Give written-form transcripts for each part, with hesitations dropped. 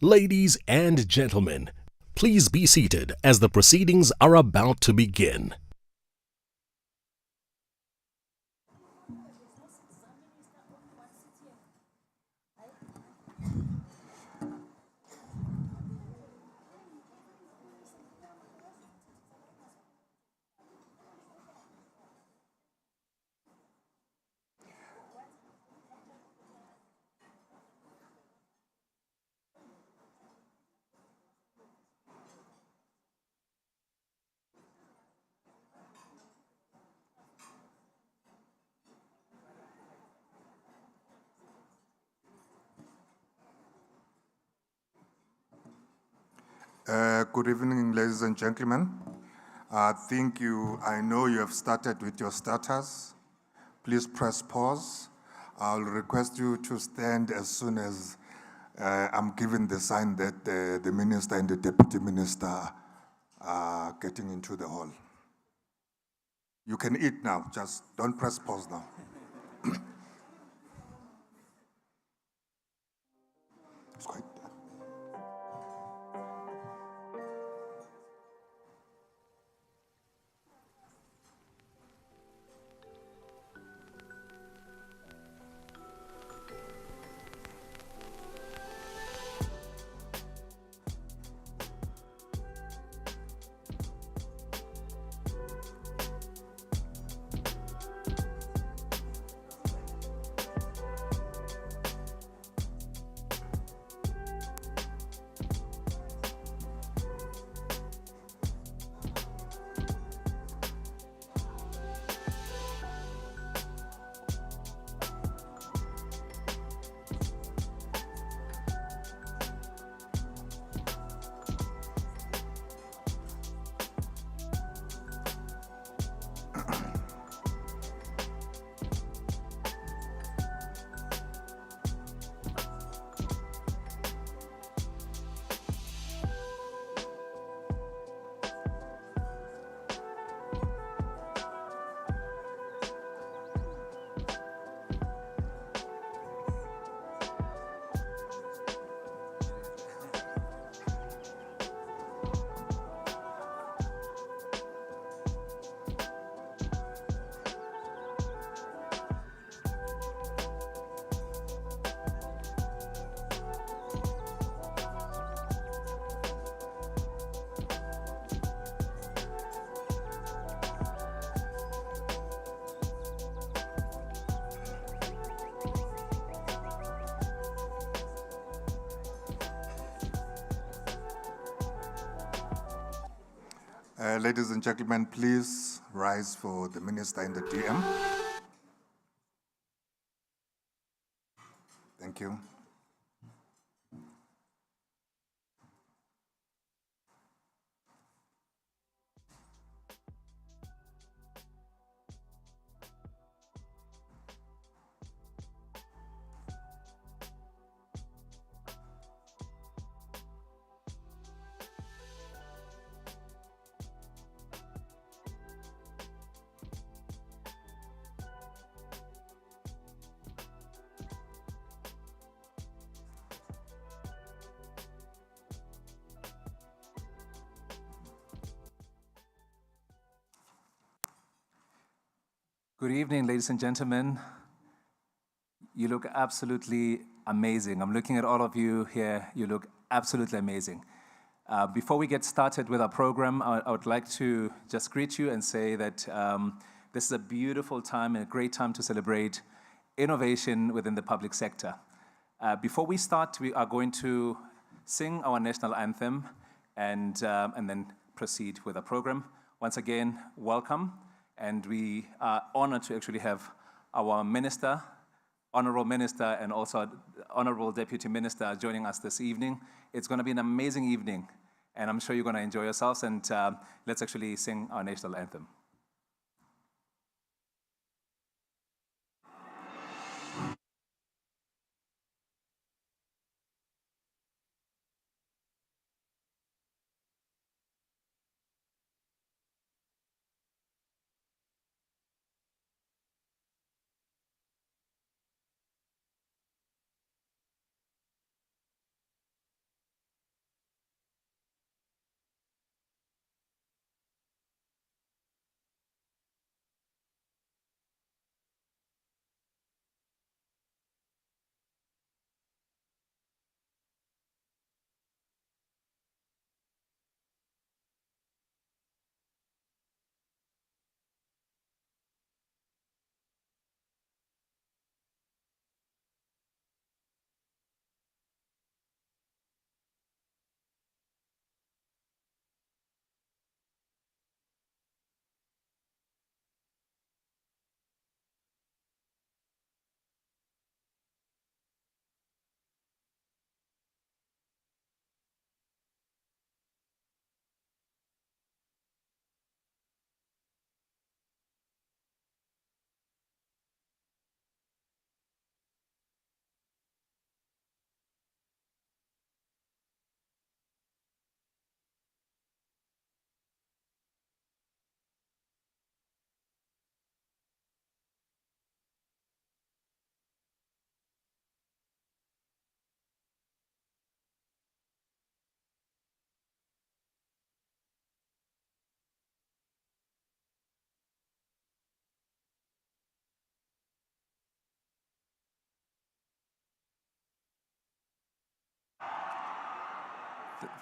Ladies and gentlemen, please be seated as the proceedings are about to begin. Good evening, ladies and gentlemen. I know you have started with your starters. Please press pause. I'll request you to stand as soon as I'm given the sign that the minister and the deputy minister are getting into the hall. You can eat now, just don't press pause now. It's quite. Ladies and gentlemen, please rise for the minister and the DM. Thank you. Good evening, ladies and gentlemen. You look absolutely amazing. I'm looking at all of you here. You look absolutely amazing. Before we get started with our program, I would like to just greet you and say that this is a beautiful time and a great time to celebrate innovation within the public sector. Before we start, we are going to sing our national anthem and then proceed with our program. Once again, welcome. And we are honored to actually have our minister, honorable minister, and also honorable deputy minister joining us this evening. It's going to be an amazing evening, and I'm sure you're going to enjoy yourselves. And let's actually sing our national anthem.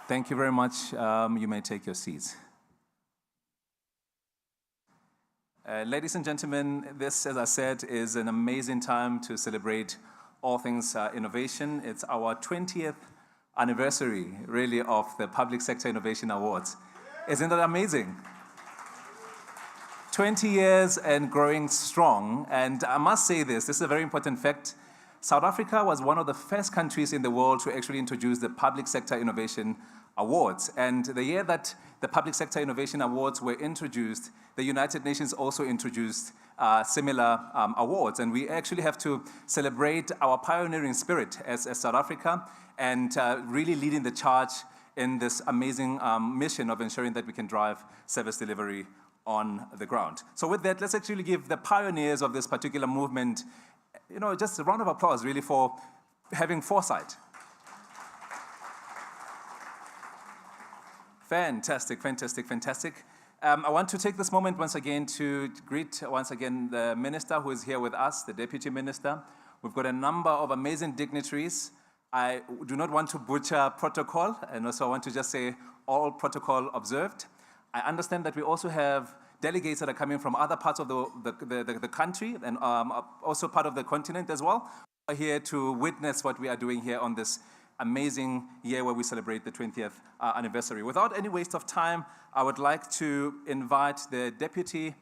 Thank you very much. You may take your seats. Ladies and gentlemen, this, as I said, is an amazing time to celebrate all things innovation. It's our 20th anniversary, really, of the Public Sector Innovation Awards. Isn't that amazing? 20 years and growing strong. And I must say this is a very important fact. South Africa was one of the first countries in the world to actually introduce the Public Sector Innovation Awards. And the year that the Public Sector Innovation Awards were introduced, the United Nations also introduced similar awards. And we actually have to celebrate our pioneering spirit as South Africa and really leading the charge in this amazing mission of ensuring that we can drive service delivery on the ground. So with that, let's actually give the pioneers of this particular movement, just a round of applause really for having foresight. Fantastic, fantastic, fantastic. I want to take this moment once again to greet once again the minister who is here with us, the deputy minister. We've got a number of amazing dignitaries. I do not want to butcher protocol, and also I want to just say all protocol observed. I understand that we also have delegates that are coming from other parts of the country and also part of the continent as well, who are here to witness what we are doing here on this amazing year where we celebrate the 20th anniversary. Without any waste of time, I would like to invite the Deputy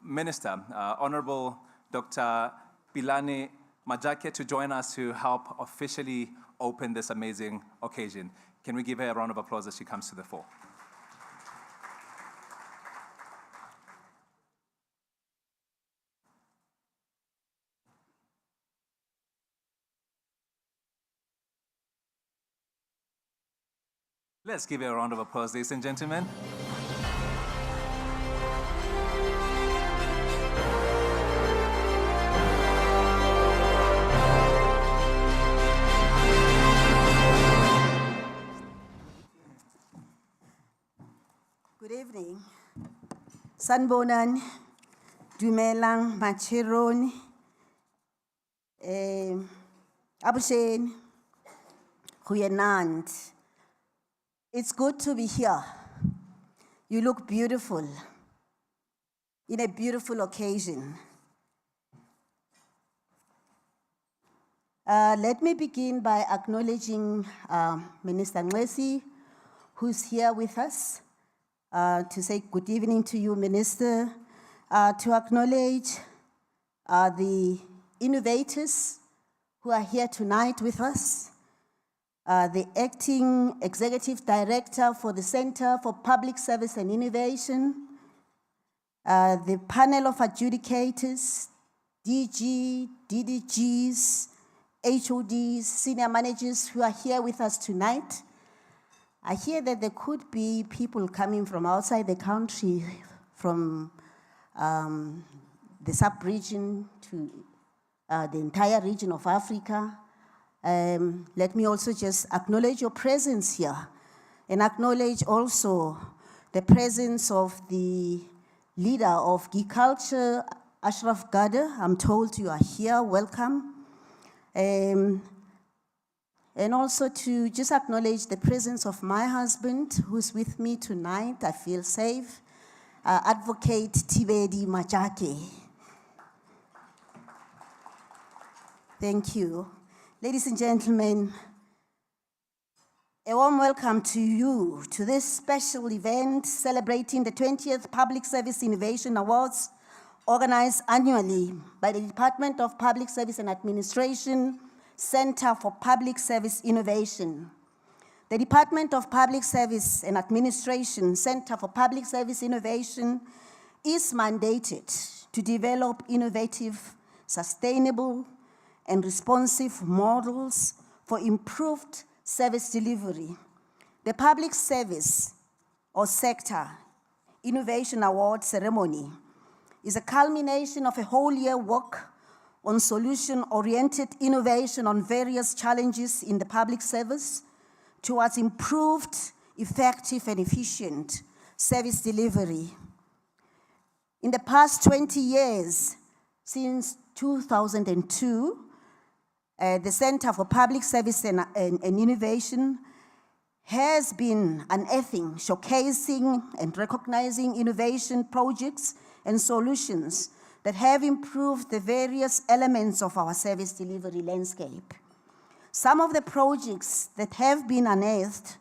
Minister, Honorable Dr. Philani Majake, to join us to help officially open this amazing occasion. Can we give her a round of applause as she comes to the fore? Let's give her a round of applause, ladies and gentlemen. Good evening. Sanbonan, Dumelang, Macheron, Abushane, Huyenant. It's good to be here. You look beautiful in a beautiful occasion. Let me begin by acknowledging Minister Nxesi, who's here with us, to say good evening to you, Minister, to acknowledge the innovators who are here tonight with us, the Acting Executive Director for the Center for Public Service and Innovation, the panel of adjudicators, DG, DDGs, HODs, senior managers who are here with us tonight. I hear that there could be people coming from outside the country, from the sub-region to the entire region of Africa. Let me also just acknowledge your presence here and acknowledge also the presence of the leader of GICulture, Ashraf Gada. I'm told you are here, welcome. And also to just acknowledge the presence of my husband who's with me tonight. I feel safe. Advocate Thibedi Majake. Thank you. Ladies and gentlemen, a warm welcome to you to this special event celebrating the 20th Public Service Innovation Awards organized annually by the Department of Public Service and Administration, Center for Public Service Innovation. The Department of Public Service and Administration, Center for Public Service Innovation, is mandated to develop innovative, sustainable, and responsive models for improved service delivery. The Public Service or Sector Innovation Award ceremony is a culmination of a whole year work on solution-oriented innovation on various challenges in the public service towards improved, effective, and efficient service delivery. In the past 20 years, since 2002, the Center for Public Service and Innovation has been unearthing, showcasing, and recognizing innovation projects and solutions that have improved the various elements of our service delivery landscape. Some of the projects that have been unearthed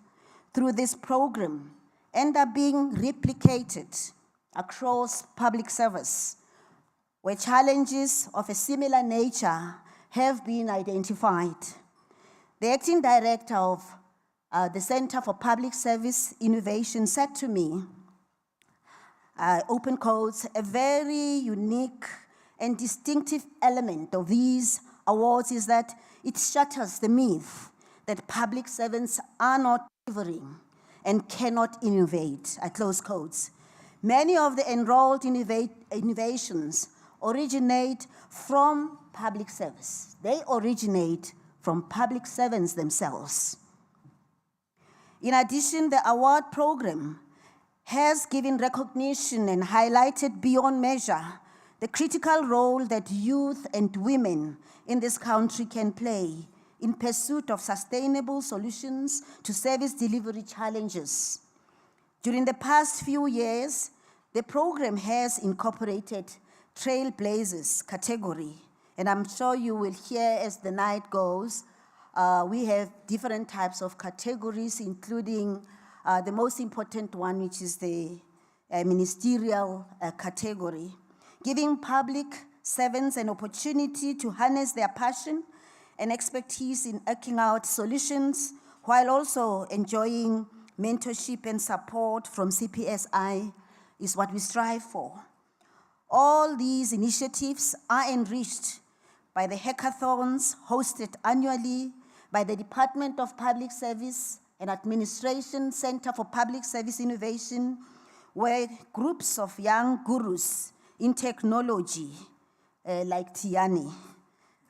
through this program end up being replicated across public service, where challenges of a similar nature have been identified. The acting director of the Center for Public Service Innovation said to me, open quotes, a very unique and distinctive element of these awards is that it shatters the myth that public servants are not delivering and cannot innovate, I close quotes. Many of the enrolled innovations originate from public service. They originate from public servants themselves. In addition, the award program has given recognition and highlighted beyond measure the critical role that youth and women in this country can play in pursuit of sustainable solutions to service delivery challenges. During the past few years, the program has incorporated Trailblazers category, and I'm sure you will hear as the night goes, we have different types of categories, including the most important one, which is the ministerial category, giving public servants an opportunity to harness their passion and expertise in working out solutions while also enjoying mentorship and support from CPSI is what we strive for. All these initiatives are enriched by the hackathons hosted annually by the Department of Public Service and Administration Center for Public Service Innovation, where groups of young gurus in technology, like Tiani,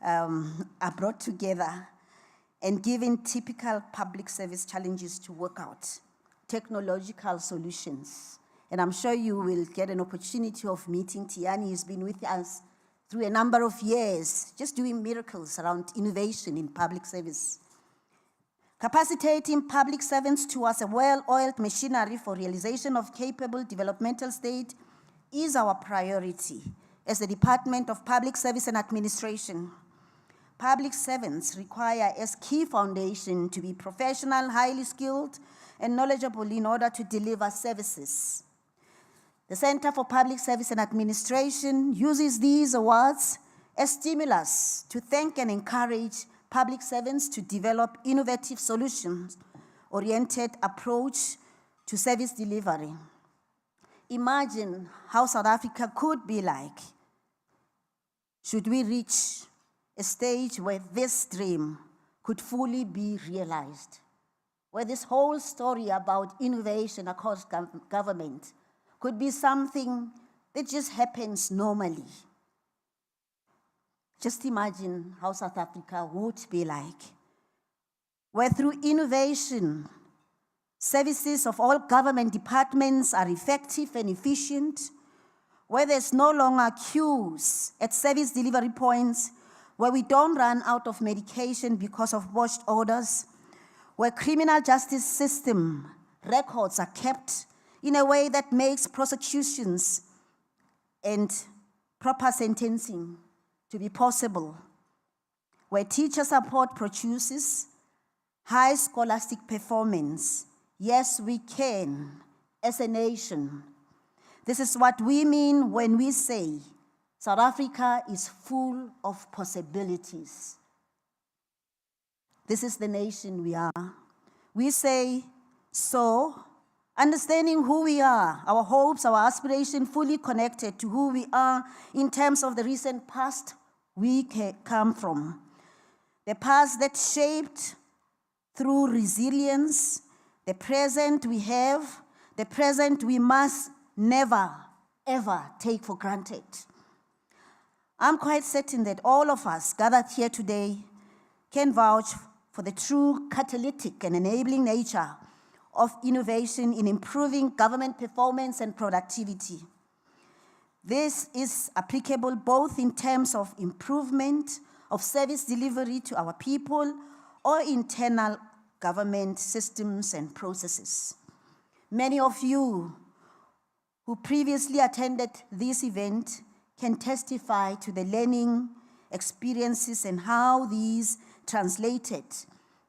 are brought together and given typical public service challenges to work out, technological solutions. And I'm sure you will get an opportunity of meeting Tiani. He's been with us through a number of years, just doing miracles around innovation in public service. Capacitating public servants towards a well-oiled machinery for realization of capable developmental state is our priority as the Department of Public Service and Administration. Public servants require as key foundation to be professional, highly skilled, and knowledgeable in order to deliver services. The Center for Public Service and Administration uses these awards as stimulus to thank and encourage public servants to develop innovative solutions-oriented approach to service delivery. Imagine how South Africa could be like should we reach a stage where this dream could fully be realized, where this whole story about innovation across government could be something that just happens normally. Just imagine how South Africa would be like, where through innovation, services of all government departments are effective and efficient, where there's no longer queues at service delivery points, where we don't run out of medication because of watched orders, where criminal justice system records are kept in a way that makes prosecutions and proper sentencing to be possible, where teacher support produces high scholastic performance. Yes, we can as a nation. This is what we mean when we say South Africa is full of possibilities. This is the nation we are. We say so, understanding who we are, our hopes, our aspirations, fully connected to who we are in terms of the recent past we come from. The past that shaped through resilience, the present we have, the present we must never, ever take for granted. I'm quite certain that all of us gathered here today can vouch for the true catalytic and enabling nature of innovation in improving government performance and productivity. This is applicable both in terms of improvement of service delivery to our people or internal government systems and processes. Many of you who previously attended this event can testify to the learning experiences and how these translated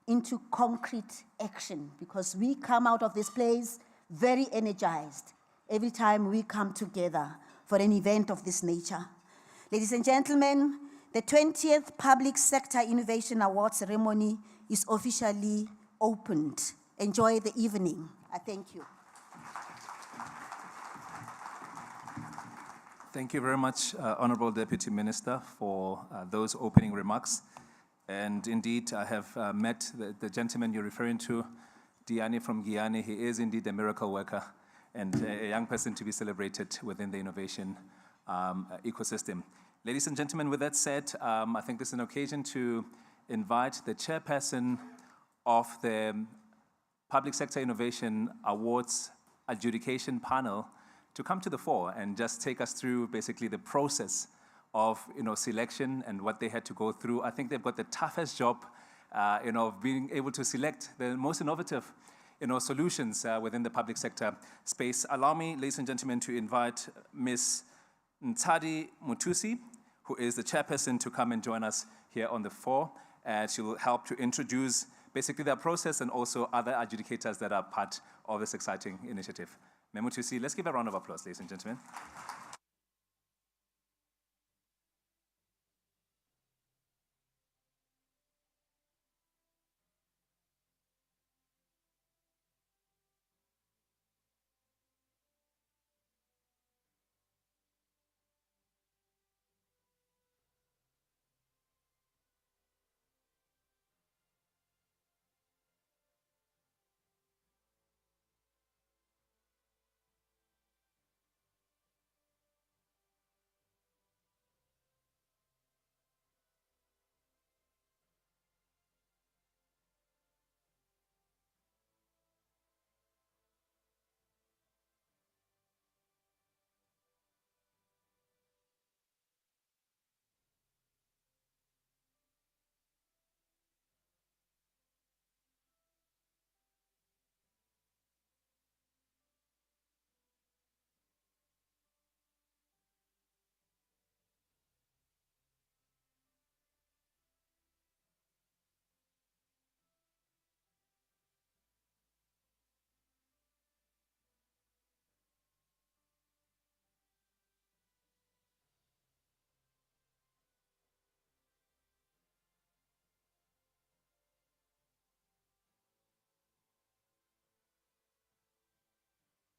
into concrete action, because we come out of this place very energized every time we come together for an event of this nature. Ladies and gentlemen, the 20th Public Sector Innovation Award ceremony is officially opened. Enjoy the evening. I thank you. Thank you very much, Honorable Deputy Minister, for those opening remarks. And indeed, I have met the gentleman you're referring to, Diani from Guyane. He is indeed a miracle worker and a young person to be celebrated within the innovation ecosystem. Ladies and gentlemen, with that said, I think this is an occasion to invite the chairperson of the Public Sector Innovation Awards adjudication panel to come to the fore and just take us through basically the process of selection and what they had to go through. I think they've got the toughest job of being able to select the most innovative solutions within the public sector space. Allow me, ladies and gentlemen, to invite Ms. Ntadi Mutusi, who is the chairperson, to come and join us here on the fore. She will help to introduce basically the process and also other adjudicators that are part of this exciting initiative. Ms. Mutusi, let's give a round of applause, ladies and gentlemen.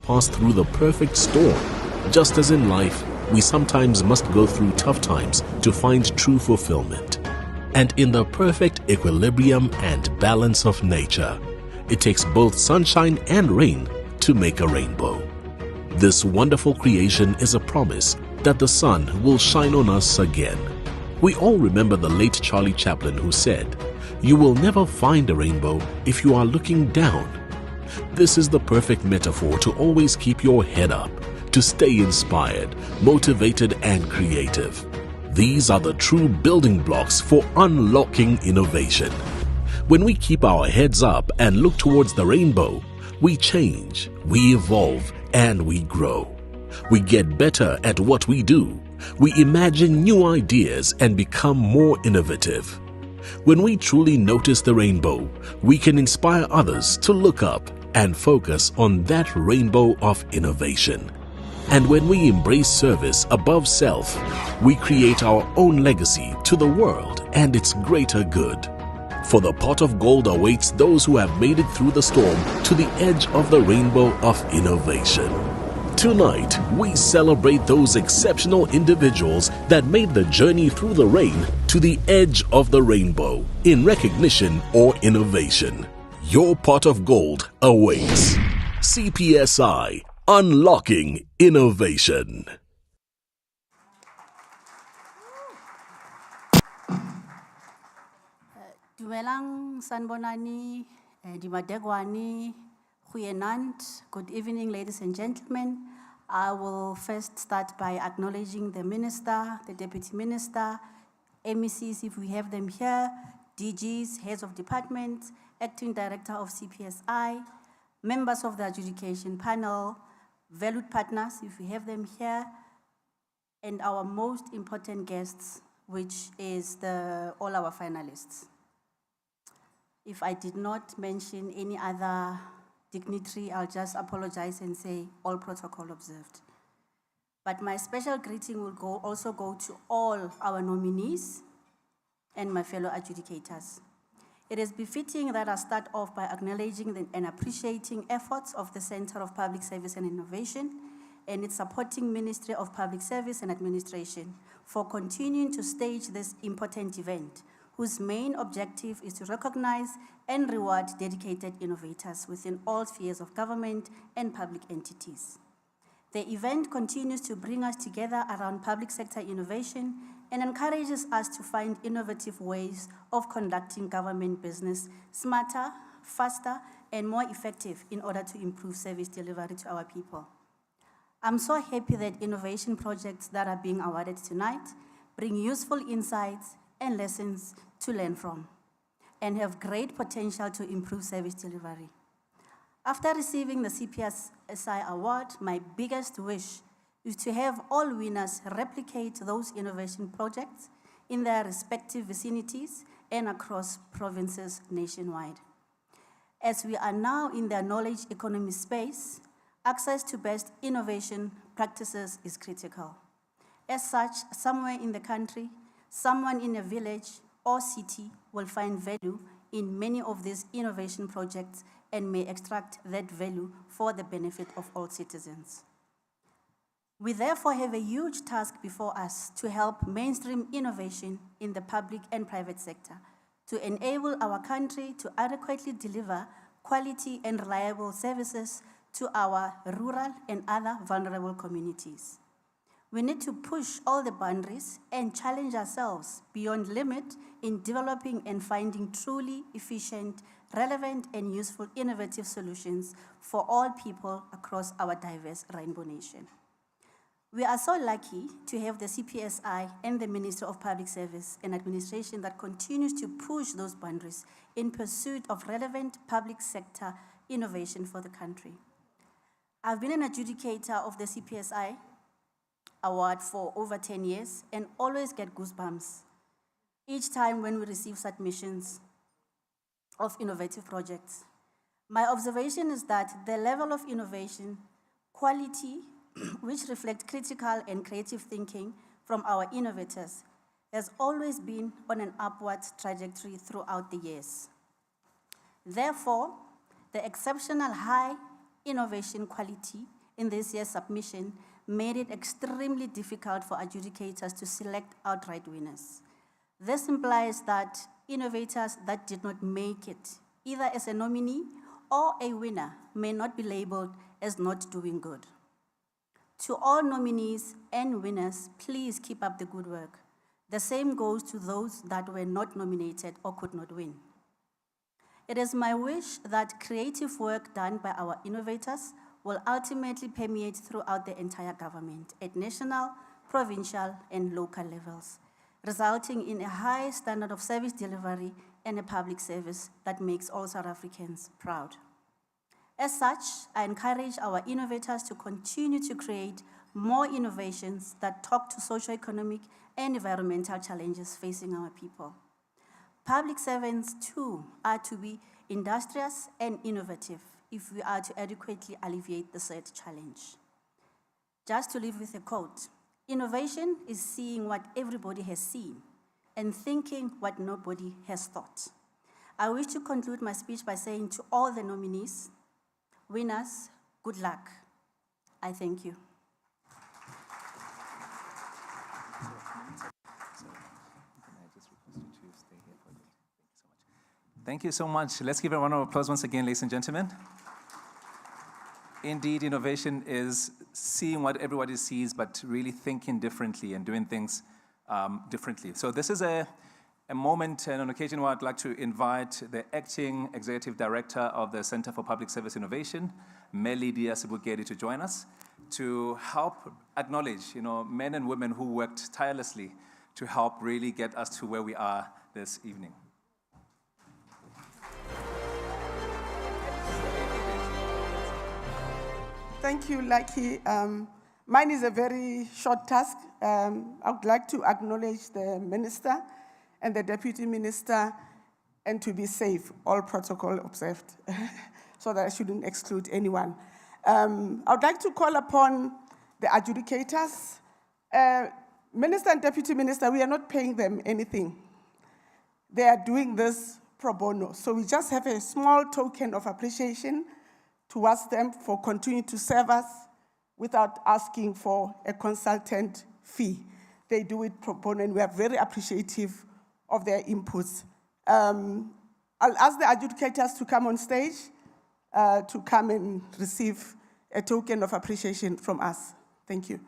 Pass through the perfect storm. Just as in life, we sometimes must go through tough times to find true fulfillment. And in the perfect equilibrium and balance of nature, it takes both sunshine and rain to make a rainbow. This wonderful creation is a promise that the sun will shine on us again. We all remember the late Charlie Chaplin, who said, "You will never find a rainbow if you are looking down." This is the perfect metaphor to always keep your head up, to stay inspired, motivated, and creative. These are the true building blocks for unlocking innovation. When we keep our heads up and look towards the rainbow, we change, we evolve, and we grow. We get better at what we do. We imagine new ideas and become more innovative. When we truly notice the rainbow, we can inspire others to look up and focus on that rainbow of innovation. And when we embrace service above self, we create our own legacy to the world and its greater good. For the pot of gold awaits those who have made it through the storm to the edge of the rainbow of innovation. Tonight, we celebrate those exceptional individuals that made the journey through the rain to the edge of the rainbow in recognition or innovation. Your pot of gold awaits. CPSI, unlocking innovation. Dumelang Sanbonani, Dimadegwani, Huyenant. Good evening, ladies and gentlemen. I will first start by acknowledging the Minister, the Deputy Minister, MECs if we have them here, DGs, heads of departments, acting director of CPSI, members of the adjudication panel, valued partners, if we have them here, and our most important guests, which is all our finalists. If I did not mention any other dignitary, I'll just apologize and say all protocol observed. But my special greeting will also go to all our nominees and my fellow adjudicators. It is befitting that I start off by acknowledging and appreciating efforts of the Center of Public Service and Innovation and its supporting Ministry of Public Service and Administration for continuing to stage this important event, whose main objective is to recognize and reward dedicated innovators within all spheres of government and public entities. The event continues to bring us together around public sector innovation and encourages us to find innovative ways of conducting government business smarter, faster, and more effective in order to improve service delivery to our people. I'm so happy that innovation projects that are being awarded tonight bring useful insights and lessons to learn from and have great potential to improve service delivery. After receiving the CPSI award, my biggest wish is to have all winners replicate those innovation projects in their respective vicinities and across provinces nationwide. As we are now in the knowledge economy space, access to best innovation practices is critical. As such, somewhere in the country, someone in a village or city will find value in many of these innovation projects and may extract that value for the benefit of all citizens. We therefore have a huge task before us to help mainstream innovation in the public and private sector to enable our country to adequately deliver quality and reliable services to our rural and other vulnerable communities. We need to push all the boundaries and challenge ourselves beyond limit in developing and finding truly efficient, relevant, and useful innovative solutions for all people across our diverse Rainbow Nation. We are so lucky to have the CPSI and the Ministry of Public Service and Administration that continues to push those boundaries in pursuit of relevant public sector innovation for the country. I've been an adjudicator of the CPSI award for over 10 years and always get goosebumps each time when we receive submissions of innovative projects. My observation is that the level of innovation, quality, which reflect critical and creative thinking from our innovators, has always been on an upward trajectory throughout the years. Therefore, the exceptional high innovation quality in this year's submission made it extremely difficult for adjudicators to select outright winners. This implies that innovators that did not make it, either as a nominee or a winner, may not be labeled as not doing good. To all nominees and winners, please keep up the good work. The same goes to those that were not nominated or could not win. It is my wish that creative work done by our innovators will ultimately permeate throughout the entire government at national, provincial, and local levels, resulting in a high standard of service delivery and a public service that makes all South Africans proud. As such, I encourage our innovators to continue to create more innovations that talk to socio-economic and environmental challenges facing our people. Public servants, too, are to be industrious and innovative if we are to adequately alleviate the said challenge. Just to leave with a quote, innovation is seeing what everybody has seen and thinking what nobody has thought. I wish to conclude my speech by saying to all the nominees, winners, good luck. I thank you. Thank you so much. Let's give a round of applause once again, ladies and gentlemen. Indeed, innovation is seeing what everybody sees, but really thinking differently and doing things differently. So this is a moment and an occasion where I'd like to invite the Acting Executive Director of the Center for Public Service Innovation, Melidia Sebukeli, to join us to help acknowledge, men and women who worked tirelessly to help really get us to where we are this evening. Thank you, Lucky. Mine is a very short task. I would like to acknowledge the Minister and the Deputy Minister, and to be safe, all protocol observed, so that I shouldn't exclude anyone. I would like to call upon the adjudicators. Minister and Deputy Minister, we are not paying them anything. They are doing this pro bono. So we just have a small token of appreciation towards them for continuing to serve us without asking for a consultant fee. They do it pro bono, and we are very appreciative of their inputs. I'll ask the adjudicators to come on stage to come and receive a token of appreciation from us. Thank you.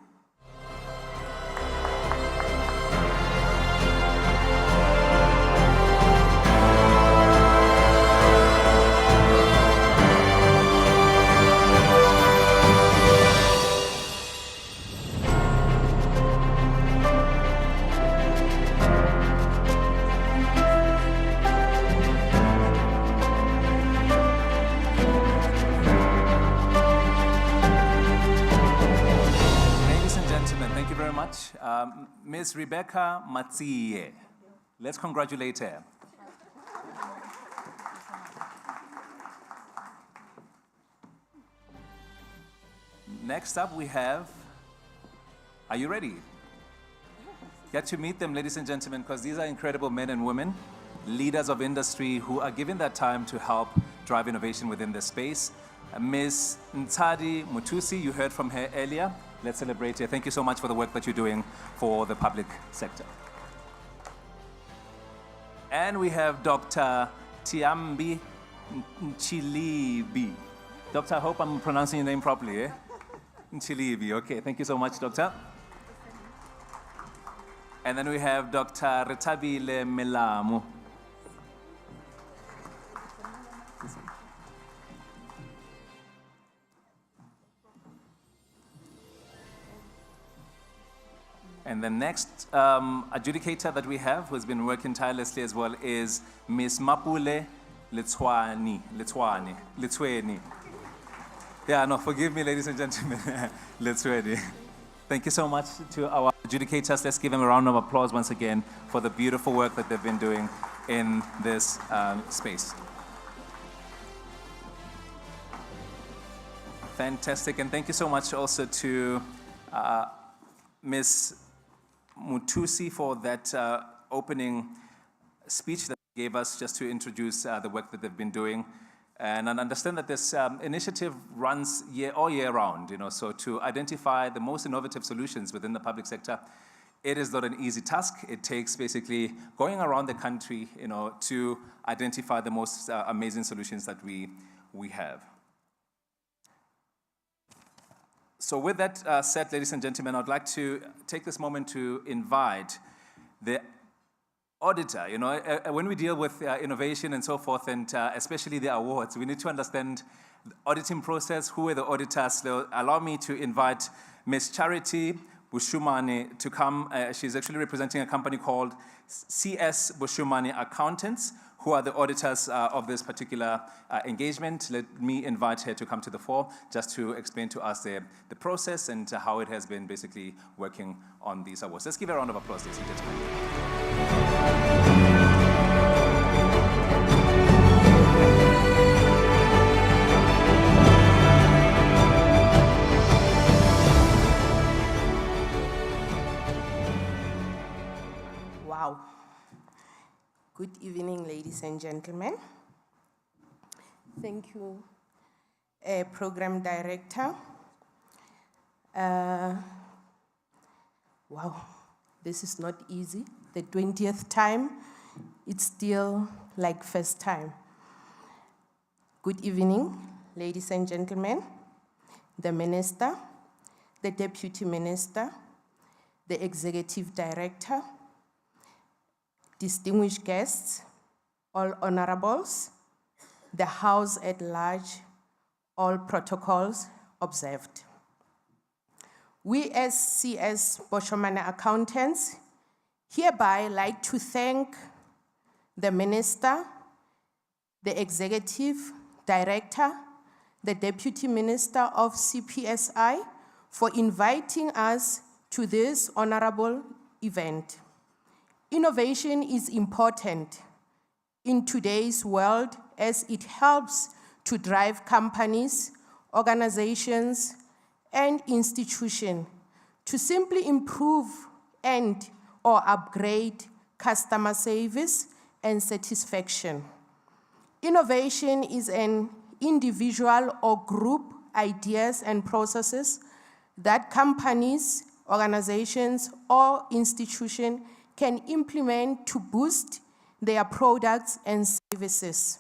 Ms. Rebecca Matsie. Let's congratulate her. Next up we have, are you ready? Get to meet them, ladies and gentlemen, because these are incredible men and women, leaders of industry who are giving their time to help drive innovation within the space. Ms. Ntadi Mutusi, you heard from her earlier. Let's celebrate her. Thank you so much for the work that you're doing for the public sector. And we have Dr. Tiambi Nchilibi. Doctor, I hope I'm pronouncing your name properly, eh? Nchilibi, okay. Thank you so much, Doctor. And then we have Dr. Retabile Melamu. And the next adjudicator that we have, who's been working tirelessly as well, is Ms. Mapule Letsweni. Yeah, no, forgive me, ladies and gentlemen. Letsweni. Thank you so much to our adjudicators. Let's give them a round of applause once again for the beautiful work that they've been doing in this space. Fantastic, and thank you so much also to Ms. Mutusi for that opening speech that they gave us just to introduce the work that they've been doing. And I understand that this initiative runs all year round, so to identify the most innovative solutions within the public sector, it is not an easy task. It takes basically going around the country, to identify the most amazing solutions that we have. So with that said, ladies and gentlemen, I'd like to take this moment to invite the auditor. When we deal with innovation and so forth, and especially the awards, we need to understand the auditing process, who are the auditors. So allow me to invite Ms. Charity Bushumani to come. She's actually representing a company called CS Bushumani Accountants, who are the auditors of this particular engagement. Let me invite her to come to the fore just to explain to us the process and how it has been basically working on these awards. Let's give a round of applause, ladies and gentlemen. Wow. Good evening, ladies and gentlemen. Thank you, Program Director. Wow, this is not easy. The 20th time, it's still like first time. Good evening, ladies and gentlemen, the Minister, the Deputy Minister, the Executive Director, distinguished guests, all honorables, the House at large, all protocols observed. We as CS Bushumani Accountants hereby like to thank the Minister, the Executive Director, the Deputy Minister of CPSI, for inviting us to this honorable event. Innovation is important in today's world as it helps to drive companies, organizations, and institutions to simply improve and/or upgrade customer service and satisfaction. Innovation is an individual or group ideas and processes that companies, organizations, or institutions can implement to boost their products and services,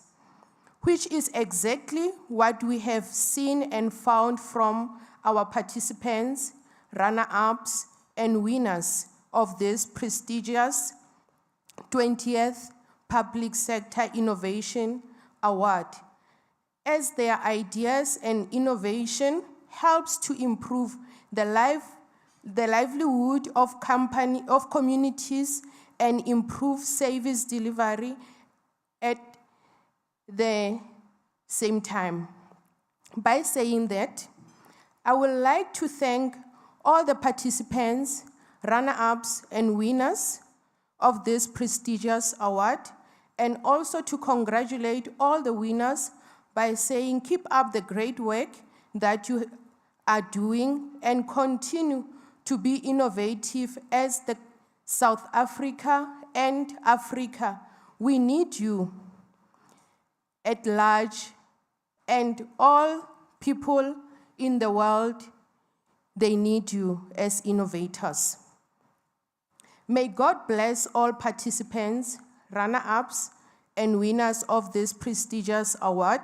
which is exactly what we have seen and found from our participants, runner-ups, and winners of this prestigious 20th Public Sector Innovation Award, as their ideas and innovation helps to improve the livelihood of communities and improve service delivery at the same time. By saying that, I would like to thank all the participants, runner-ups, and winners of this prestigious award, and also to congratulate all the winners by saying keep up the great work that you are doing and continue to be innovative as the South Africa and Africa. We need you at large, and all people in the world, they need you as innovators. May God bless all participants, runner-ups, and winners of this prestigious award,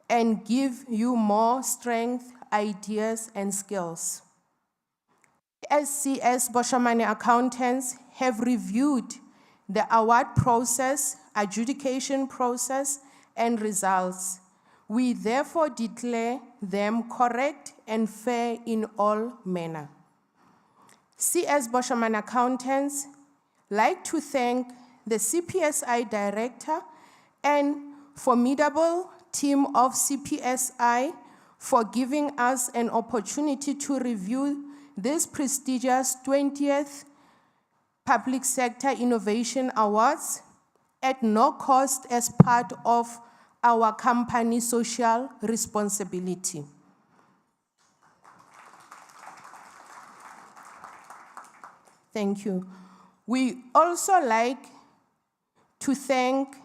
and give you more strength, ideas, and skills. SCS Boshamane accountants have reviewed the award process, adjudication process, and results. We therefore declare them correct and fair in all manner. CS Boshamane accountants like to thank the CPSI director and formidable team of CPSI for giving us an opportunity to review this prestigious 20th Public Sector Innovation Awards at no cost as part of our company's social responsibility. Thank you. We also like to thank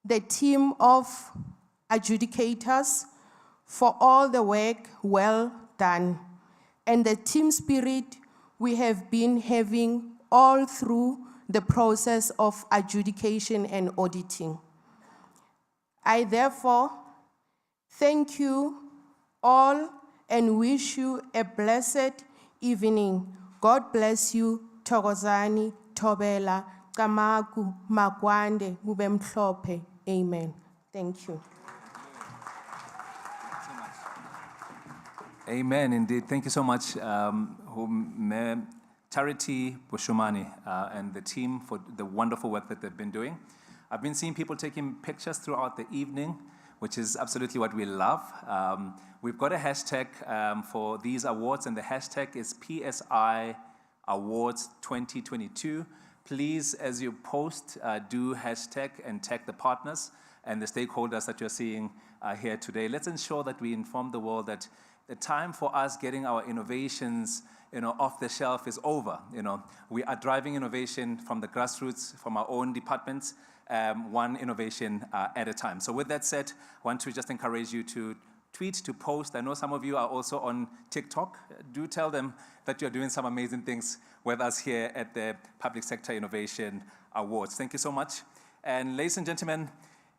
the team of adjudicators for all the work well done and the team spirit we have been having all through the process of adjudication and auditing. I therefore thank you all and wish you a blessed evening. God bless you. Thokozani, Thobela, Kamaku, Makwande, Mubemhlope. Amen. Thank you. Amen, indeed. Thank you so much, Charity Bushumani and the team for the wonderful work that they've been doing. I've been seeing people taking pictures throughout the evening, which is absolutely what we love. We've got a hashtag for these awards, and the hashtag is PSI Awards 2022. Please, as you post, do hashtag and tag the partners and the stakeholders that you're seeing here today. Let's ensure that we inform the world that the time for us getting our innovations, off the shelf is over. We are driving innovation from the grassroots, from our own departments, one innovation at a time. So with that said, I want to just encourage you to tweet, to post. I know some of you are also on TikTok. Do tell them that you're doing some amazing things with us here at the Public Sector Innovation Awards. Thank you so much. And ladies and gentlemen,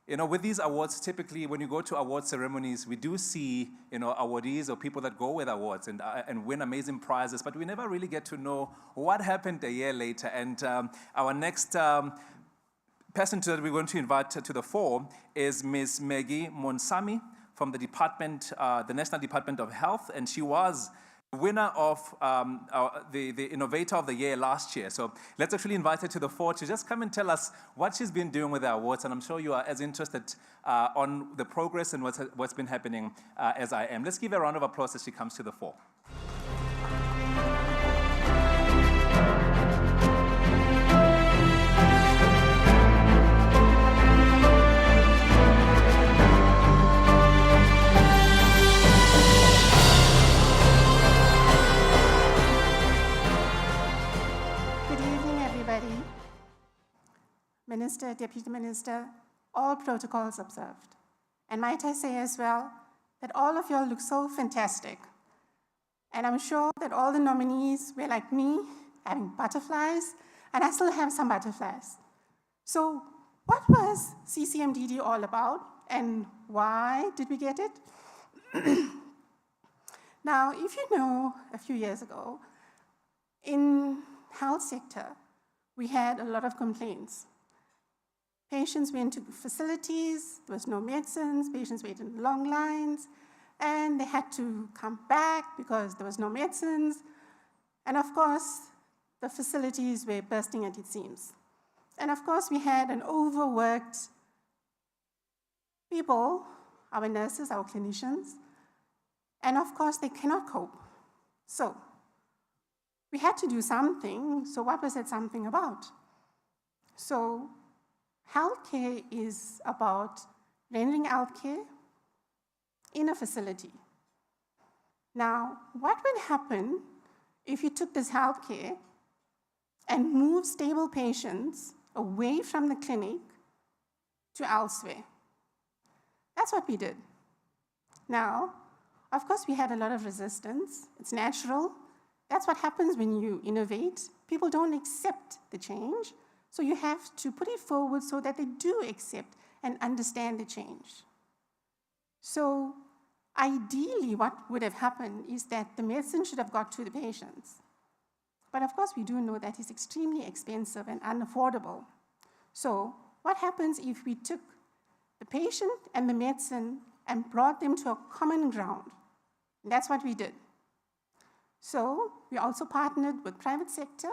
with these awards, typically when you go to award ceremonies, we do see, awardees or people that go with awards and win amazing prizes, but we never really get to know what happened a year later. And our next person that we're going to invite to the fore is Ms. Maggie Monsami from the department, the National Department of Health, and she was winner of the Innovator of the Year last year. So let's actually invite her to the fore to just come and tell us what she's been doing with the awards. And I'm sure you are as interested on the progress and what's been happening as I am. Let's give her a round of applause as she comes to the fore. Minister, Deputy Minister, all protocols observed. And might I say as well that all of y'all look so fantastic. And I'm sure that all the nominees were like me, having butterflies, and I still have some butterflies. So what was CCMDD all about, and why did we get it? Now, if you know, a few years ago, in health sector, we had a lot of complaints. Patients went to facilities, there was no medicines, patients waited in long lines, and they had to come back because there was no medicines. And of course, the facilities were bursting at its seams. And of course, we had an overworked people, our nurses, our clinicians, and of course, they cannot cope. So we had to do something. So what was that something about? So healthcare is about rendering healthcare in a facility. Now, what would happen if you took this healthcare and moved stable patients away from the clinic to elsewhere? That's what we did. Now, of course, we had a lot of resistance. It's natural. That's what happens when you innovate. People don't accept the change. So you have to put it forward so that they do accept and understand the change. So ideally, what would have happened is that the medicine should have got to the patients. But of course, we do know that it's extremely expensive and unaffordable. So what happens if we took the patient and the medicine and brought them to a common ground? And that's what we did. So we also partnered with private sector.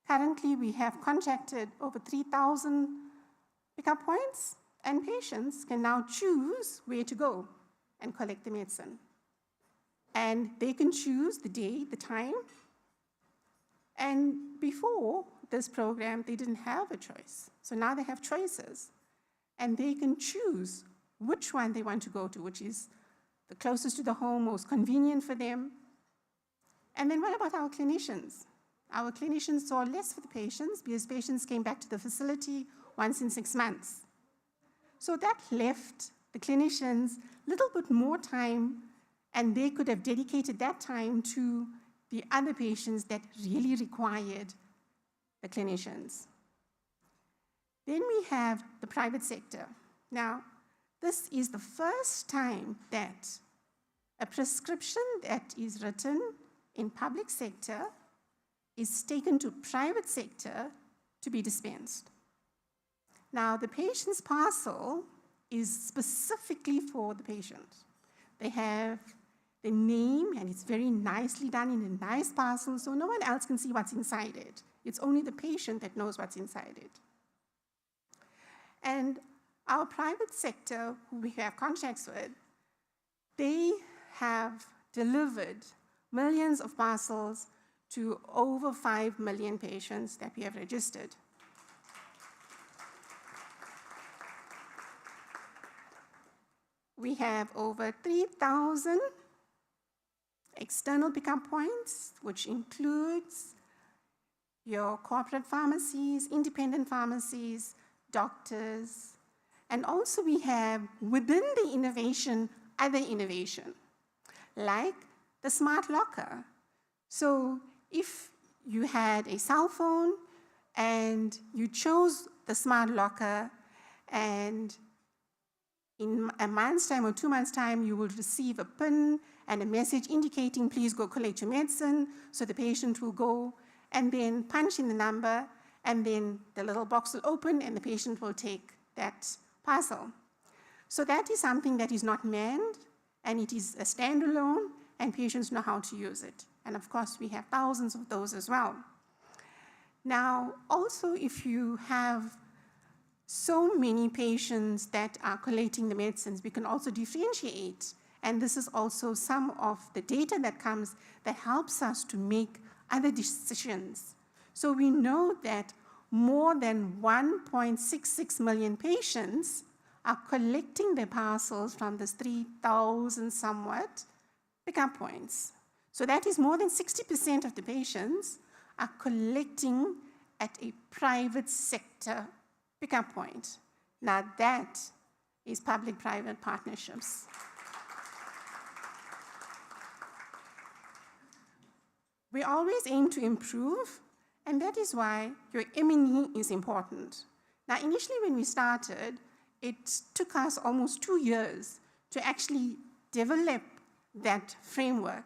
Currently, we have contracted over 3,000 pickup points, and patients can now choose where to go and collect the medicine. And they can choose the day, the time. And before this program, they didn't have a choice. So now they have choices. And they can choose which one they want to go to, which is the closest to the home, most convenient for them. And then what about our clinicians? Our clinicians saw less for the patients because patients came back to the facility once in 6 months. So that left the clinicians a little bit more time, and they could have dedicated that time to the other patients that really required the clinicians. Then we have the private sector. Now, this is the first time that a prescription that is written in public sector is taken to private sector to be dispensed. Now, the patient's parcel is specifically for the patient. They have the name, and it's very nicely done in a nice parcel, so no one else can see what's inside it. It's only the patient that knows what's inside it. And our private sector, who we have contracts with, they have delivered millions of parcels to over 5 million patients that we have registered. We have over 3,000 external pickup points, which includes your corporate pharmacies, independent pharmacies, doctors, and also we have within the innovation, other innovation, like the smart locker. So if you had a cell phone and you chose the smart locker, and in a month's time or 2 months' time, you will receive a PIN and a message indicating, please go collect your medicine. So the patient will go and then punch in the number, and then the little box will open and the patient will take that parcel. So that is something that is not manned, and it is a standalone, and patients know how to use it. And of course, we have thousands of those as well. Now, also, if you have so many patients that are collating the medicines, we can also differentiate. And this is also some of the data that comes that helps us to make other decisions. So we know that more than 1.66 million patients are collecting their parcels from the 3,000 somewhat pickup points. So that is more than 60% of the patients are collecting at a private sector pickup point. Now that is public-private partnerships. We always aim to improve, and that is why your M&E is important. Now, initially when we started, it took us almost 2 years to actually develop that framework,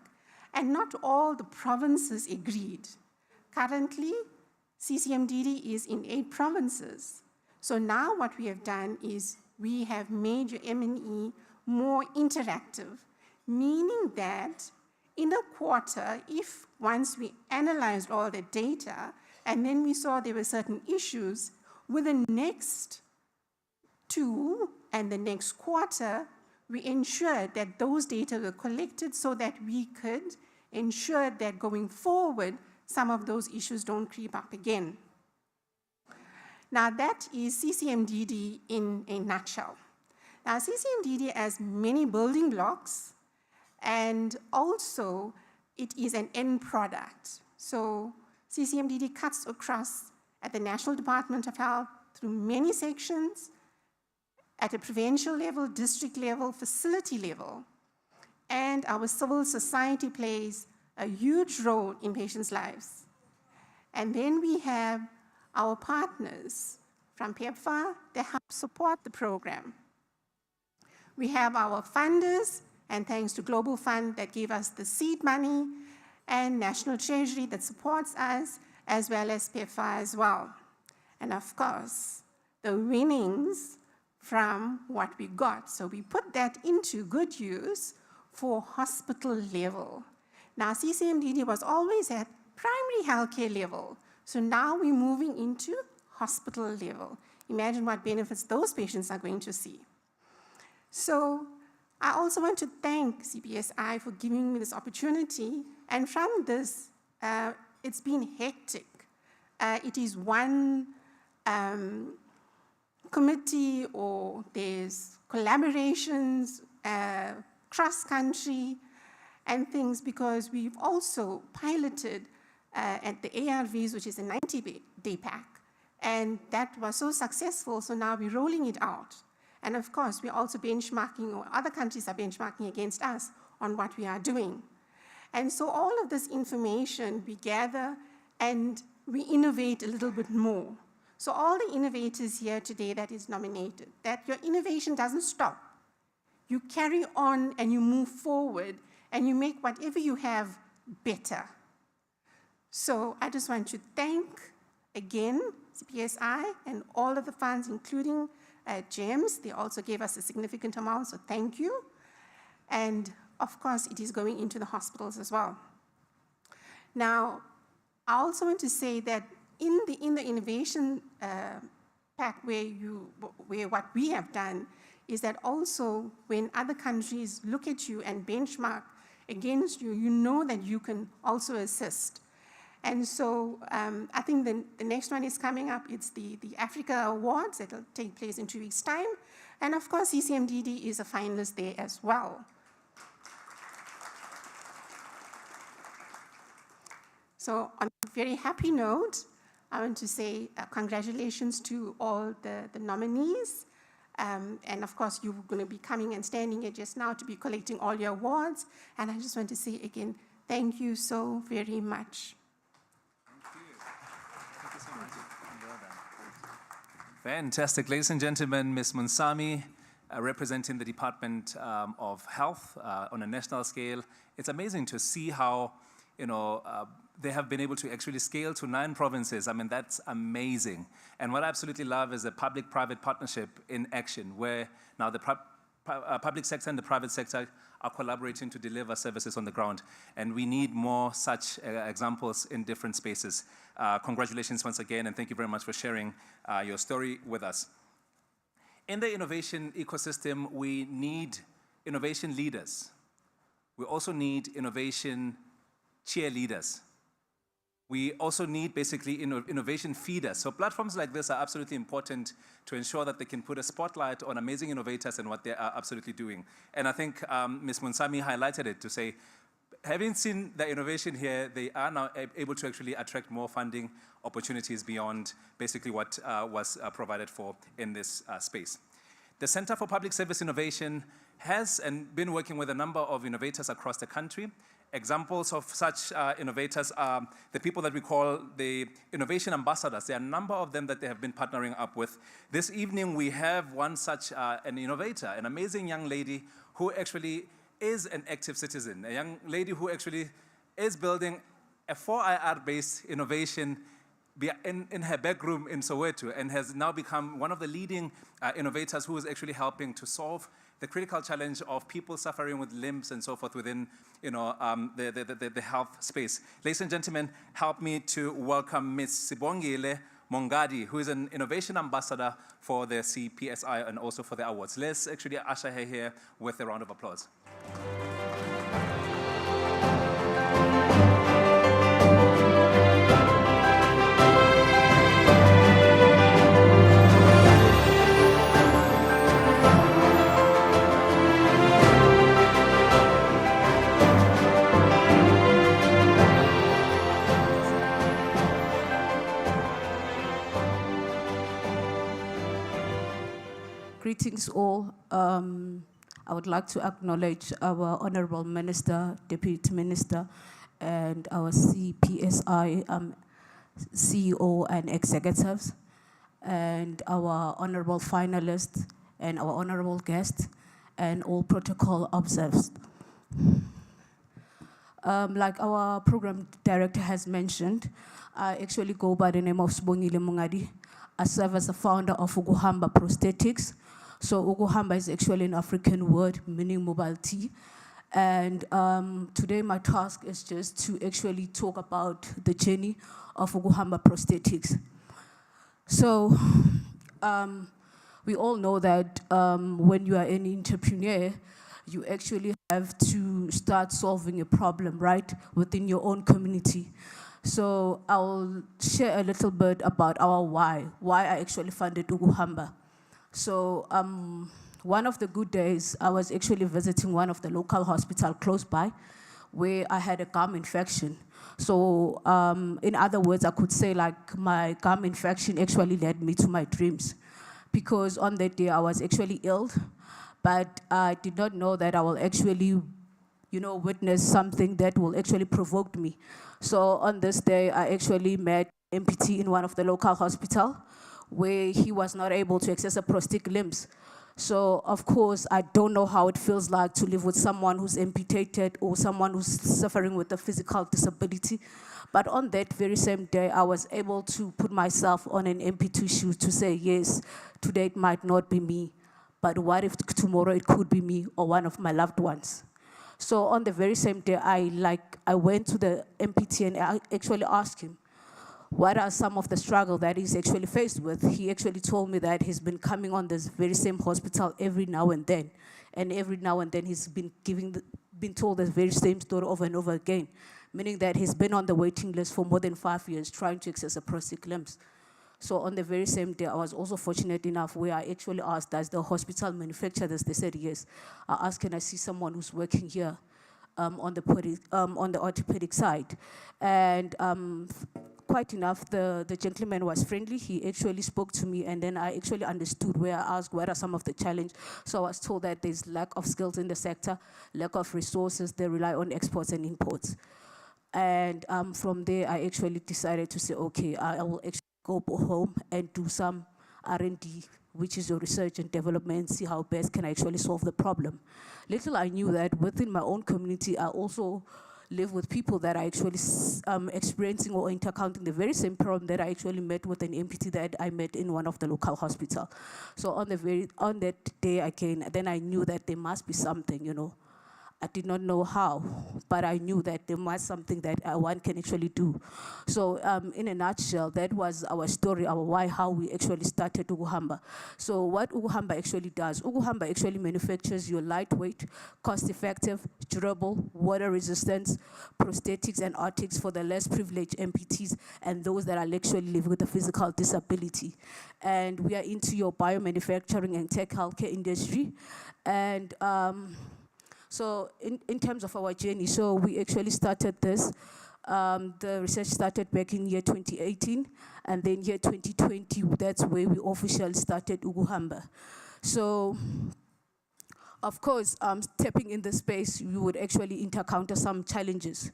and not all the provinces agreed. Currently, CCMDD is in 8 provinces. So now what we have done is we have made your M&E more interactive, meaning that in a quarter, if once we analyzed all the data and then we saw there were certain issues, with the next 2 and the next quarter, we ensured that those data were collected so that we could ensure that going forward, some of those issues don't creep up again. Now that is CCMDD in a nutshell. Now CCMDD has many building blocks, and also it is an end product. So CCMDD cuts across at the National Department of Health through many sections, at a provincial level, district level, facility level. And our civil society plays a huge role in patients' lives. And then we have our partners from PEPFAR that help support the program. We have our funders, and thanks to Global Fund that gave us the seed money, and National Treasury that supports us, as well as PEPFAR as well. And of course, the winnings from what we got. So we put that into good use for hospital level. Now, CCMDD was always at primary healthcare level. So now we're moving into hospital level. Imagine what benefits those patients are going to see. So I also want to thank CPSI for giving me this opportunity. And from this, it's been hectic. It is one committee, or there's collaborations, cross-country, and things, because we've also piloted at the ARVs, which is a 90-day pack, and that was so successful, so now we're rolling it out. And of course, we're also benchmarking, or other countries are benchmarking against us on what we are doing. And so all of this information we gather and we innovate a little bit more. So all the innovators here today that is nominated, that your innovation doesn't stop. You carry on and you move forward and you make whatever you have better. So I just want to thank again CPSI and all of the funds, including GEMS. They also gave us a significant amount, so thank you. And of course, it is going into the hospitals as well. Now, I also want to say that in the innovation pack, where what we have done is that also when other countries look at you and benchmark against you, you know that you can also assist. And so I think the next one is coming up. It's the Africa Awards that will take place in 2 weeks' time. And of course, CCMDD is a finalist there as well. So on a very happy note, I want to say congratulations to all the nominees. And of course, you're going to be coming and standing here just now to be collecting all your awards. And I just want to say again, thank you so very much. Thank you so much. Well done. Fantastic. Ladies and gentlemen, Ms. Munsami, representing the Department of Health on a national scale. It's amazing to see how, they have been able to actually scale to 9 provinces. I mean, that's amazing. And what I absolutely love is a public-private partnership in action, where now the public sector and the private sector are collaborating to deliver services on the ground. And we need more such examples in different spaces. Congratulations once again, and thank you very much for sharing your story with us. In the innovation ecosystem, we need innovation leaders. We also need innovation cheerleaders. We also need basically innovation feeders. So platforms like this are absolutely important to ensure that they can put a spotlight on amazing innovators and what they are absolutely doing. And I think Ms. Munsami highlighted it to say, having seen the innovation here, they are now able to actually attract more funding opportunities beyond basically what was provided for in this space. The Center for Public Service Innovation has been working with a number of innovators across the country. Examples of such innovators are the people that we call the innovation ambassadors. There are a number of them that they have been partnering up with. This evening we have one such an innovator, an amazing young lady who actually is an active citizen, a young lady who actually is building a 4IR-based innovation in her back room in Soweto, and has now become one of the leading innovators who is actually helping to solve the critical challenge of people suffering with limbs and so forth within the health space. Ladies and gentlemen, help me to welcome Ms. Sibongile Mongadi, who is an innovation ambassador for the CPSI and also for the awards. Let's actually usher her here with a round of applause. Greetings all. I would like to acknowledge our Honorable Minister, Deputy Minister, and our CPSI CEO and executives, and our honorable finalists, and our honorable guests, and all protocol observers. Like our program director has mentioned, I actually go by the name of Sibongile Mongadi. I serve as the founder of Ukuhamba Prosthetics. So Ukuhamba is actually an African word meaning mobility. And today my task is just to actually talk about the journey of Ukuhamba Prosthetics. So we all know that when you are an entrepreneur, you actually have to start solving a problem, right, within your own community. So I'll share a little bit about our why I actually funded Ukuhamba. So one of the good days, I was actually visiting one of the local hospitals close by where I had a gum infection. So in other words, I could say like my gum infection actually led me to my dreams, because on that day I was actually ill, but I did not know that I will actually, witness something that will actually provoke me. So on this day, I actually met MPT in one of the local hospitals where he was not able to access a prosthetic limbs. So of course, I don't know how it feels like to live with someone who's amputated or someone who's suffering with a physical disability. But on that very same day, I was able to put myself on an amputee shoe to say, yes, today it might not be me, but what if tomorrow it could be me or one of my loved ones? So on the very same day, I went to the MPT and I actually asked him, what are some of the struggles that he's actually faced with? He actually told me that he's been coming on this very same hospital every now and then. And every now and then he's been been told the very same story over and over again, meaning that he's been on the waiting list for more than 5 years trying to access a prosthetic limbs. So on the very same day, I was also fortunate enough where I actually asked, does the hospital manufacture this? They said yes. I asked, can I see someone who's working here on the orthopedic side? And quite enough, the gentleman was friendly. He actually spoke to me, and then I actually understood where I asked, what are some of the challenges? So I was told that there's lack of skills in the sector, lack of resources, they rely on exports and imports. And from there, I actually decided to say, okay, I will actually go home and do some R&D, which is your research and development, see how best can I actually solve the problem. Little I knew that within my own community, I also live with people that are actually experiencing or encountering the very same problem that I actually met with an amputee that I met in one of the local hospitals. So on that day again, then I knew that there must be something, you know. I did not know how, but I knew that there was something that one can actually do. So in a nutshell, that was our story, our why, how we actually started Ukuhamba. So what Ukuhamba actually does, Ukuhamba actually manufactures your lightweight, cost-effective, durable, water-resistant prosthetics and orthotics for the less privileged amputees and those that are actually living with a physical disability. And we are into your biomanufacturing and tech healthcare industry. And so in terms of our journey, so we actually started this. The research started back in year 2018, and then year 2020, that's where we officially started Ukuhamba. So, of course, stepping in the space, we would actually encounter some challenges.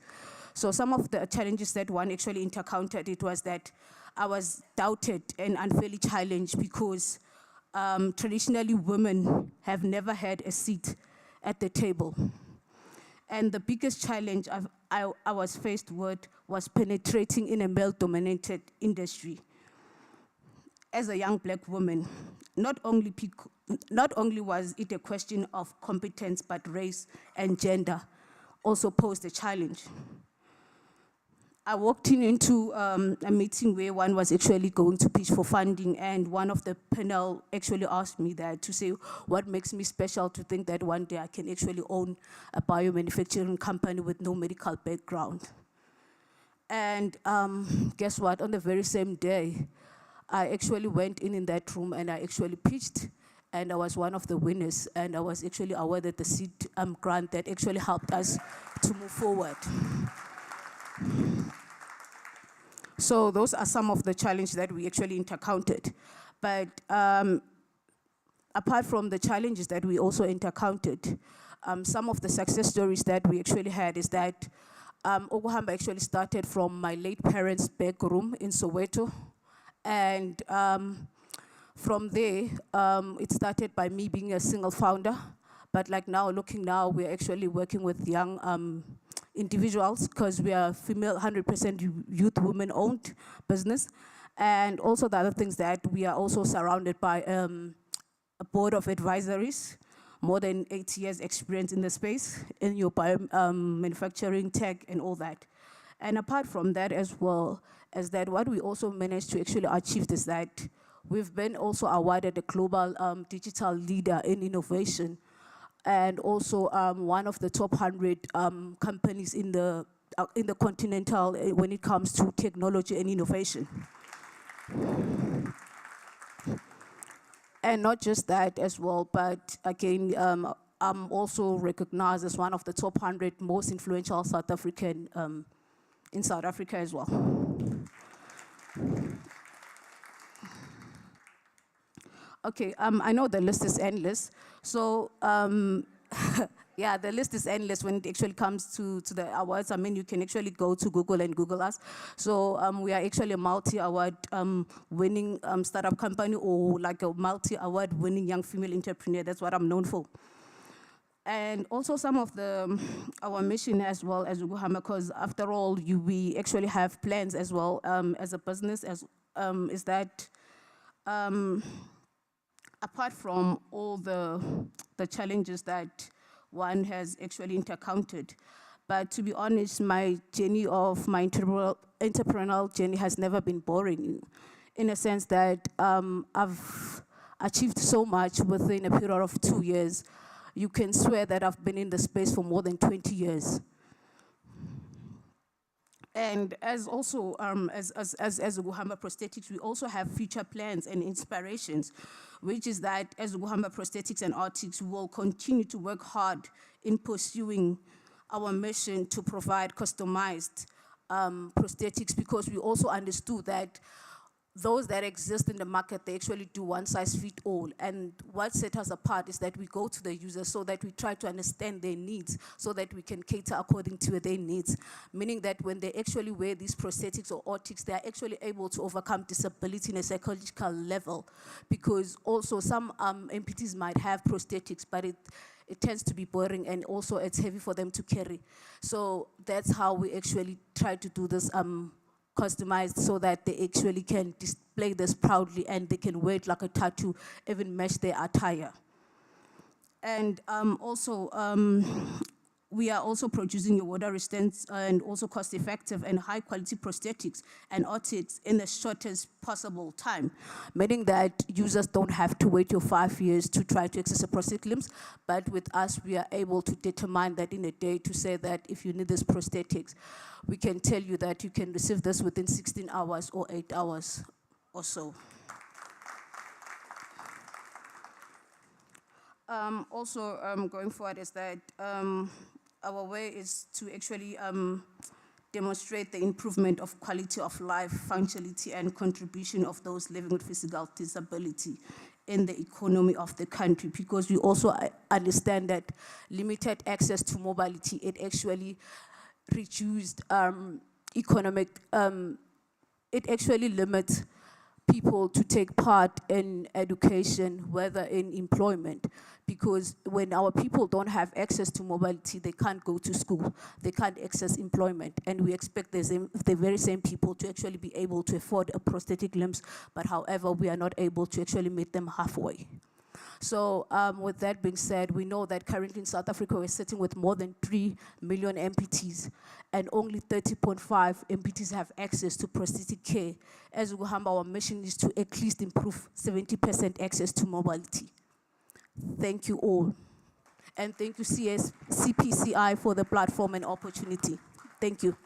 So some of the challenges that one actually encountered, it was that I was doubted and unfairly challenged because traditionally women have never had a seat at the table. And the biggest challenge I was faced with was penetrating in a male-dominated industry. As a young black woman, not only was it a question of competence, but race and gender also posed a challenge. I walked into a meeting where one was actually going to pitch for funding, and one of the panel actually asked me that to say, what makes me special to think that one day I can actually own a biomanufacturing company with no medical background. And guess what? On the very same day, I actually went in that room and I actually pitched, and I was one of the winners, and I was actually awarded the seed grant that actually helped us to move forward. So those are some of the challenges that we actually encountered. But apart from the challenges that we also encountered, some of the success stories that we actually had is that Ukuhamba actually started from my late parents' back room in Soweto. And from there, it started by me being a single founder. But like now, looking now, we're actually working with young individuals because we are female, 100% youth women-owned business. And also the other things that we are also surrounded by a board of advisories, more than 8 years experience in the space, in your manufacturing, tech, and all that. And apart from that as well, is that what we also managed to actually achieve is that we've been also awarded a global digital leader in innovation, and also one of the top 100 companies in the continental when it comes to technology and innovation. And not just that as well, but again, I'm also recognized as one of the top 100 most influential South African in South Africa as well. Okay, I know the list is endless. So, yeah, the list is endless when it actually comes to the awards. I mean, you can actually go to Google and Google us. So we are actually a multi-award winning startup company, or like a multi-award winning young female entrepreneur. That's what I'm known for. And also some of our mission as well as Ukuhamba, because after all, we actually have plans as well as a business, is that apart from all the challenges that one has actually encountered, but to be honest, my journey of my entrepreneurial journey has never been boring, in a sense that I've achieved so much within a period of 2 years. You can swear that I've been in the space for more than 20 years. And as also, as Ukuhamba Prosthetics, we also have future plans and inspirations, which is that as Ukuhamba Prosthetics and Orthotics, we will continue to work hard in pursuing our mission to provide customized prosthetics, because we also understood that those that exist in the market, they actually do one size fit all. And what sets us apart is that we go to the users so that we try to understand their needs so that we can cater according to their needs. Meaning that when they actually wear these prosthetics or orthics, they are actually able to overcome disability in a psychological level. Because also some amputees might have prosthetics, but it tends to be boring and also it's heavy for them to carry. So that's how we actually try to do this customized so that they actually can display this proudly and they can wear it like a tattoo, even match their attire. And also, we are also producing a water resistant and also cost-effective and high-quality prosthetics and orthics in the shortest possible time, meaning that users don't have to wait till 5 years to try to access a prosthetic limbs, but with us, we are able to determine that in a day to say that if you need this prosthetics, we can tell you that you can receive this within 16 hours or 8 hours or so. Also, going forward is that our way is to actually demonstrate the improvement of quality of life, functionality, and contribution of those living with physical disability in the economy of the country, because we also understand that limited access to mobility, it actually reduced economic, it actually limits people to take part in education, whether in employment, because when our people don't have access to mobility, they can't go to school, they can't access employment, and we expect the very same people to actually be able to afford a prosthetic limbs, but however, we are not able to actually meet them halfway. So with that being said, we know that currently in South Africa, we're sitting with more than 3 million amputees, and only 30.5 amputees have access to prosthetic care. As Ukuhamba, our mission is to at least improve 70% access to mobility. Thank you all. And thank you CPCI for the platform and opportunity. Thank you.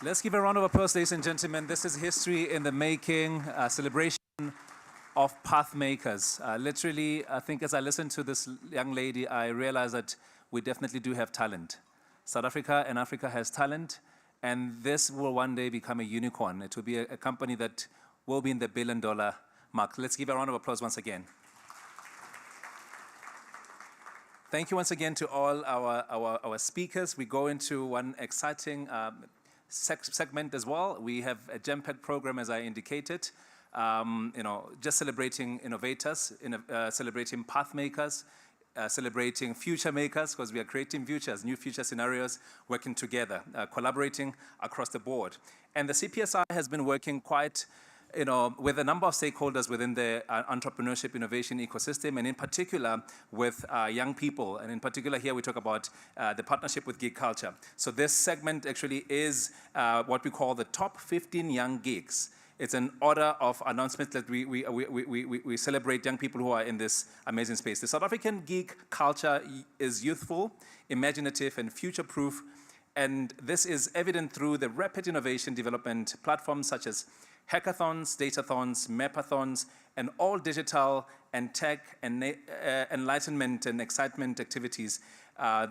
Let's give a round of applause, ladies and gentlemen. This is history in the making, celebration of path makers. Literally, I think as I listened to this young lady, I realized that we definitely do have talent. South Africa and Africa has talent, and this will one day become a unicorn. It will be a company that will be in the $1 billion mark. Let's give a round of applause once again. Thank you once again to all our speakers. We go into one exciting segment as well. We have a jam-packed program, as I indicated. Just celebrating innovators, celebrating path makers, celebrating future makers, because we are creating futures, new future scenarios, working together, collaborating across the board. And the CPSI has been working quite, with a number of stakeholders within the entrepreneurship innovation ecosystem, and in particular with young people. And in particular here we talk about the partnership with Geek Culture. So this segment actually is what we call the top 15 young geeks. It's an order of announcements that we celebrate young people who are in this amazing space. The South African geek culture is youthful, imaginative, and future-proof. And this is evident through the rapid innovation development platforms such as hackathons, datathons, mapathons, and all digital and tech and enlightenment and excitement activities.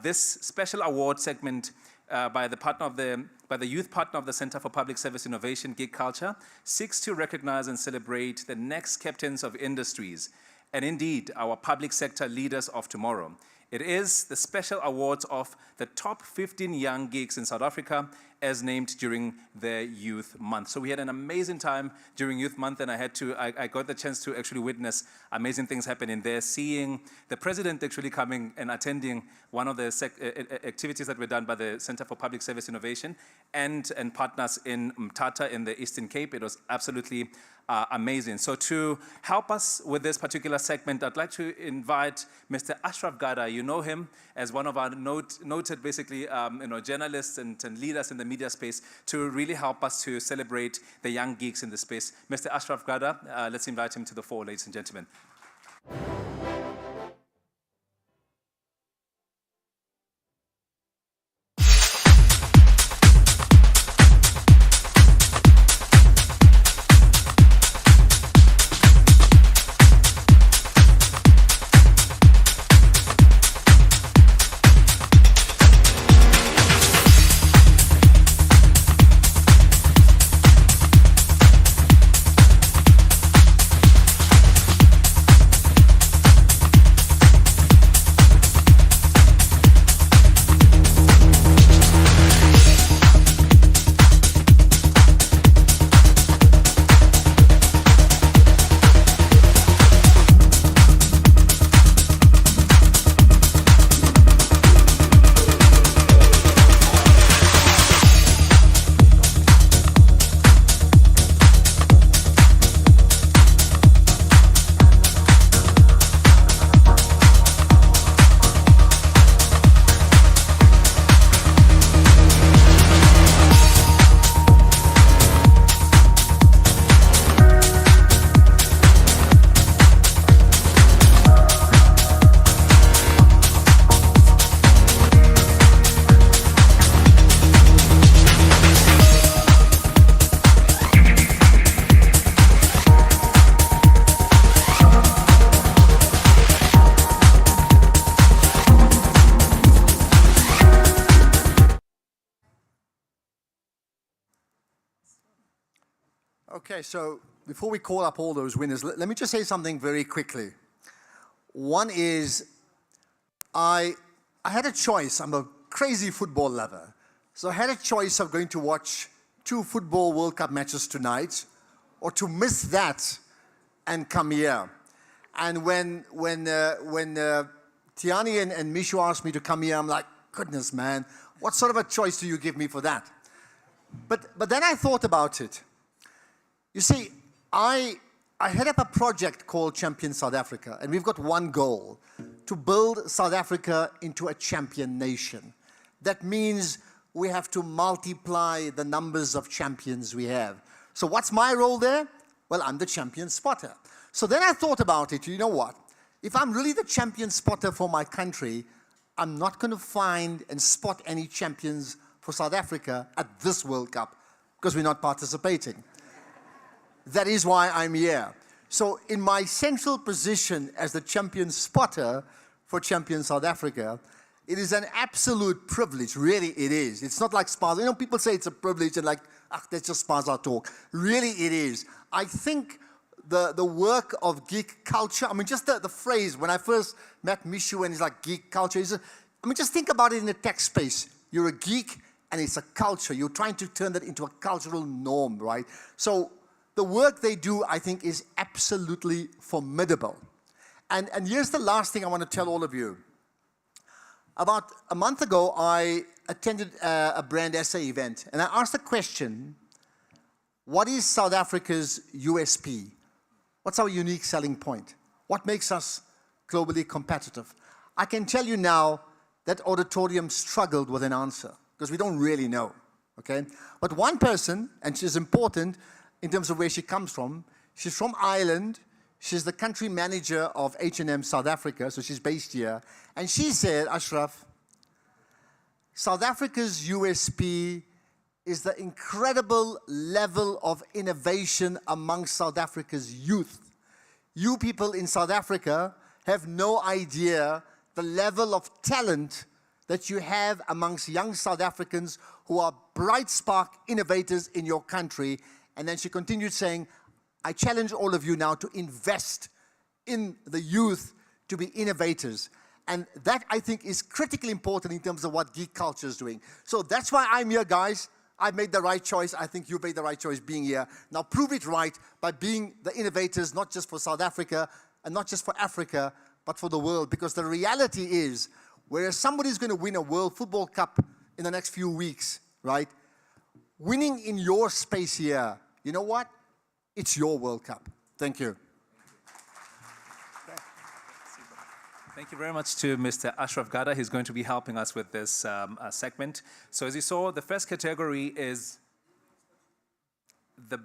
This special award segment by the youth partner of the Center for Public Service Innovation, Geek Culture, seeks to recognize and celebrate the next captains of industries, and indeed our public sector leaders of tomorrow. It is the special awards of the top 15 young geeks in South Africa as named during the Youth Month. So we had an amazing time during Youth Month, and I got the chance to actually witness amazing things happening there, seeing the president actually coming and attending one of the activities that were done by the Center for Public Service Innovation and partners in Mthatha in the Eastern Cape. It was absolutely amazing. So to help us with this particular segment, I'd like to invite Mr. Ashraf Gada. You know him as one of our noted basically journalists and leaders in the media space, to really help us to celebrate the young geeks in the space. Mr. Ashraf Gada, let's invite him to the fore, ladies and gentlemen. Okay, so before we call up all those winners, let me just say something very quickly. One is, I had a choice. I'm a crazy football lover. So I had a choice of going to watch 2 football World Cup matches tonight, or to miss that and come here. And when Tiani and Mishu asked me to come here, I'm like, goodness, man, what sort of a choice do you give me for that? But then I thought about it. You see, I head up a project called Champion South Africa, and we've got one goal: to build South Africa into a champion nation. That means we have to multiply the numbers of champions we have. So what's my role there? Well, I'm the champion spotter. So then I thought about it. You know what? If I'm really the champion spotter for my country, I'm not going to find and spot any champions for South Africa at this World Cup, because we're not participating. That is why I'm here. So in my central position as the champion spotter for Champion South Africa, it is an absolute privilege. Really, it is. It's not like Spaza. You know, people say it's a privilege and like, that's just Spaza talk. Really, it is. I think the work of geek culture, I mean, just the phrase, when I first met Mishu and he's like, geek culture, just think about it in the tech space. You're a geek and it's a culture. You're trying to turn that into a cultural norm, right? So the work they do, I think, is absolutely formidable. And here's the last thing I want to tell all of you. About a month ago, I attended a Brand SA event, and I asked the question, what is South Africa's USP? What's our unique selling point? What makes us globally competitive? I can tell you now that auditorium struggled with an answer, because we don't really know, okay? But one person, and she's important in terms of where she comes from, she's from Ireland. She's the country manager of H&M South Africa, so she's based here. And she said, Ashraf, South Africa's USP is the incredible level of innovation amongst South Africa's youth. You people in South Africa have no idea the level of talent that you have amongst young South Africans who are bright spark innovators in your country. And then she continued saying, I challenge all of you now to invest in the youth to be innovators. And that, I think, is critically important in terms of what geek culture is doing. So that's why I'm here, guys. I made the right choice. I think you made the right choice being here. Now prove it right by being the innovators, not just for South Africa and not just for Africa, but for the world. Because the reality is, whereas somebody's going to win a World Football Cup in the next few weeks, right? Winning in your space here, you know what? It's your World Cup. Thank you. Thank you very much to Mr. Ashraf Gada. He's going to be helping us with this segment. So as you saw, the first category is the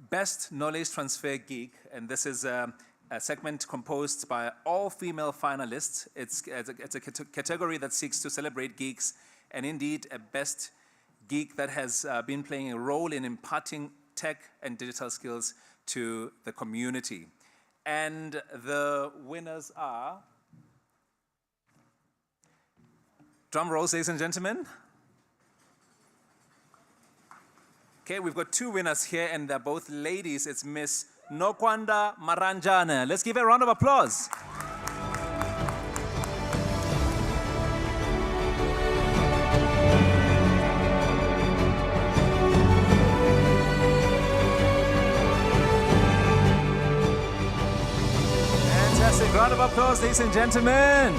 best knowledge transfer geek. And this is a segment composed by all female finalists. It's a category that seeks to celebrate geeks and indeed a best geek that has been playing a role in imparting tech and digital skills to the community. And the winners are, drum rolls, ladies and gentlemen. Okay, we've got 2 winners here, and they're both ladies. It's Miss Nokwanda Maranjana. Let's give her a round of applause. Fantastic. Round of applause, ladies and gentlemen.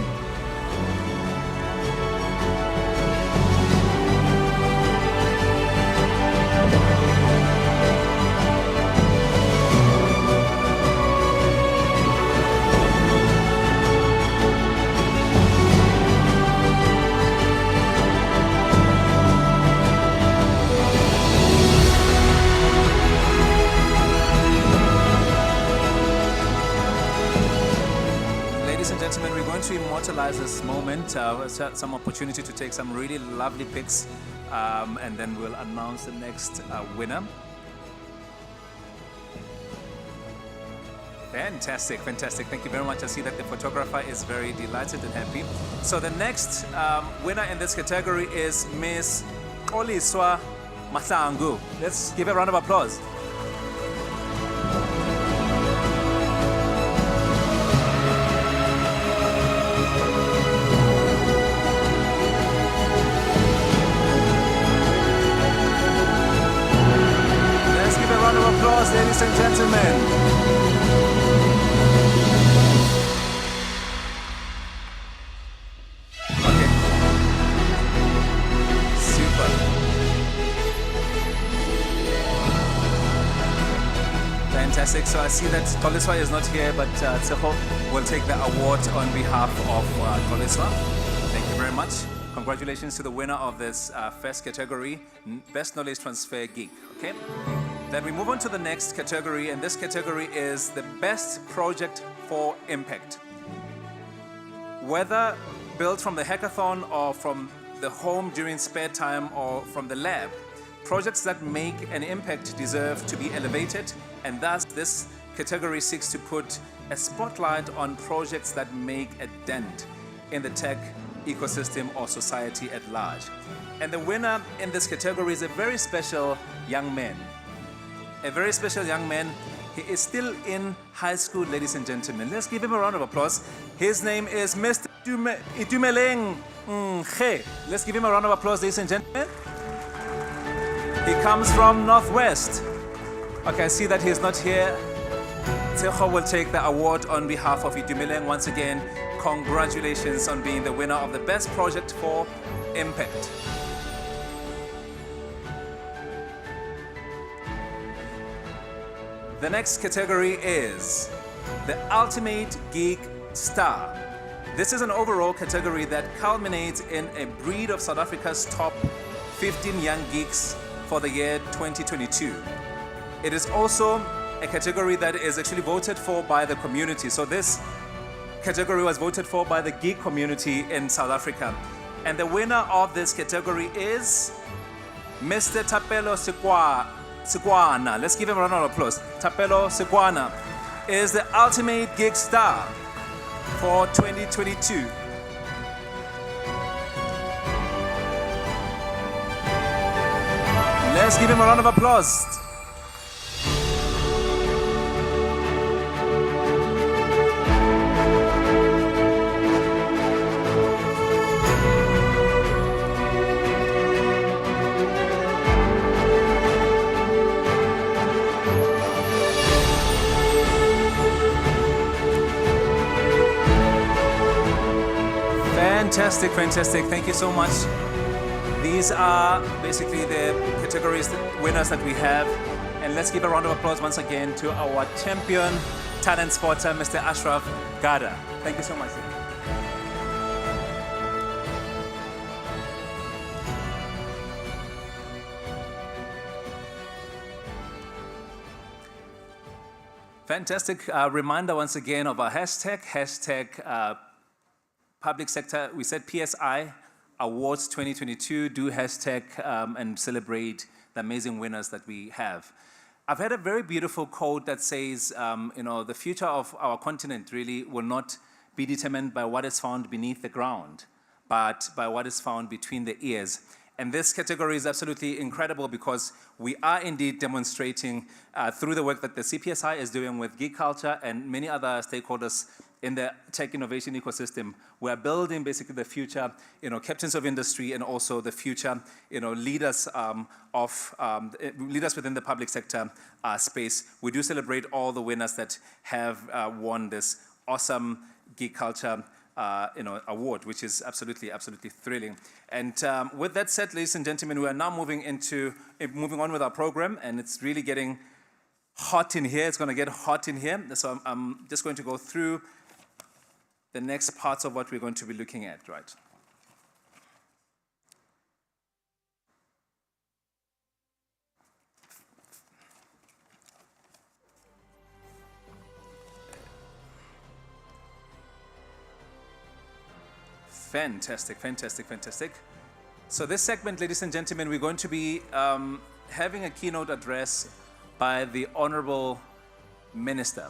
To immortalize this moment, some opportunity to take some really lovely pics, and then we'll announce the next winner. Fantastic, fantastic. Thank you very much. I see that the photographer is very delighted and happy. So the next winner in this category is Miss Oliswa Mahlangu. Let's give a round of applause. applause, ladies and gentlemen. Okay. Super. Fantastic. So I see that Toliswa is not here, but Tseho will take the award on behalf of Toliswa. Thank you very much. Congratulations to the winner of this first category, Best Knowledge Transfer Gig. Okay. Then we move on to the next category, and this category is the Best Project for Impact. Whether built from the hackathon or from the home during spare time or from the lab, projects that make an impact deserve to be elevated, and thus this category seeks to put a spotlight on projects that make a dent in the tech ecosystem or society at large. And the winner in this category is a very special young man. A very special young man. He is still in high school, ladies and gentlemen. Let's give him a round of applause. His name is Mr. Itumeleng Nkge. Let's give him a round of applause, ladies and gentlemen. He comes from Northwest. Okay, I see that he's not here. Tseho will take the award on behalf of Itumeleng. Once again, congratulations on being the winner of the Best Project for Impact. The next category is the Ultimate Geek Star. This is an overall category that culminates in a breed of South Africa's top 15 young geeks for the year 2022. It is also a category that is actually voted for by the community. So this category was voted for by the geek community in South Africa. And the winner of this category is Mr. Thapelo Sikwana. Let's give him a round of applause. Thapelo Sikwana is the Ultimate Geek Star for 2022. Let's give him a round of applause. Fantastic, fantastic. Thank you so much. These are basically the categories, winners that we have. And let's give a round of applause once again to our champion talent spotter, Mr. Ashraf Gada. Thank you so much. Fantastic. Reminder once again of our hashtag public sector. We said PSI Awards 2022. Do hashtag and celebrate the amazing winners that we have. I've had a very beautiful quote that says, the future of our continent really will not be determined by what is found beneath the ground, but by what is found between the ears. And this category is absolutely incredible because we are indeed demonstrating through the work that the CPSI is doing with Geek Culture and many other stakeholders in the tech innovation ecosystem. We are building basically the future, captains of industry and also the future, leaders leaders within the public sector space. We do celebrate all the winners that have won this awesome Geek Culture award, which is absolutely, absolutely thrilling. And with that said, ladies and gentlemen, we are now moving on with our program, and it's really getting hot in here. It's going to get hot in here. So I'm just going to go through the next parts of what we're going to be looking at, right? Fantastic, fantastic, fantastic. So this segment, ladies and gentlemen, we're going to be having a keynote address by the Honorable Minister,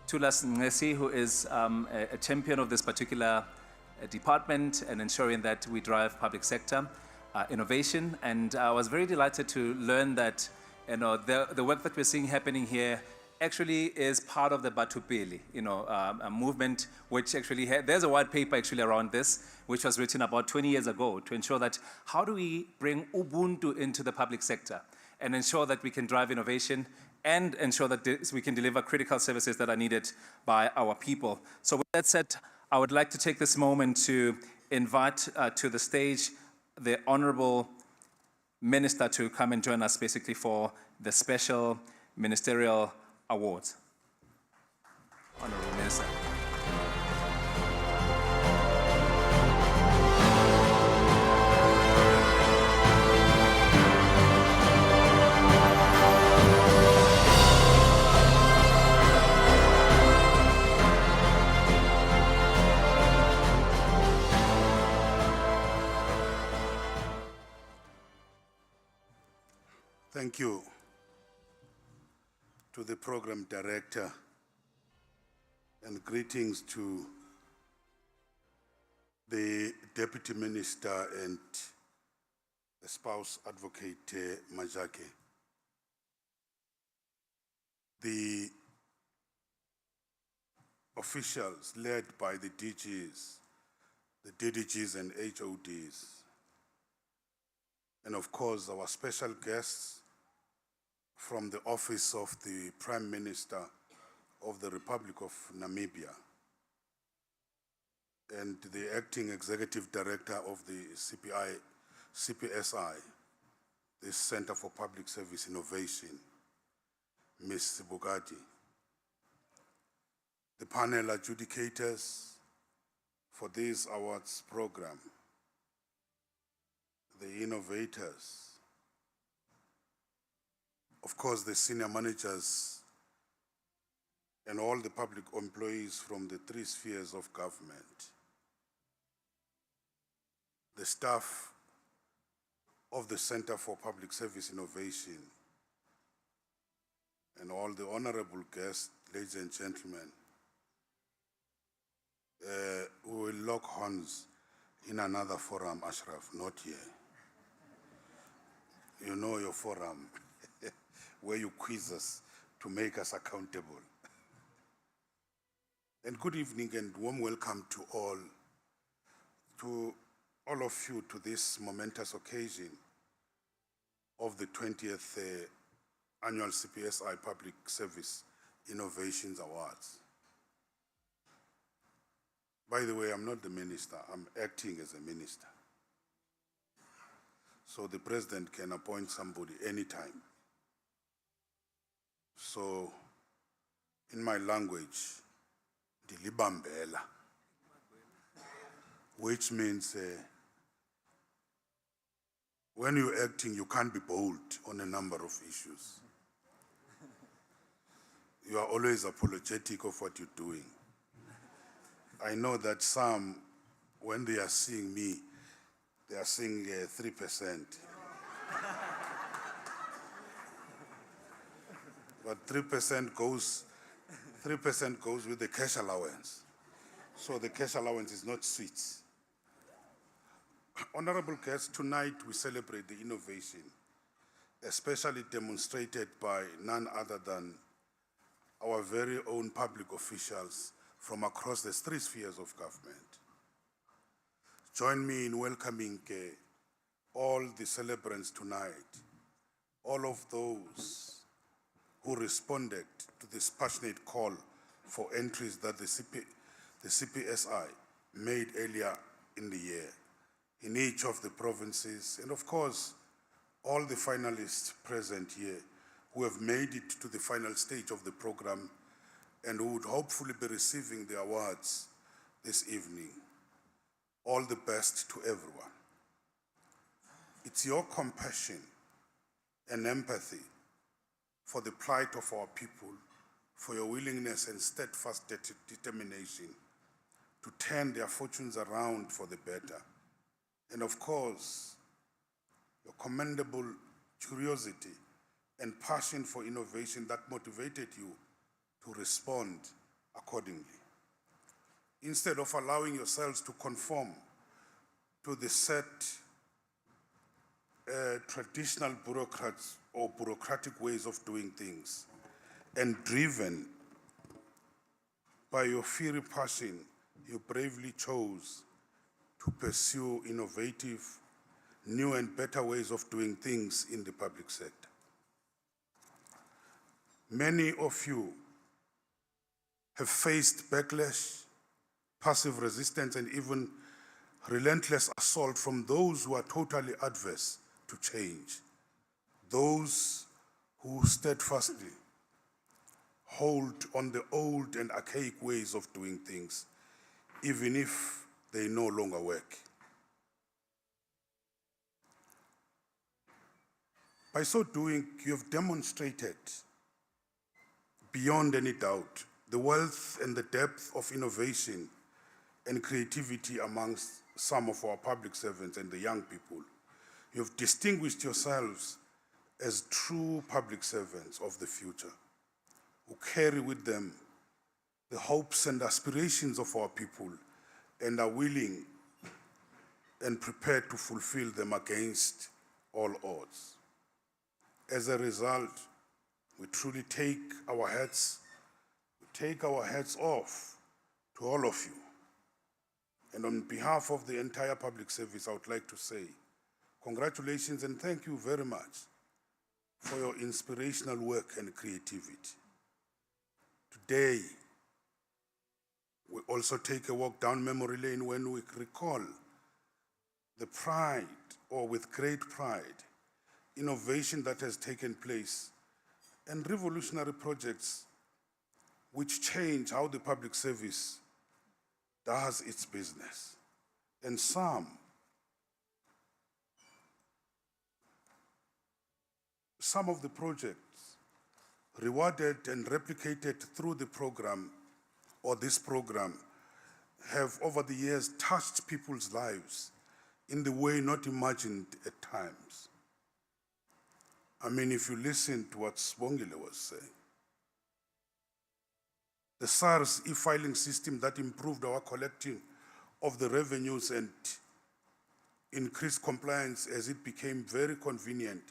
Thulas Nxesi, who is a champion of this particular department and ensuring that we drive public sector innovation. And I was very delighted to learn that the work that we're seeing happening here actually is part of the Batupele, a movement which actually there's a white paper actually around this, which was written about 20 years ago to ensure that how do we bring Ubuntu into the public sector and ensure that we can drive innovation and ensure that we can deliver critical services that are needed by our people. So with that said, I would like to take this moment to invite to the stage the Honorable Minister to come and join us basically for the special ministerial awards. Honorable Minister. Thank you to the program director, and greetings to the deputy minister and the spouse advocate Majake. The officials led by the DGs, the DDGs and HODs, and of course our special guests from the Office of the Prime Minister of the Republic of Namibia and the Acting Executive Director of the CPSI, the Center for Public Service Innovation, Ms. Bugatti, the panel adjudicators for this awards program, the innovators, of course, the senior managers and all the public employees from the three spheres of government, the staff of the Center for Public Service Innovation, and all the honorable guests, ladies and gentlemen, we will lock horns in another forum, Ashraf, not here. You know your forum, where you quiz us to make us accountable. And good evening and warm welcome to all of you to this momentous occasion of the 20th Annual CPSI Public Service Innovations Awards. By the way, I'm not the minister, I'm acting as a minister. So the president can appoint somebody anytime. So, in my language, dilibambela, which means when you're acting, you can't be bold on a number of issues. You are always apologetic of what you're doing. I know that some, when they are seeing me, they are seeing 3%. But 3% goes with the cash allowance. So the cash allowance is not sweets. Honorable guests, tonight we celebrate the innovation, especially demonstrated by none other than our very own public officials from across the three spheres of government. Join me in welcoming all the celebrants tonight, all of those who responded to this passionate call for entries that the CPSI made earlier in the year in each of the provinces, and of course, all the finalists present here who have made it to the final stage of the program and who would hopefully be receiving the awards this evening. All the best to everyone. It's your compassion and empathy for the plight of our people, for your willingness and steadfast determination to turn their fortunes around for the better. And of course, your commendable curiosity and passion for innovation that motivated you to respond accordingly. Instead of allowing yourselves to conform to the set traditional bureaucrats or bureaucratic ways of doing things, and driven by your fiery passion, you bravely chose to pursue innovative, new and better ways of doing things in the public sector. Many of you have faced backlash, passive resistance, and even relentless assault from those who are totally adverse to change, those who steadfastly hold on the old and archaic ways of doing things, even if they no longer work. By so doing, you have demonstrated beyond any doubt the wealth and the depth of innovation and creativity amongst some of our public servants and the young people. You have distinguished yourselves as true public servants of the future, who carry with them the hopes and aspirations of our people and are willing and prepared to fulfill them against all odds. As a result, we truly take our hats off to all of you. And on behalf of the entire public service, I would like to say congratulations and thank you very much for your inspirational work and creativity. Today, we also take a walk down memory lane when we recall the pride, or with great pride, innovation that has taken place and revolutionary projects which change how the public service does its business. And some of the projects rewarded and replicated through the program or this program have over the years touched people's lives in the way not imagined at times. I mean, if you listen to what Sibongile was saying, the SARS e-filing system that improved our collecting of the revenues and increased compliance as it became very convenient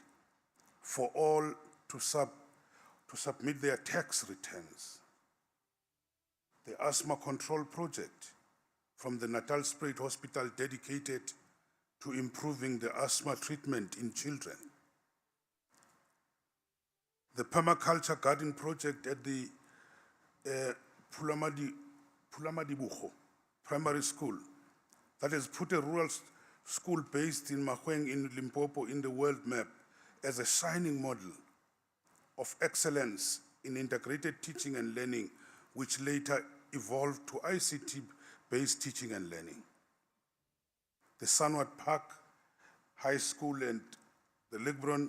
for all to submit their tax returns. The asthma control project from the Natal Spruit Hospital dedicated to improving the asthma treatment in children. The permaculture garden project at the Pulamadibucho Primary School that has put a rural school based in Mahweng in Limpopo in the world map as a shining model of excellence in integrated teaching and learning, which later evolved to ICT-based teaching and learning. The Sanwat Park High School and the Ligbron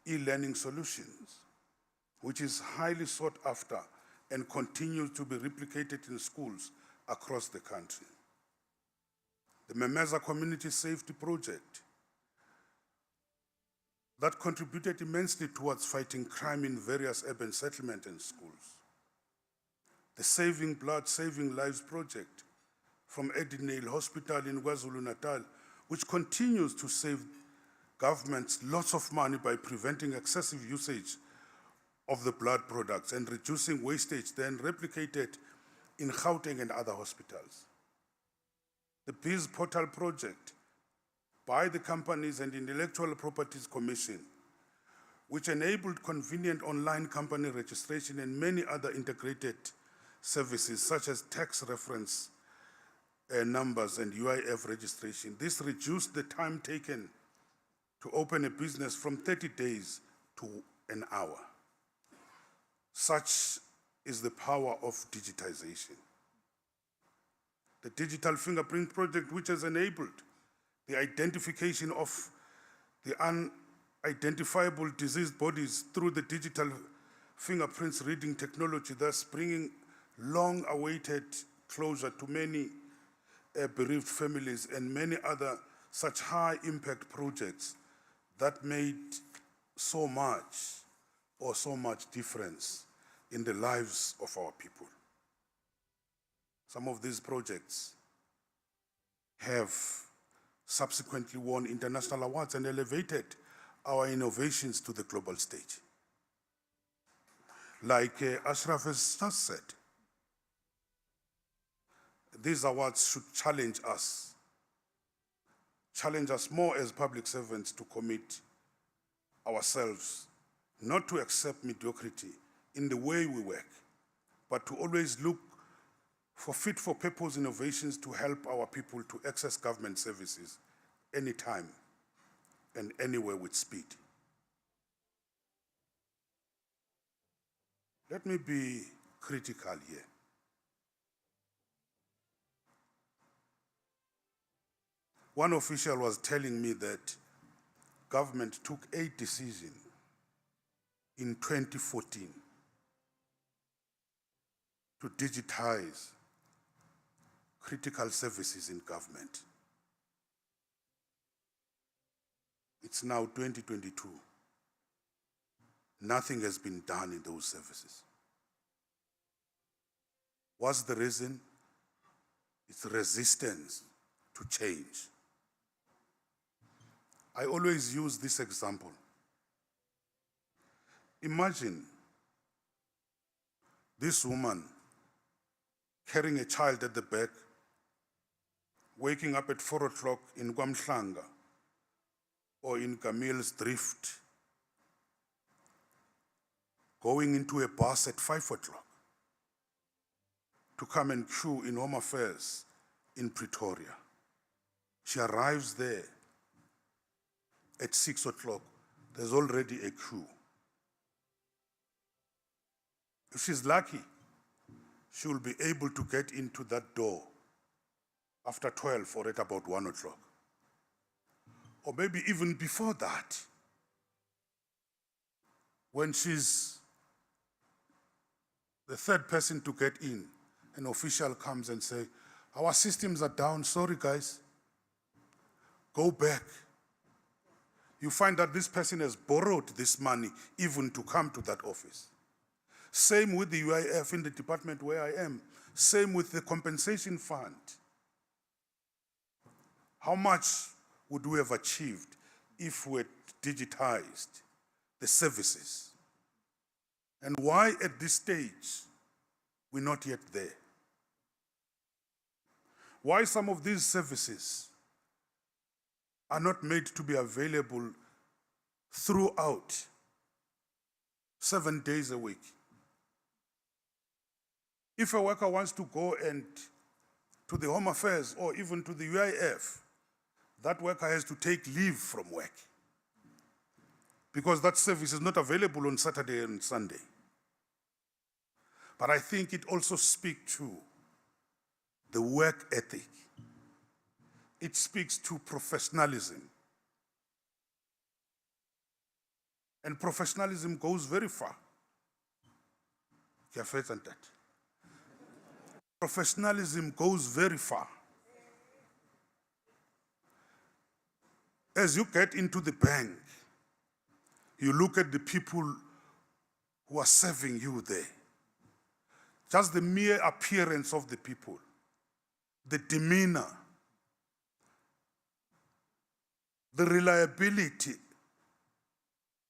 e-learning solutions, which is highly sought after and continues to be replicated in schools across the country. The Memeza Community Safety Project that contributed immensely towards fighting crime in various urban settlements and schools. The Saving Blood, Saving Lives project from Edinale Hospital in KwaZulu-Natal, which continues to save governments lots of money by preventing excessive usage of the blood products and reducing wastage, then replicated in Gauteng and other hospitals. The Biz Portal project by the Companies and Intellectual Properties Commission, which enabled convenient online company registration and many other integrated services such as tax reference numbers and UIF registration. This reduced the time taken to open a business from 30 days to an hour. Such is the power of digitization. The Digital Fingerprint Project, which has enabled the identification of the unidentifiable diseased bodies through the digital fingerprints reading technology, thus bringing long-awaited closure to many bereaved families and many other such high-impact projects that made so much difference in the lives of our people. Some of these projects have subsequently won international awards and elevated our innovations to the global stage. Like Ashraf has just said, these awards should challenge us more as public servants to commit ourselves not to accept mediocrity in the way we work, but to always look for fit-for-purpose innovations to help our people to access government services anytime and anywhere with speed. Let me be critical here. One official was telling me that government took 8 decisions in 2014 to digitize critical services in government. It's now 2022. Nothing has been done in those services. What's the reason? It's resistance to change. I always use this example. Imagine this woman carrying a child at the back, waking up at 4 o'clock in KwaMhlanga or in Camille's Drift, going into a bus at 5 o'clock to come and queue in Home Affairs in Pretoria. She arrives there at 6 o'clock. There's already a queue. If she's lucky, she will be able to get into that door after 12 or at about 1 o'clock. Or maybe even before that, when she's the third person to get in, an official comes and says, our systems are down, sorry guys, go back. You find that this person has borrowed this money even to come to that office. Same with the UIF in the department where I am. Same with the compensation fund. How much would we have achieved if we had digitized the services? And why at this stage we're not yet there? Why some of these services are not made to be available throughout 7 days a week? If a worker wants to go and to the Home Affairs or even to the UIF, that worker has to take leave from work because that service is not available on Saturday and Sunday. But I think it also speaks to the work ethic. It speaks to professionalism. And professionalism goes very far. Professionalism goes very far. As you get into the bank, you look at the people who are serving you there. Just the mere appearance of the people, the demeanor, the reliability,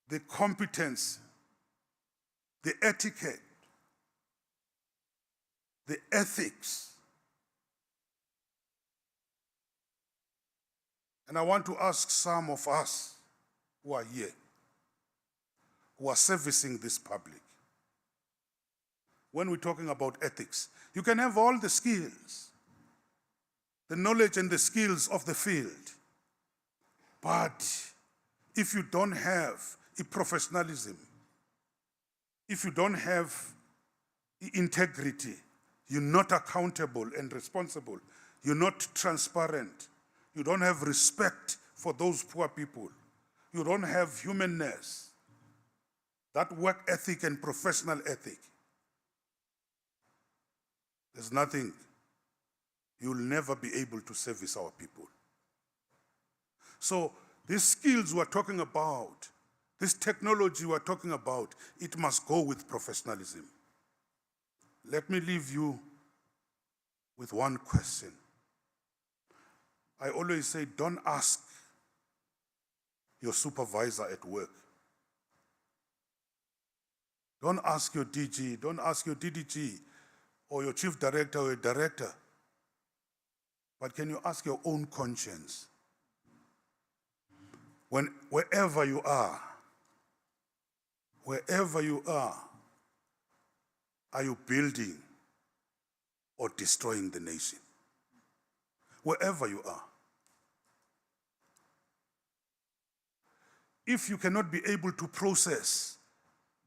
the competence, the etiquette, the ethics. And I want to ask some of us who are here, who are servicing this public. When we're talking about ethics, you can have all the skills, the knowledge and the skills of the field. But if you don't have a professionalism, if you don't have integrity, you're not accountable and responsible, you're not transparent, you don't have respect for those poor people, you don't have humanness, that work ethic and professional ethic, there's nothing. You'll never be able to service our people. So these skills we're talking about, this technology we're talking about, it must go with professionalism. Let me leave you with one question. I always say, don't ask your supervisor at work. Don't ask your DG, don't ask your DDG, or your chief director or your director. But can you ask your own conscience? wherever you are, are you building or destroying the nation? Wherever you are. If you cannot be able to process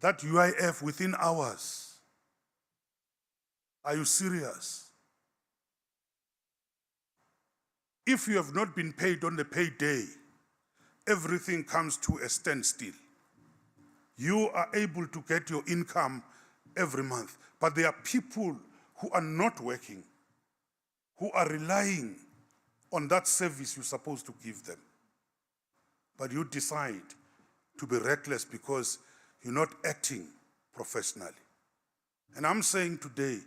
that UIF within hours, are you serious? If you have not been paid on the payday, everything comes to a standstill. You are able to get your income every month, but there are people who are not working, who are relying on that service you're supposed to give them. But you decide to be reckless because you're not acting professionally. And I'm saying today,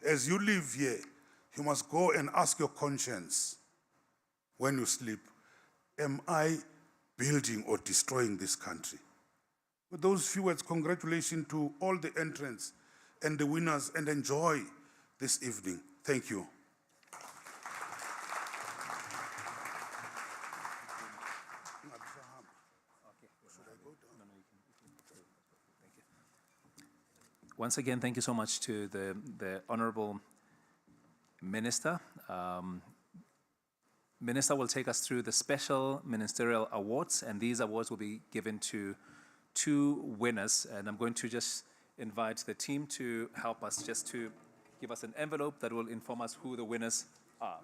as you live here, you must go and ask your conscience when you sleep, am I building or destroying this country? With those few words, congratulations to all the entrants and the winners, and enjoy this evening. Thank you. Once again, thank you so much to the Honorable Minister. Minister will take us through the special ministerial awards, and these awards will be given to 2 winners. And I'm going to just invite the team to help us, just to give us an envelope that will inform us who the winners are.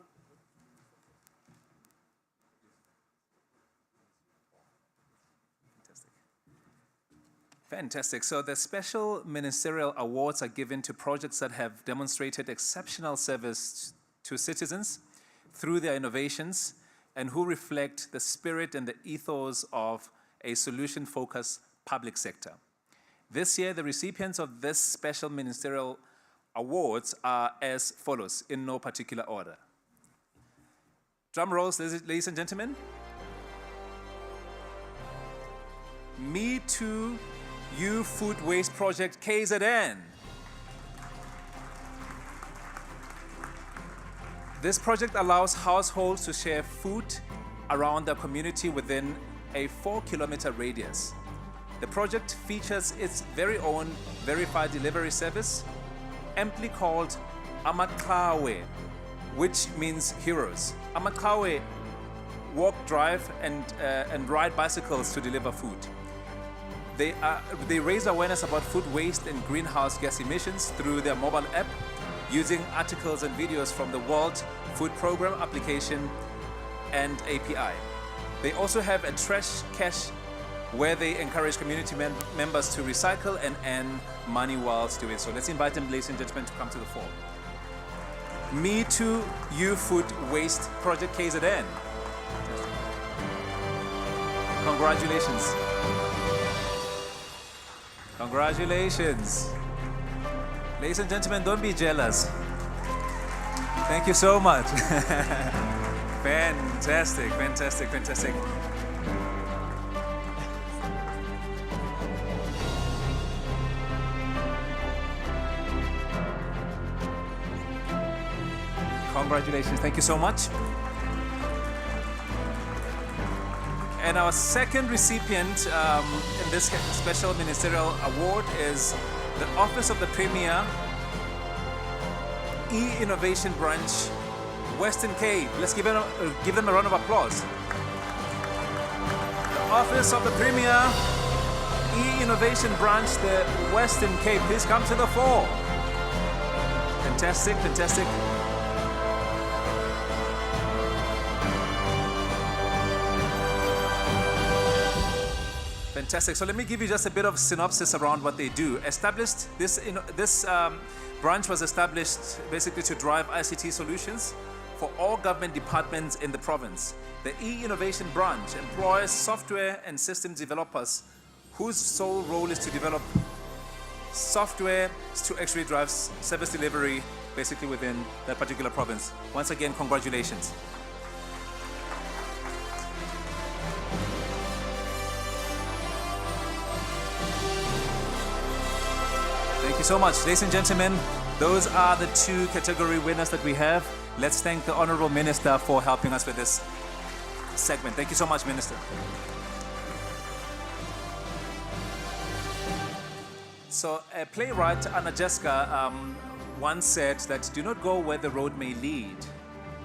Fantastic. So the special ministerial awards are given to projects that have demonstrated exceptional service to citizens through their innovations and who reflect the spirit and the ethos of a solution-focused public sector. This year, the recipients of this special ministerial awards are as follows, in no particular order. Drum rolls, ladies and gentlemen. Me Too You Food Waste Project KZN. This project allows households to share food around their community within a 4-kilometer radius. The project features its very own verified delivery service, amply called Amaqhawe, which means heroes. Amaqhawe walk, drive, and ride bicycles to deliver food. They raise awareness about food waste and greenhouse gas emissions through their mobile app, using articles and videos from the World Food Programme application and API. They also have a trash cache where they encourage community members to recycle and earn money whilst doing so. Let's invite them, ladies and gentlemen, to come to the fore. Me Too You Food Waste Project KZN. Congratulations. Congratulations. Ladies and gentlemen, don't be jealous. Thank you so much. Fantastic, fantastic, fantastic. Congratulations, thank you so much. And our second recipient in this special ministerial award is the Office of the Premier, E-Innovation Branch, Western Cape. Let's give them a round of applause. The Office of the Premier, E-Innovation Branch, the Western Cape. Please come to the fore. Fantastic, fantastic. Fantastic. So let me give you just a bit of synopsis around what they do. This branch was established basically to drive ICT solutions for all government departments in the province. The E-Innovation Branch employs software and system developers whose sole role is to develop software to actually drive service delivery basically within that particular province. Once again, congratulations. Thank you so much. Ladies and gentlemen, those are the 2 category winners that we have. Let's thank the Honorable Minister for helping us with this segment. Thank you so much, Minister. So playwright Anna Jeska once said that do not go where the road may lead,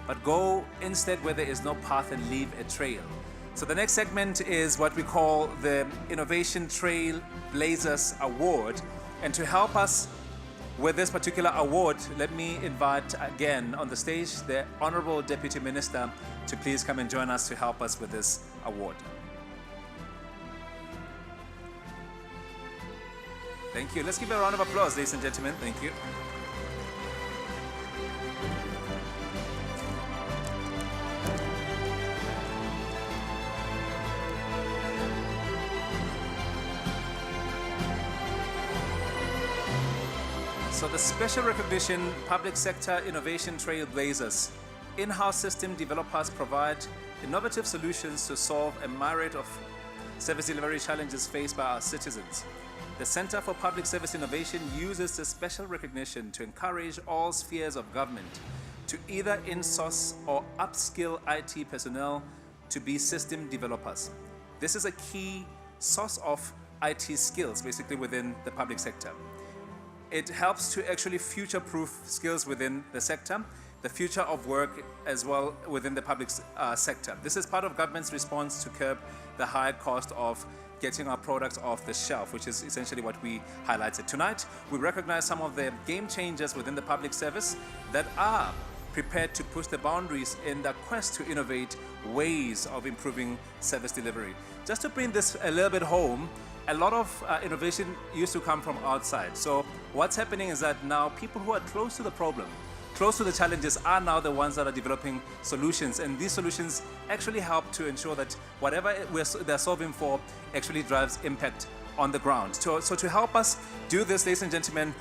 but go instead where there is no path and leave a trail. So the next segment is what we call the Innovation Trail Blazers Award. And to help us with this particular award, let me invite again on the stage the Honorable Deputy Minister to please come and join us to help us with this award. Thank you. Let's give a round of applause, ladies and gentlemen. Thank you. So the Special Recognition Public Sector Innovation Trailblazers. In-house system developers provide innovative solutions to solve a myriad of service delivery challenges faced by our citizens. The Center for Public Service Innovation uses the special recognition to encourage all spheres of government to either in-source or upskill IT personnel to be system developers. This is a key source of IT skills, basically, within the public sector. It helps to actually future-proof skills within the sector, the future of work as well within the public sector. This is part of government's response to curb the high cost of getting our products off the shelf, which is essentially what we highlighted. Tonight, we recognize some of the game changers within the public service that are prepared to push the boundaries in the quest to innovate ways of improving service delivery. Just to bring this a little bit home, a lot of innovation used to come from outside. So what's happening is that now people who are close to the problem, close to the challenges, are now the ones that are developing solutions. And these solutions actually help to ensure that whatever they're solving for actually drives impact on the ground. So to help us do this, ladies and gentlemen,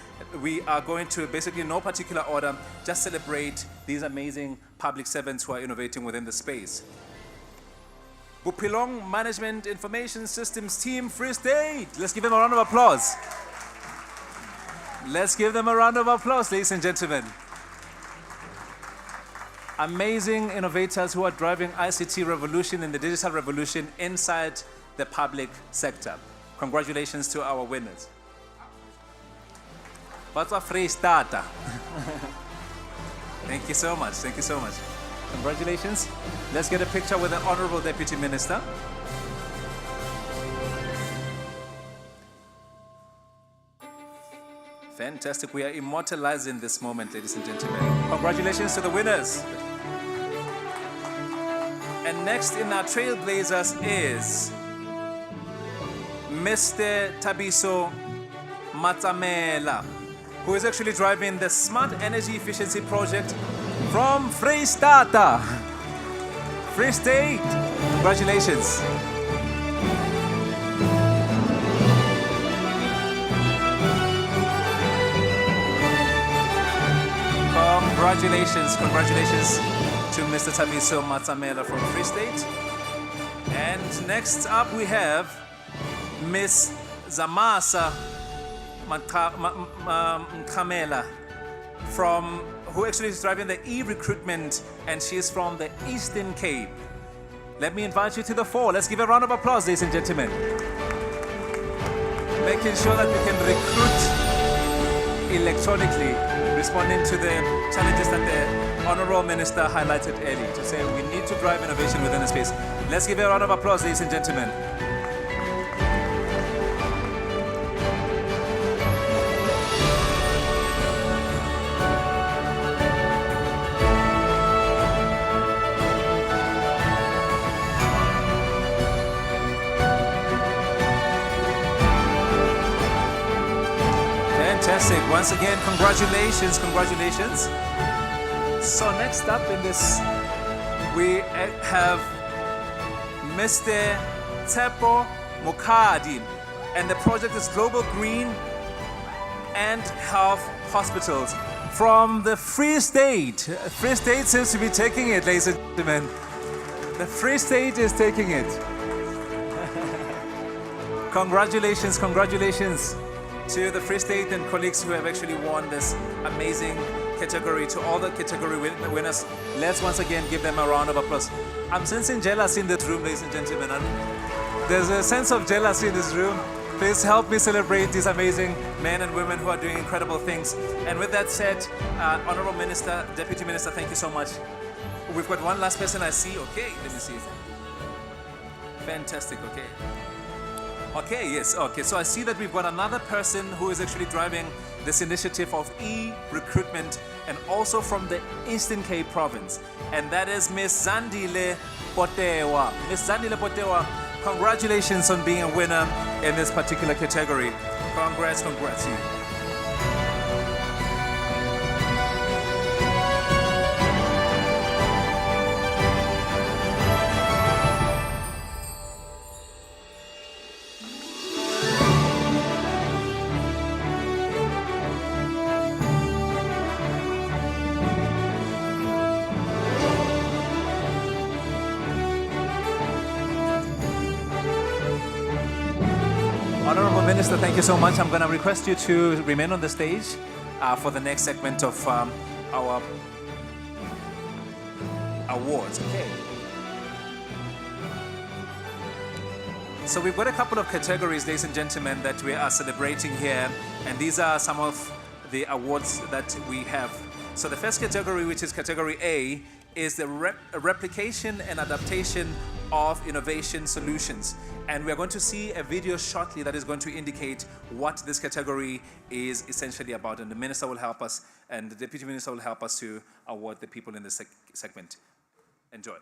we are going to basically, in no particular order, just celebrate these amazing public servants who are innovating within the space. Bupilong Management Information Systems Team, Free State. Let's give them a round of applause. Let's give them a round of applause, ladies and gentlemen. Amazing innovators who are driving ICT revolution and the digital revolution inside the public sector. Congratulations to our winners. What's a Free Starter? Thank you so much. Thank you so much. Congratulations. Let's get a picture with the Honorable Deputy Minister. Fantastic. We are immortalizing this moment, ladies and gentlemen. Congratulations to the winners. And next in our trailblazers is Mr. Tabiso Matsamela, who is actually driving the Smart Energy Efficiency Project from Free State. Free State. Congratulations. Congratulations to Mr. Tabiso Matsamela from Free State. And next up we have Miss Zamasa Mkamela, who actually is driving the e-recruitment, and she is from the Eastern Cape. Let me invite you to the fore. Let's give a round of applause, ladies and gentlemen. Making sure that we can recruit electronically, responding to the challenges that the Honorable Minister highlighted earlier, to say we need to drive innovation within the space. Let's give a round of applause, ladies and gentlemen. Fantastic. Once again, congratulations. So next up in this, we have Mr. Tsepo Mukadi, and the project is Global Green and Health Hospitals from the Free State. Free State seems to be taking it, ladies and gentlemen. The Free State is taking it. Congratulations to the Free State and colleagues who have actually won this amazing category. To all the category winners, let's once again give them a round of applause. I'm sensing jealousy in this room, ladies and gentlemen. There's a sense of jealousy in this room. Please help me celebrate these amazing men and women who are doing incredible things. And with that said, Honorable Minister, Deputy Minister, thank you so much. We've got one last person I see. Okay, let me see. Fantastic, okay. Okay, yes, okay. So I see that we've got another person who is actually driving this initiative of e-recruitment and also from the Eastern Cape province. And that is Ms. Zandile Potewa. Ms. Zandile Potewa, congratulations on being a winner in this particular category. Congrats to you. Honorable Minister, thank you so much. I'm going to request you to remain on the stage for the next segment of our awards. Okay. So we've got a couple of categories, ladies and gentlemen, that we are celebrating here, and these are some of the awards that we have. So the first category, which is category A, is the replication and adaptation of innovation solutions. And we're going to see a video shortly that is going to indicate what this category is essentially about. And the Minister will help us, and the Deputy Minister will help us to award the people in this segment. Enjoy.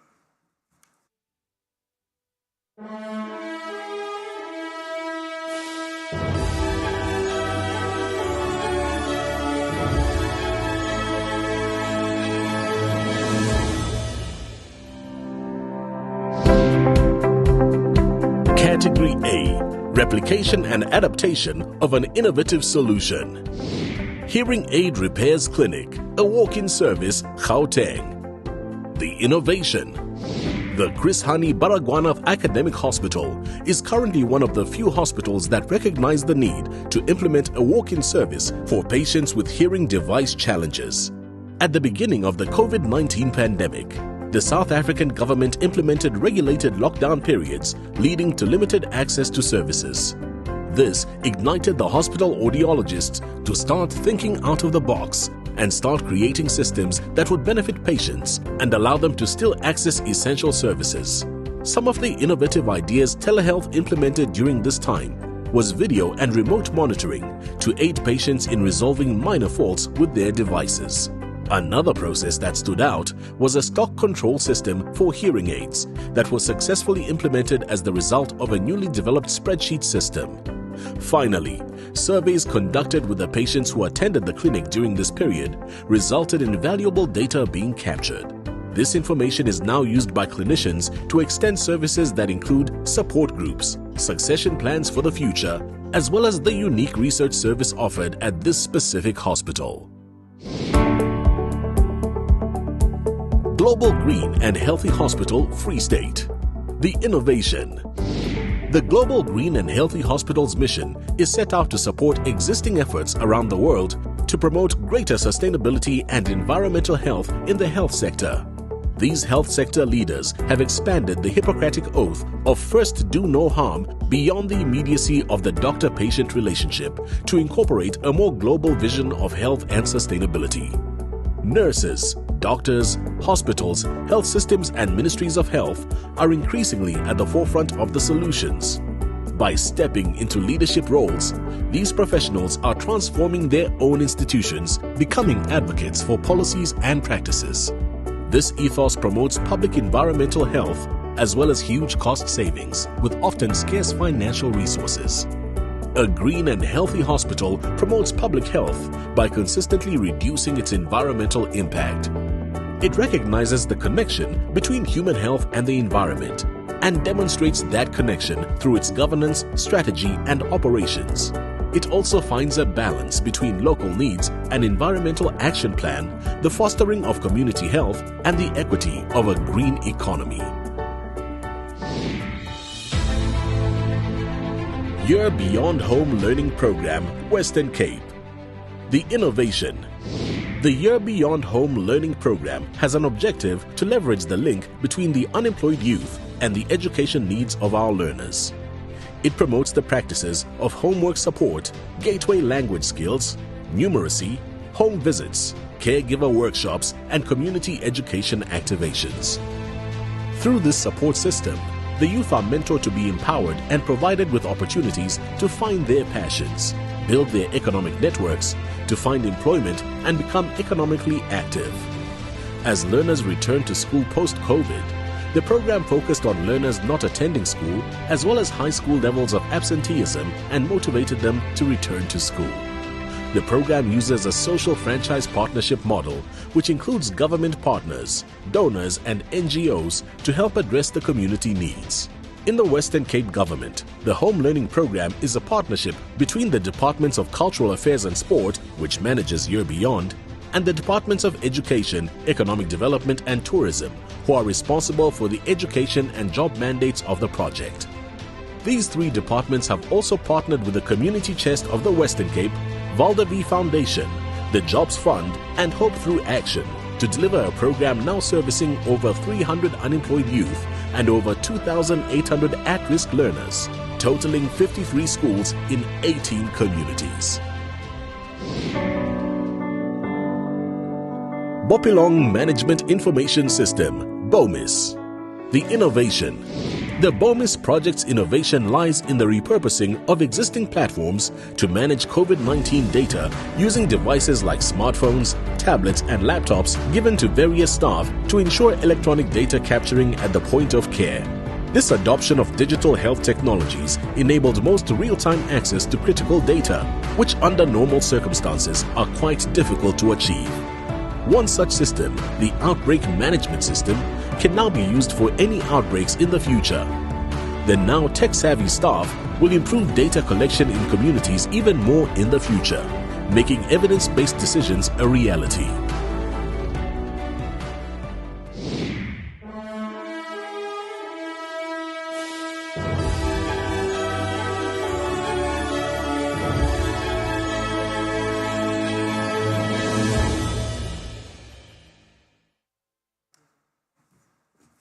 Category A, replication and adaptation of an innovative solution. Hearing Aid Repairs Clinic, a walk-in service, Gauteng. The innovation. The Chris Hani Baragwanath Academic Hospital is currently one of the few hospitals that recognize the need to implement a walk-in service for patients with hearing device challenges. At the beginning of the COVID-19 pandemic, the South African government implemented regulated lockdown periods, leading to limited access to services. This ignited the hospital audiologists to start thinking out of the box and start creating systems that would benefit patients and allow them to still access essential services. Some of the innovative ideas telehealth implemented during this time was video and remote monitoring to aid patients in resolving minor faults with their devices. Another process that stood out was a stock control system for hearing aids that was successfully implemented as the result of a newly developed spreadsheet system. Finally, surveys conducted with the patients who attended the clinic during this period resulted in valuable data being captured. This information is now used by clinicians to extend services that include support groups, succession plans for the future, as well as the unique research service offered at this specific hospital. Global Green and Healthy Hospital, Free State. The innovation. The Global Green and Healthy Hospital's mission is set out to support existing efforts around the world to promote greater sustainability and environmental health in the health sector. These health sector leaders have expanded the Hippocratic Oath of first do no harm beyond the immediacy of the doctor-patient relationship to incorporate a more global vision of health and sustainability. Nurses, doctors, hospitals, health systems and ministries of health are increasingly at the forefront of the solutions. By stepping into leadership roles, these professionals are transforming their own institutions, becoming advocates for policies and practices. This ethos promotes public environmental health as well as huge cost savings with often scarce financial resources. A green and healthy hospital promotes public health by consistently reducing its environmental impact. It recognizes the connection between human health and the environment and demonstrates that connection through its governance, strategy, and operations. It also finds a balance between local needs and environmental action plan, the fostering of community health, and the equity of a green economy. Year Beyond Home Learning Program, Western Cape. The innovation. The Year Beyond Home Learning Program has an objective to leverage the link between the unemployed youth and the education needs of our learners. It promotes the practices of homework support, gateway language skills, numeracy, home visits, caregiver workshops, and community education activations. Through this support system, the youth are mentored to be empowered and provided with opportunities to find their passions, build their economic networks, to find employment, and become economically active. As learners return to school post-COVID, the program focused on learners not attending school as well as high school levels of absenteeism and motivated them to return to school. The program uses a social franchise partnership model which includes government partners, donors and NGOs to help address the community needs. In the Western Cape government, the Home Learning Program is a partnership between the Departments of Cultural Affairs and Sport, which manages Year Beyond, and the Departments of Education, Economic Development and Tourism, who are responsible for the education and job mandates of the project. These three departments have also partnered with the Community Chest of the Western Cape, Valda V Foundation, the Jobs Fund and Hope Through Action to deliver a program now servicing over 300 unemployed youth and over 2,800 at-risk learners, totaling 53 schools in 18 communities. Bopilong Management Information System, BOMIS. The innovation. The BOMIS project's innovation lies in the repurposing of existing platforms to manage COVID-19 data using devices like smartphones, tablets and laptops given to various staff to ensure electronic data capturing at the point of care. This adoption of digital health technologies enabled most real-time access to critical data, which under normal circumstances are quite difficult to achieve. One such system, the Outbreak Management System, can now be used for any outbreaks in the future. The now tech-savvy staff will improve data collection in communities even more in the future, making evidence-based decisions a reality.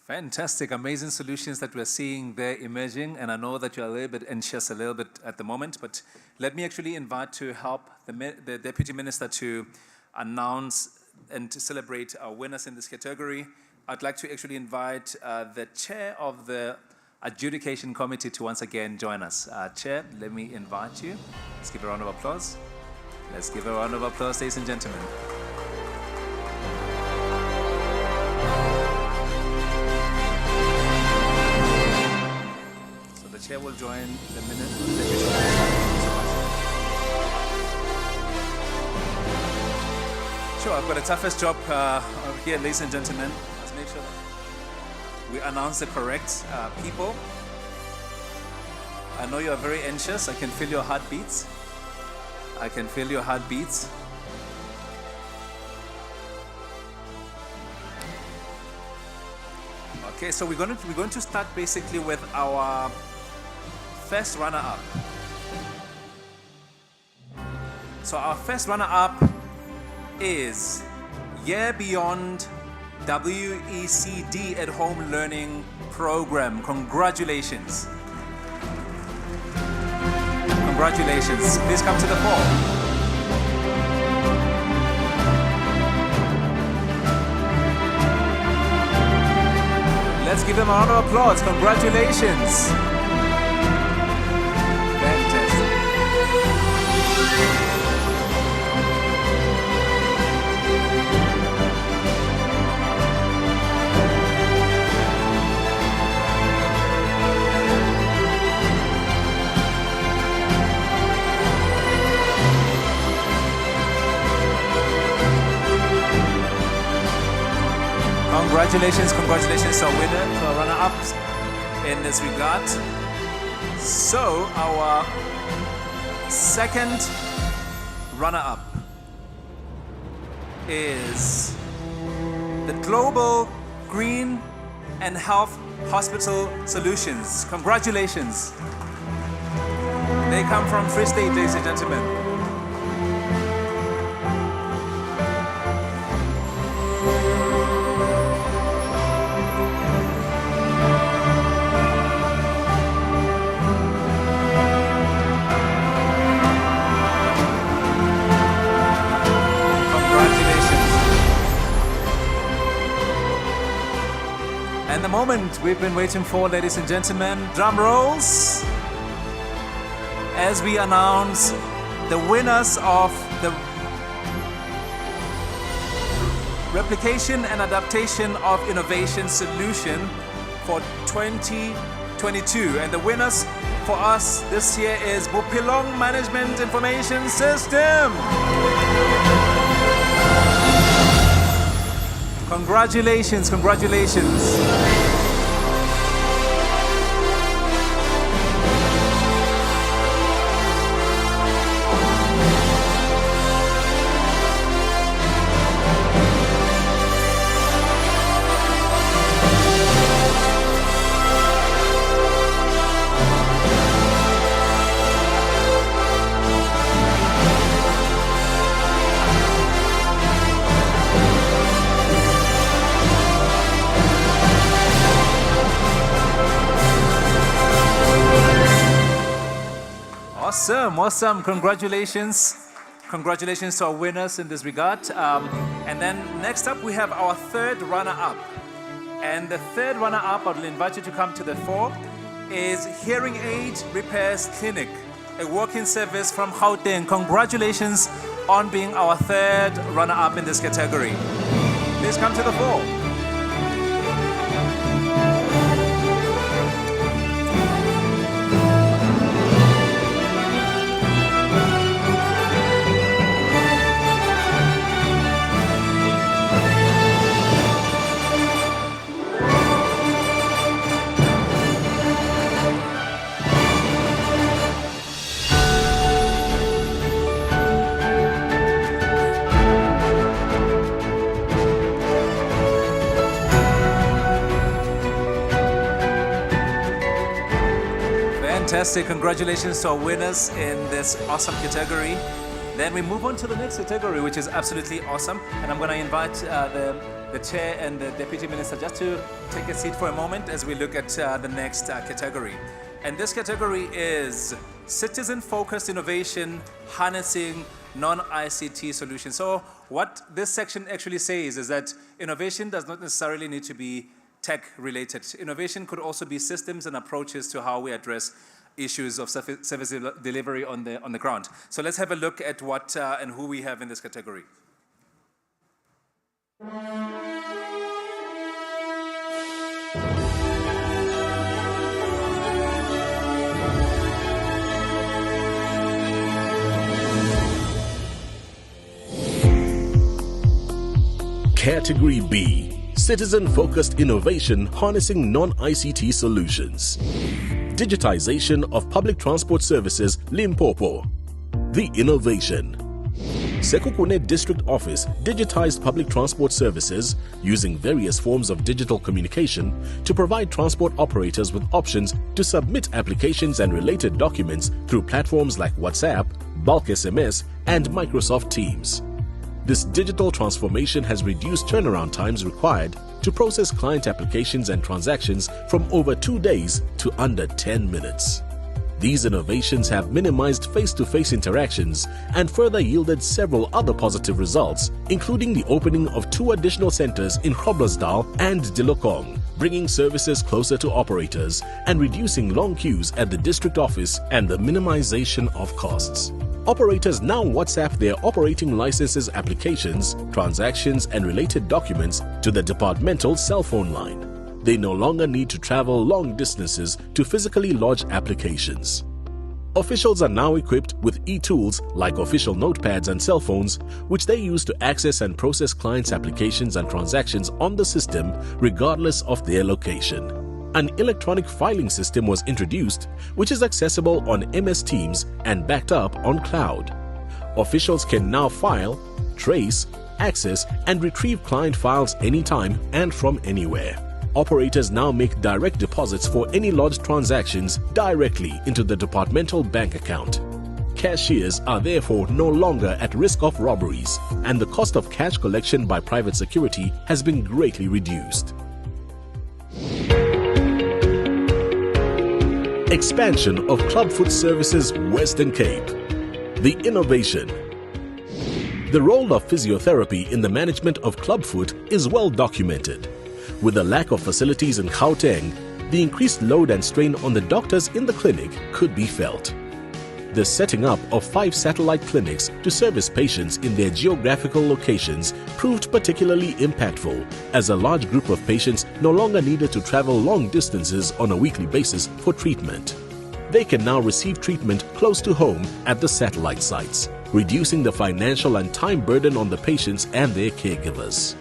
Fantastic, amazing solutions that we're seeing there emerging, and I know that you're a little bit anxious a little bit at the moment, but let me actually invite to help the Deputy Minister to announce and to celebrate our winners in this category. I'd like to actually invite the Chair of the Adjudication Committee to once again join us. Chair, let me invite you. Let's give a round of applause. Let's give a round of applause, ladies and gentlemen. Chair will join the Deputy. Sure, I've got the toughest job here, ladies and gentlemen. Let's make sure that we announce the correct people. I know you are very anxious. I can feel your heartbeats. I can feel your heartbeats. Okay, so we're going to start basically with our first runner-up. So our first runner-up is Year Beyond WECD at Home Learning Program. Congratulations. Congratulations. Please come to the fore. Let's give them a round of applause. Congratulations. Congratulations to our winner, to our runner-ups in this regard. So our second runner-up is the Global Green and Health Hospital Solutions. Congratulations. They come from Free State, ladies and gentlemen. moment we've been waiting for, ladies and gentlemen. Drum rolls as we announce the winners of the Replication and Adaptation of Innovation Solution for 2022. And the winners for us this year is Bophelong Management Information System. Congratulations, congratulations. Awesome. Congratulations. Congratulations to our winners in this regard. And then next up, we have our third runner-up. And the third runner-up, I will invite you to come to the fore, is Hearing Aid Repairs Clinic, a walk-in service from Gauteng. Congratulations on being our third runner-up in this category. Please come to the fore. Fantastic. Congratulations to our winners in this awesome category. Then we move on to the next category, which is absolutely awesome. And I'm going to invite the chair and the deputy minister just to take a seat for a moment as we look at the next category. And this category is Citizen-Focused Innovation Harnessing Non-ICT Solutions. So what this section actually says is that innovation does not necessarily need to be tech-related. Innovation could also be systems and approaches to how we address issues of service delivery on the ground. So let's have a look at what and who we have in this category. Category B. Citizen-Focused Innovation Harnessing Non-ICT Solutions. Digitization of Public Transport Services, Limpopo. The innovation. Sekhukhune District Office digitized public transport services using various forms of digital communication to provide transport operators with options to submit applications and related documents through platforms like WhatsApp, bulk SMS, and Microsoft Teams. This digital transformation has reduced turnaround times required to process client applications and transactions from over 2 days to under 10 minutes. These innovations have minimized face-to-face interactions and further yielded several other positive results, including the opening of 2 additional centers in Groblersdal and Dilokong, bringing services closer to operators and reducing long queues at the district office and the minimization of costs. Operators now WhatsApp their operating licenses applications, transactions, and related documents to the departmental cell phone line. They no longer need to travel long distances to physically lodge applications. Officials are now equipped with e-tools like official notepads and cell phones, which they use to access and process clients' applications and transactions on the system regardless of their location. An electronic filing system was introduced, which is accessible on MS Teams and backed up on cloud. Officials can now file, trace, access, and retrieve client files anytime and from anywhere. Operators now make direct deposits for any lodged transactions directly into the departmental bank account. Cashiers are therefore no longer at risk of robberies, and the cost of cash collection by private security has been greatly reduced. Expansion of Clubfoot Services Western Cape. The innovation. The role of physiotherapy in the management of clubfoot is well documented. With the lack of facilities in Gauteng, the increased load and strain on the doctors in the clinic could be felt. The setting up of 5 satellite clinics to service patients in their geographical locations proved particularly impactful, as a large group of patients no longer needed to travel long distances on a weekly basis for treatment. They can now receive treatment close to home at the satellite sites, reducing the financial and time burden on the patients and their caregivers.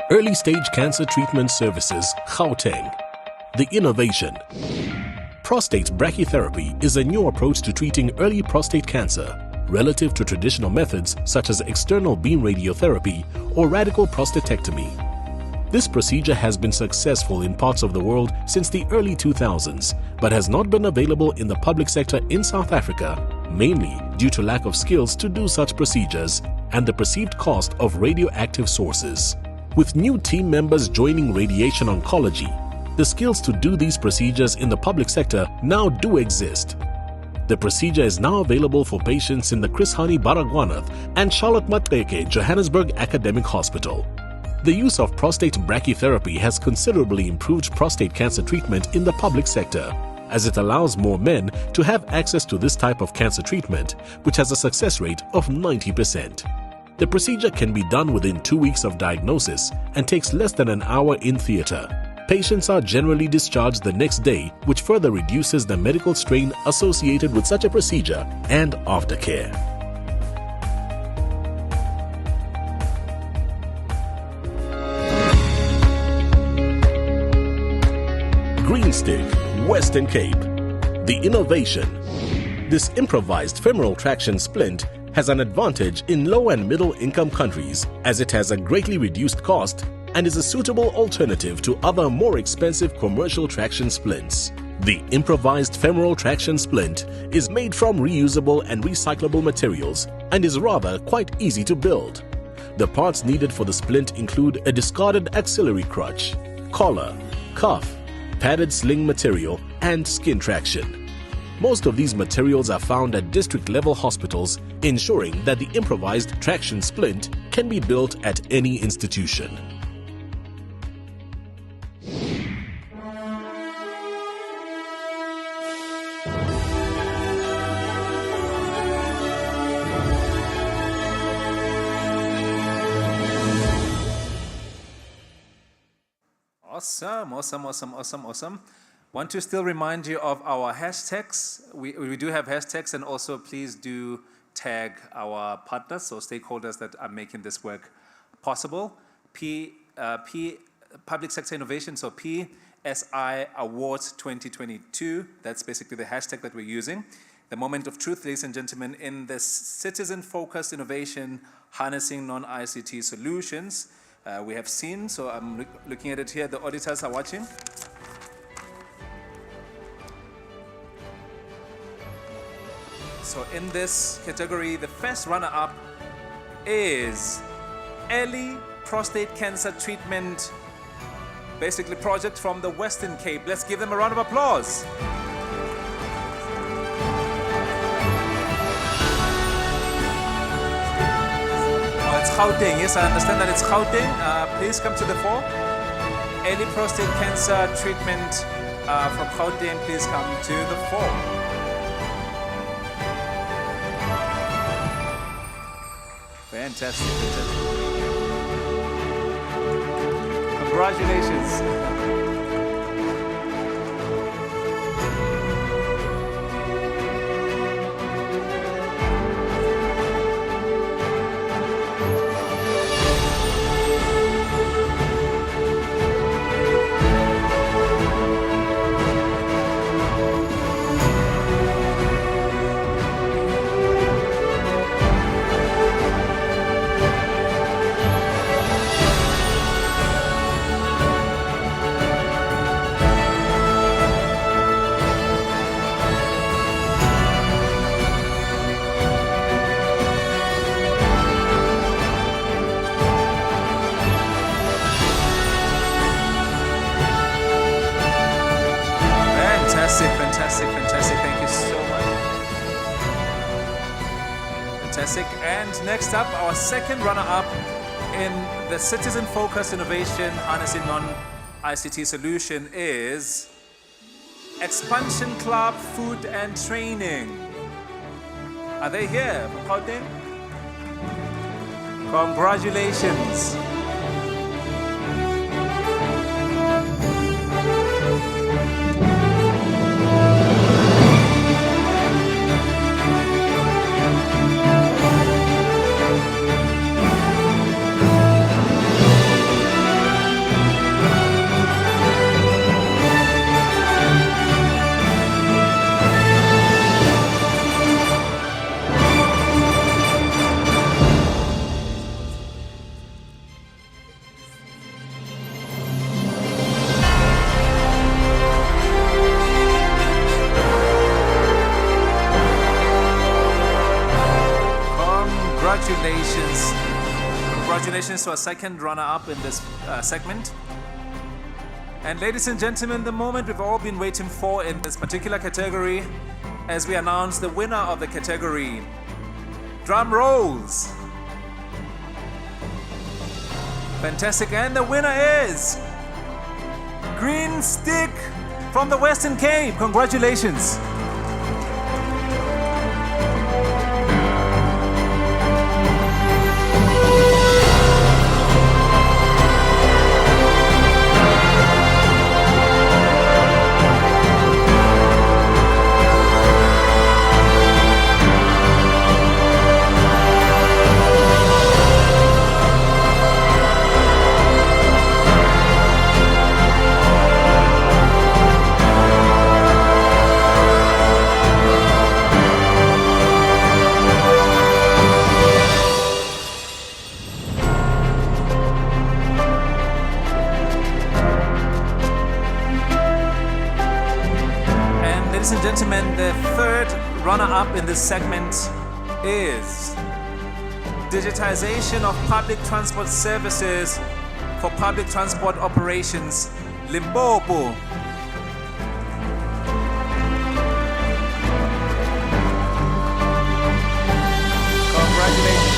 Early Stage Cancer Treatment Services, Gauteng. The innovation. Prostate brachytherapy is a new approach to treating early prostate cancer relative to traditional methods such as external beam radiotherapy or radical prostatectomy. This procedure has been successful in parts of the world since the early 2000s, but has not been available in the public sector in South Africa, mainly due to lack of skills to do such procedures and the perceived cost of radioactive sources. With new team members joining radiation oncology, the skills to do these procedures in the public sector now do exist. The procedure is now available for patients in the Chris Hani Baragwanath and Charlotte Maxeke Johannesburg Academic Hospital. The use of prostate brachytherapy has considerably improved prostate cancer treatment in the public sector, as it allows more men to have access to this type of cancer treatment, which has a success rate of 90%. The procedure can be done within 2 weeks of diagnosis and takes less than an hour in theatre. Patients are generally discharged the next day, which further reduces the medical strain associated with such a procedure and aftercare. Greenstick, Western Cape. The innovation. This improvised femoral traction splint has an advantage in low and middle income countries, as it has a greatly reduced cost and is a suitable alternative to other more expensive commercial traction splints. The improvised femoral traction splint is made from reusable and recyclable materials and is rather quite easy to build. The parts needed for the splint include a discarded axillary crutch, collar, cuff, padded sling material, and skin traction. Most of these materials are found at district-level hospitals, ensuring that the improvised traction splint can be built at any institution. Awesome. Want to still remind you of our hashtags. We do have hashtags, and also please do tag our partners, so stakeholders that are making this work possible. Public Sector Innovation, so PSI Awards 2022. That's basically the hashtag that we're using. The moment of truth, ladies and gentlemen, in the citizen-focused innovation, harnessing non-ICT solutions. We have seen, so I'm looking at it here, the auditors are watching. So in this category, the first runner-up is Early Prostate Cancer Treatment, basically project from the Western Cape. Let's give them a round of applause. It's Gauteng, yes, I understand that it's Gauteng. Please come to the fore. Early prostate cancer treatment from Gauteng, please come to the fore. Fantastic. Congratulations. Fantastic. Thank you so much. Fantastic. And next up, our second runner-up in the citizen-focused innovation harnessing non-ICT solution is Expansion Club Food and Training. Are they here from Gauteng? Congratulations. Congratulations to our second runner-up in this segment. And ladies and gentlemen, the moment we've all been waiting for in this particular category, as we announce the winner of the category. Drum rolls. Fantastic, and the winner is Green Stick from the Western Cape. Congratulations. Ladies and gentlemen, the third runner-up in this segment is Digitization of Public Transport Services for Public Transport Operations, Limpopo. Congratulations.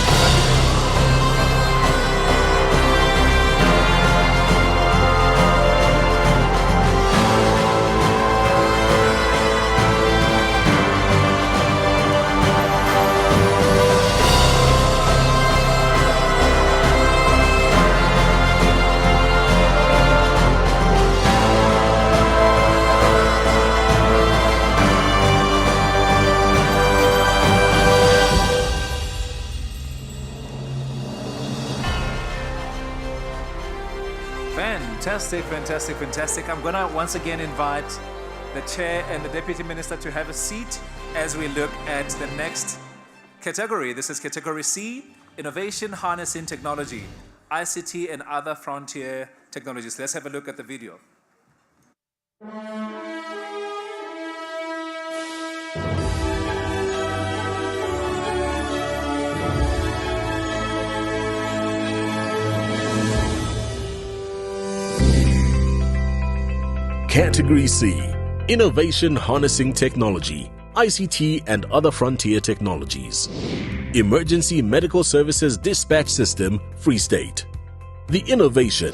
Fantastic, fantastic, fantastic. I'm going to once again invite the Chair and the Deputy Minister to have a seat as we look at the next category. This is Category C, Innovation Harnessing Technology, ICT and other frontier technologies. Let's have a look at the video. Category C, Innovation Harnessing Technology, ICT and other frontier technologies. Emergency Medical Services Dispatch System, Free State. The innovation.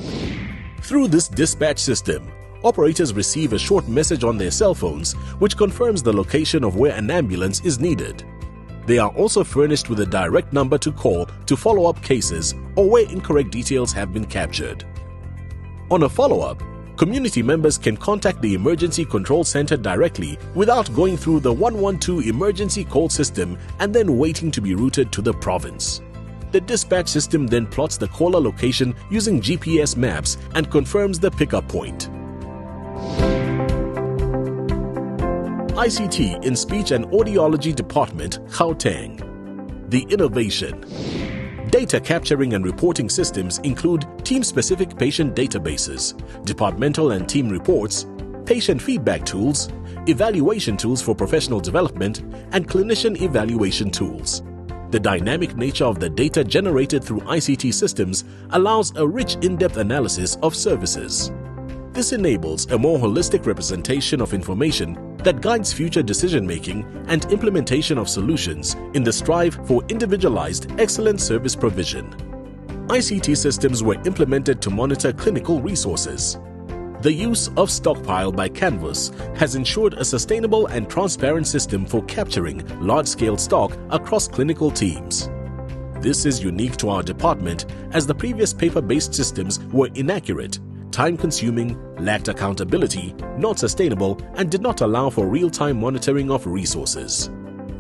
Through this dispatch system, operators receive a short message on their cell phones which confirms the location of where an ambulance is needed. They are also furnished with a direct number to call to follow up cases or where incorrect details have been captured. On a follow-up, community members can contact the Emergency Control Center directly without going through the 112 emergency call system and then waiting to be routed to the province. The dispatch system then plots the caller location using GPS maps and confirms the pickup point. ICT in Speech and Audiology Department, Gauteng. The innovation. Data capturing and reporting systems include team-specific patient databases, departmental and team reports, patient feedback tools, evaluation tools for professional development, and clinician evaluation tools. The dynamic nature of the data generated through ICT systems allows a rich in-depth analysis of services. This enables a more holistic representation of information that guides future decision-making and implementation of solutions in the strive for individualized, excellent service provision. ICT systems were implemented to monitor clinical resources. The use of Stockpile by Canvas has ensured a sustainable and transparent system for capturing large-scale stock across clinical teams. This is unique to our department as the previous paper-based systems were inaccurate, time-consuming, lacked accountability, not sustainable, and did not allow for real-time monitoring of resources.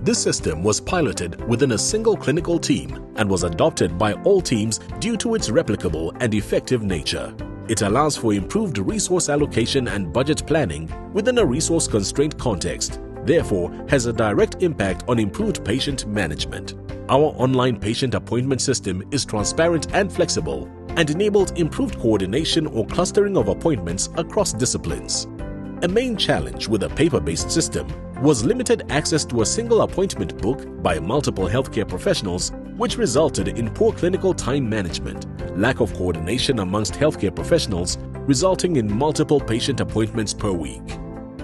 This system was piloted within a single clinical team and was adopted by all teams due to its replicable and effective nature. It allows for improved resource allocation and budget planning within a resource-constrained context, therefore has a direct impact on improved patient management. Our online patient appointment system is transparent and flexible and enabled improved coordination or clustering of appointments across disciplines. A main challenge with a paper-based system was limited access to a single appointment book by multiple healthcare professionals, which resulted in poor clinical time management, lack of coordination amongst healthcare professionals, resulting in multiple patient appointments per week.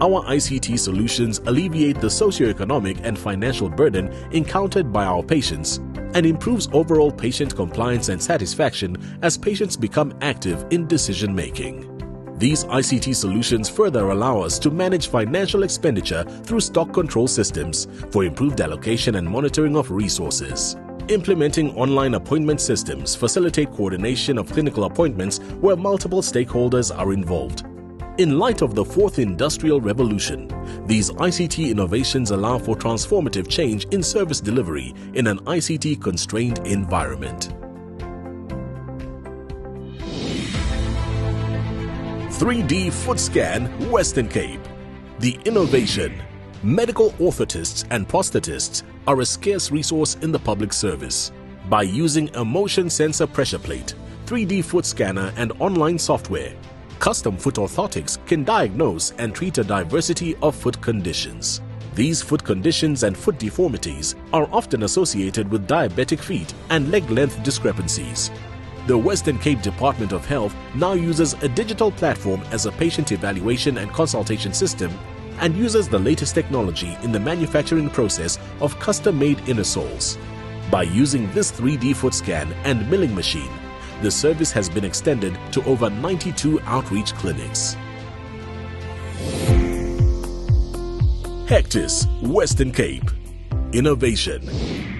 Our ICT solutions alleviate the socioeconomic and financial burden encountered by our patients and improves overall patient compliance and satisfaction as patients become active in decision-making. These ICT solutions further allow us to manage financial expenditure through stock control systems for improved allocation and monitoring of resources. Implementing online appointment systems facilitate coordination of clinical appointments where multiple stakeholders are involved. In light of the fourth industrial revolution, these ICT innovations allow for transformative change in service delivery in an ICT-constrained environment. 3D Foot Scan Western Cape. The innovation. Medical orthotists and prosthetists are a scarce resource in the public service. By using a motion sensor pressure plate, 3D foot scanner and online software, custom foot orthotics can diagnose and treat a diversity of foot conditions. These foot conditions and foot deformities are often associated with diabetic feet and leg length discrepancies. The Western Cape Department of Health now uses a digital platform as a patient evaluation and consultation system and uses the latest technology in the manufacturing process of custom-made inner soles. By using this 3D foot scan and milling machine, the service has been extended to over 92 outreach clinics. Hectis, Western Cape. Innovation.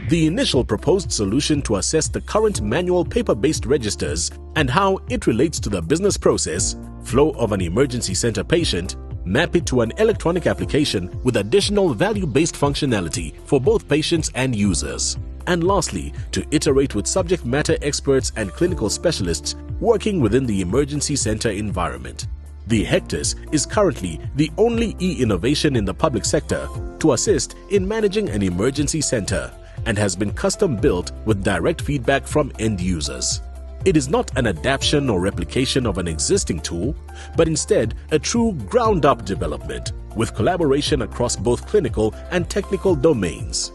The initial proposed solution to assess the current manual paper-based registers and how it relates to the business process, flow of an emergency center patient, map it to an electronic application with additional value-based functionality for both patients and users. And lastly, to iterate with subject matter experts and clinical specialists working within the emergency center environment. The Hectis is currently the only e-innovation in the public sector to assist in managing an emergency center and has been custom built with direct feedback from end users. It is not an adaptation or replication of an existing tool, but instead a true ground-up development with collaboration across both clinical and technical domains.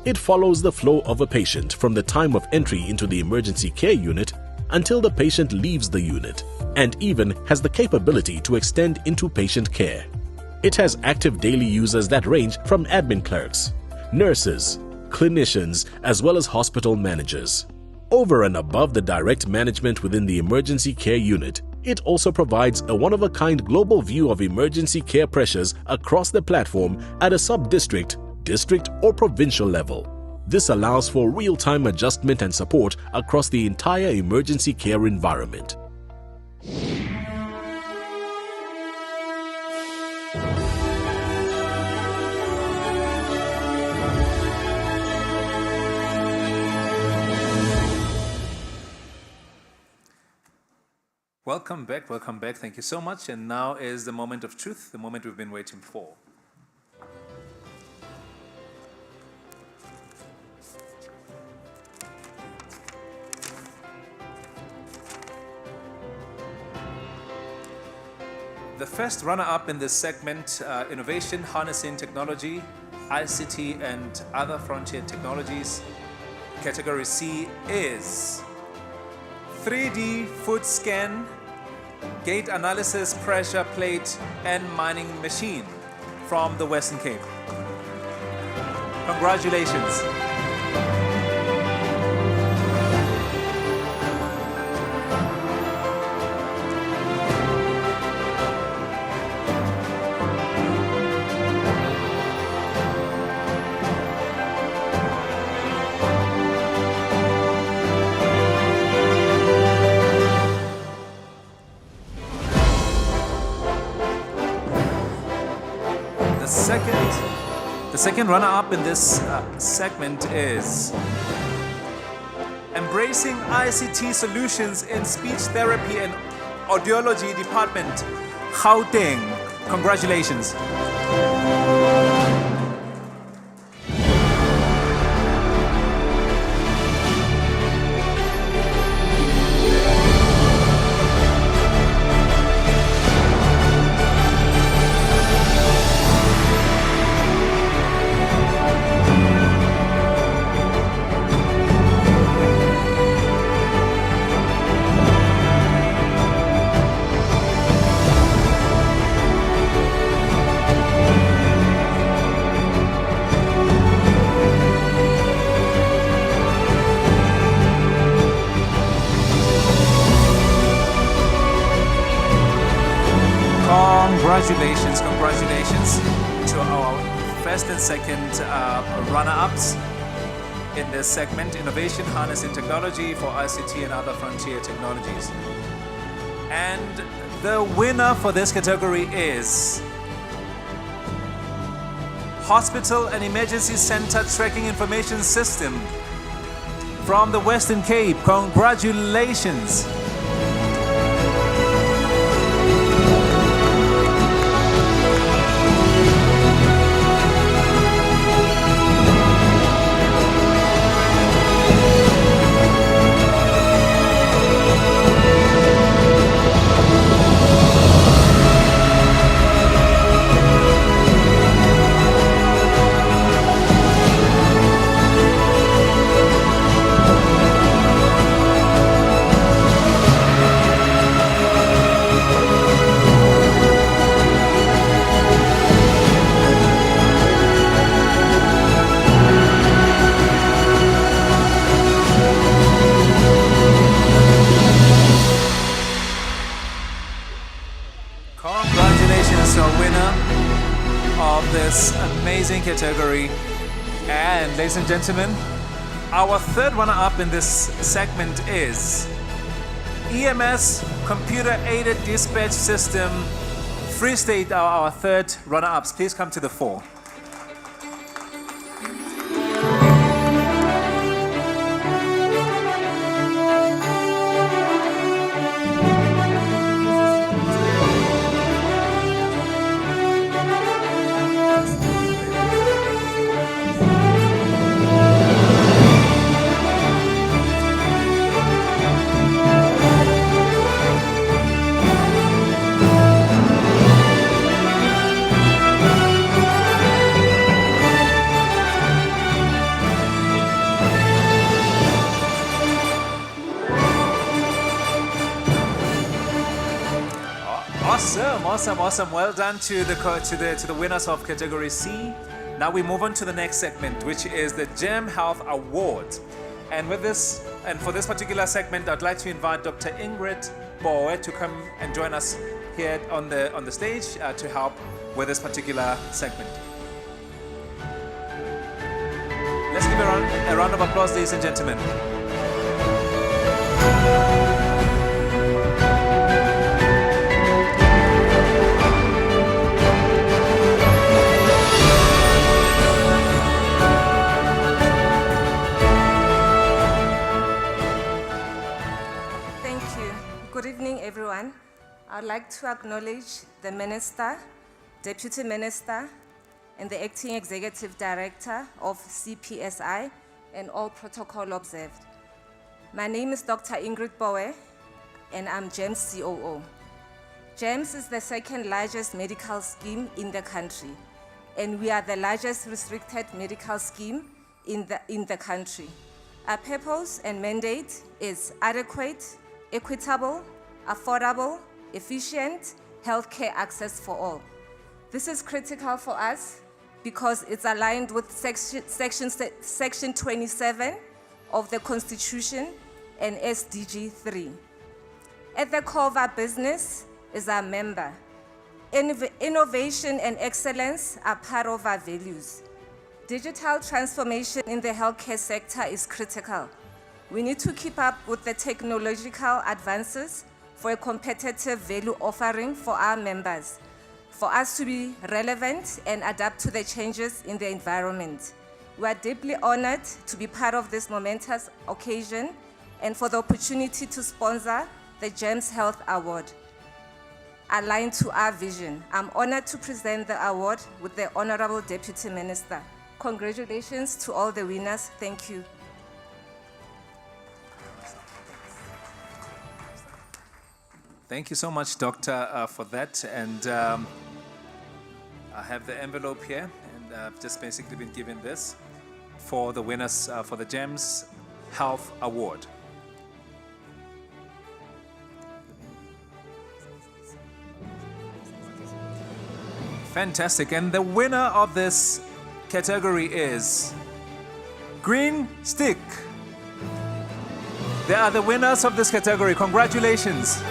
It follows the flow of a patient from the time of entry into the emergency care unit until the patient leaves the unit, and even has the capability to extend into patient care. It has active daily users that range from admin clerks, nurses, clinicians, as well as hospital managers. Over and above the direct management within the emergency care unit, it also provides a one-of-a-kind global view of emergency care pressures across the platform at a sub-district, district, or provincial level. This allows for real-time adjustment and support across the entire emergency care environment. Welcome back, welcome back. Thank you so much. And now is the moment of truth, the moment we've been waiting for. The first runner-up in this segment, Innovation, Harnessing Technology, ICT and Other Frontier Technologies, Category C is 3D Foot Scan, Gait Analysis Pressure Plate and Mining Machine from the Western Cape. Congratulations. The second runner-up in this segment is Embracing ICT Solutions in Speech Therapy and Audiology Department, Gauteng. Congratulations. Congratulations to our first and second runner-ups in this segment, Innovation Harnessing Technology for ICT and Other Frontier Technologies. And the winner for this category is Hospital and Emergency Center Tracking Information System from the Western Cape. Congratulations. Congratulations to our winner of this amazing category. And ladies and gentlemen, our third runner-up in this segment is EMS Computer Aided Dispatch System. Free State are our third runner-ups. Please come to the fore. Awesome. Well done to the winners of category C. Now we move on to the next segment, which is the GEM Health Award. And for this particular segment, I'd like to invite Dr. Ingrid Bowe to come and join us here on the stage to help with this particular segment. Let's give a round of applause, ladies and gentlemen. Good evening, everyone. I'd like to acknowledge the Minister, Deputy Minister, and the Acting Executive Director of CPSI and all protocol observed. My name is Dr. Ingrid Bowe, and I'm GEMS COO. GEMS is the second largest medical scheme in the country, and we are the largest restricted medical scheme in the country. Our purpose and mandate is adequate, equitable, affordable, efficient healthcare access for all. This is critical for us because it's aligned with Section 27 of the Constitution and SDG 3. At the core of our business is our member. Innovation and excellence are part of our values. Digital transformation in the healthcare sector is critical. We need to keep up with the technological advances for a competitive value offering for our members, for us to be relevant and adapt to the changes in the environment. We are deeply honored to be part of this momentous occasion and for the opportunity to sponsor the GEMS Health Award, aligned to our vision. I'm honored to present the award with the Honorable Deputy Minister. Congratulations to all the winners. Thank you. Thank you so much, Doctor, for that. And I have the envelope here, and I've just basically been given this for the winners for the GEMS Health Award. Fantastic. And the winner of this category is Green Stick. They are the winners of this category. Congratulations.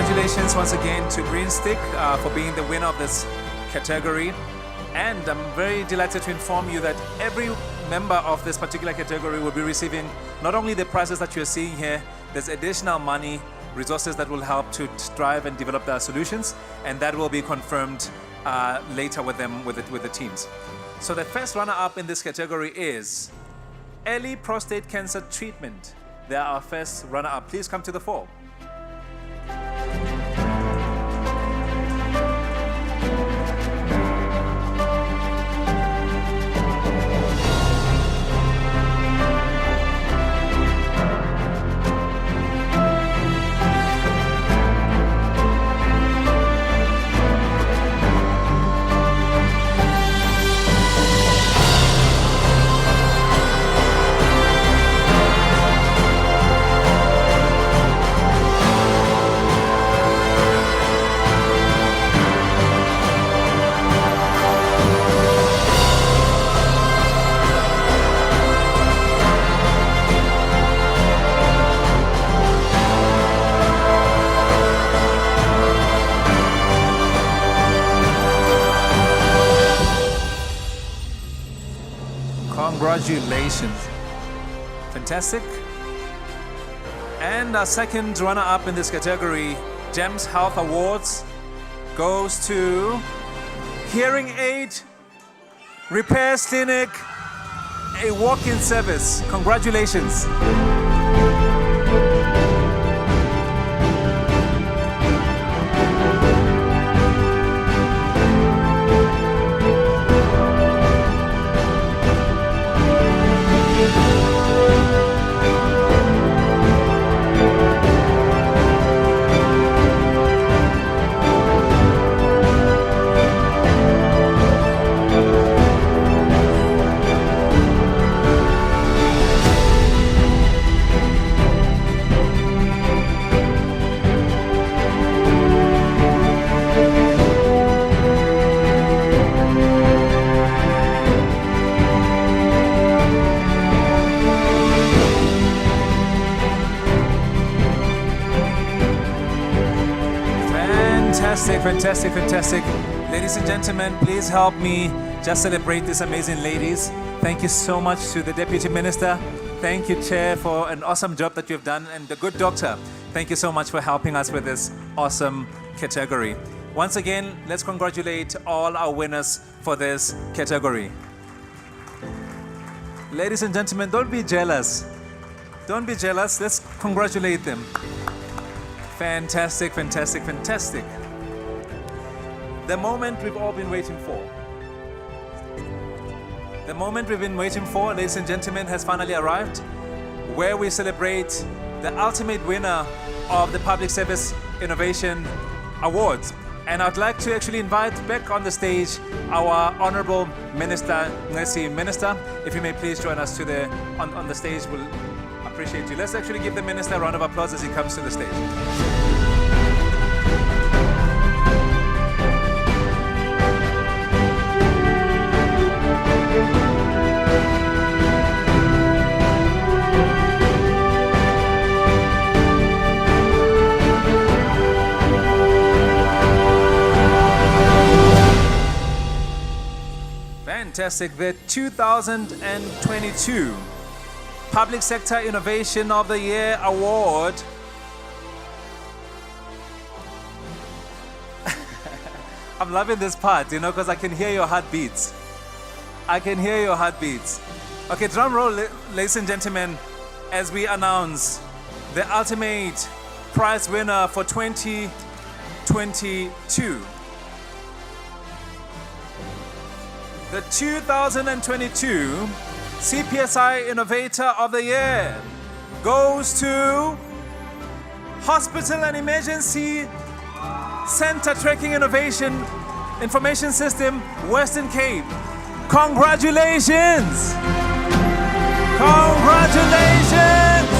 Congratulations once again to Green Stick for being the winner of this category. And I'm very delighted to inform you that every member of this particular category will be receiving not only the prizes that you're seeing here, there's additional money, resources that will help to drive and develop their solutions, and that will be confirmed later with them, with the teams. So the first runner-up in this category is early prostate cancer treatment. They are our first runner-up. Please come to the fore. Congratulations. Fantastic. And our second runner-up in this category, GEMS Health Awards, goes to Hearing Aid Repairs Clinic, a walk-in service. Congratulations. Fantastic, fantastic, fantastic. Ladies and gentlemen, please help me just celebrate these amazing ladies. Thank you so much to the Deputy Minister. Thank you, Chair, for an awesome job that you've done. And the good doctor, thank you so much for helping us with this awesome category. Once again, let's congratulate all our winners for this category. Ladies and gentlemen, don't be jealous. Don't be jealous. Let's congratulate them. Fantastic, fantastic, fantastic. The moment we've all been waiting for. The moment we've been waiting for, ladies and gentlemen, has finally arrived, where we celebrate the ultimate winner of the Public Service Innovation Awards. And I'd like to actually invite back on the stage our Honorable Minister, Nxesi. Minister, if you may please join us on the stage, we'll appreciate you. Let's actually give the Minister a round of applause as he comes to the stage. Fantastic. The 2022 Public Sector Innovation of the Year Award I'm loving this part, because I can hear your heartbeats. I can hear your heartbeats. Okay, drum roll, ladies and gentlemen, as we announce the ultimate prize winner for 2022. The 2022 CPSI Innovator of the Year goes to Hospital and Emergency Center Tracking Innovation Information System, Western Cape. Congratulations! Congratulations!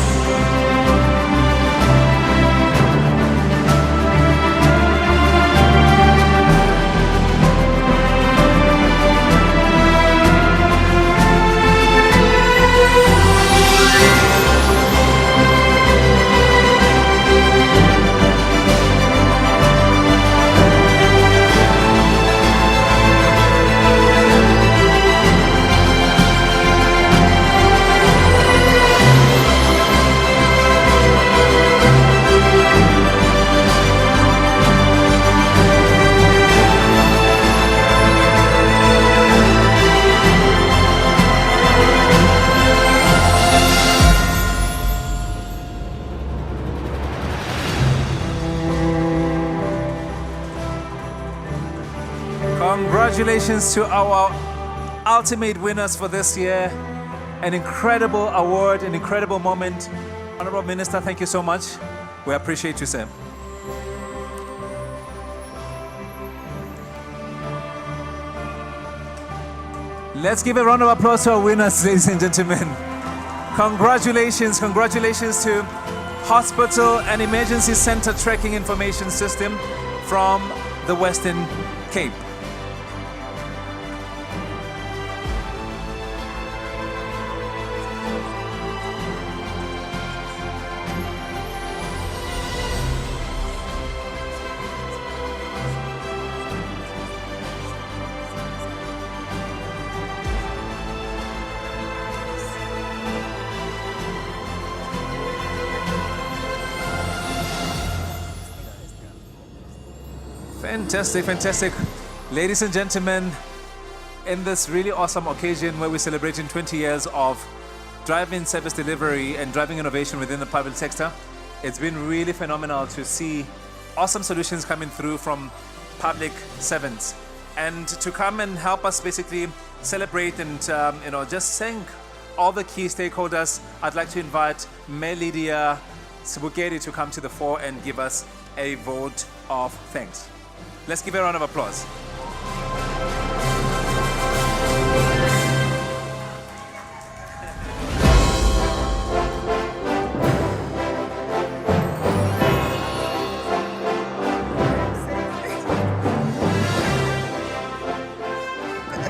Congratulations to our ultimate winners for this year. An incredible award, an incredible moment. Honorable Minister, thank you so much. We appreciate you, sir. Let's give a round of applause to our winners, ladies and gentlemen. Congratulations, congratulations to Hospital and Emergency Center Tracking Information System from the Western Cape. Fantastic, fantastic. Ladies and gentlemen, in this really awesome occasion where we're celebrating 20 years of driving service delivery and driving innovation within the public sector, it's been really phenomenal to see awesome solutions coming through from public servants. And to come and help us basically celebrate and just thank all the key stakeholders, I'd like to invite Mayor Lydia Sebokeri to come to the fore and give us a vote of thanks. Let's give a round of applause.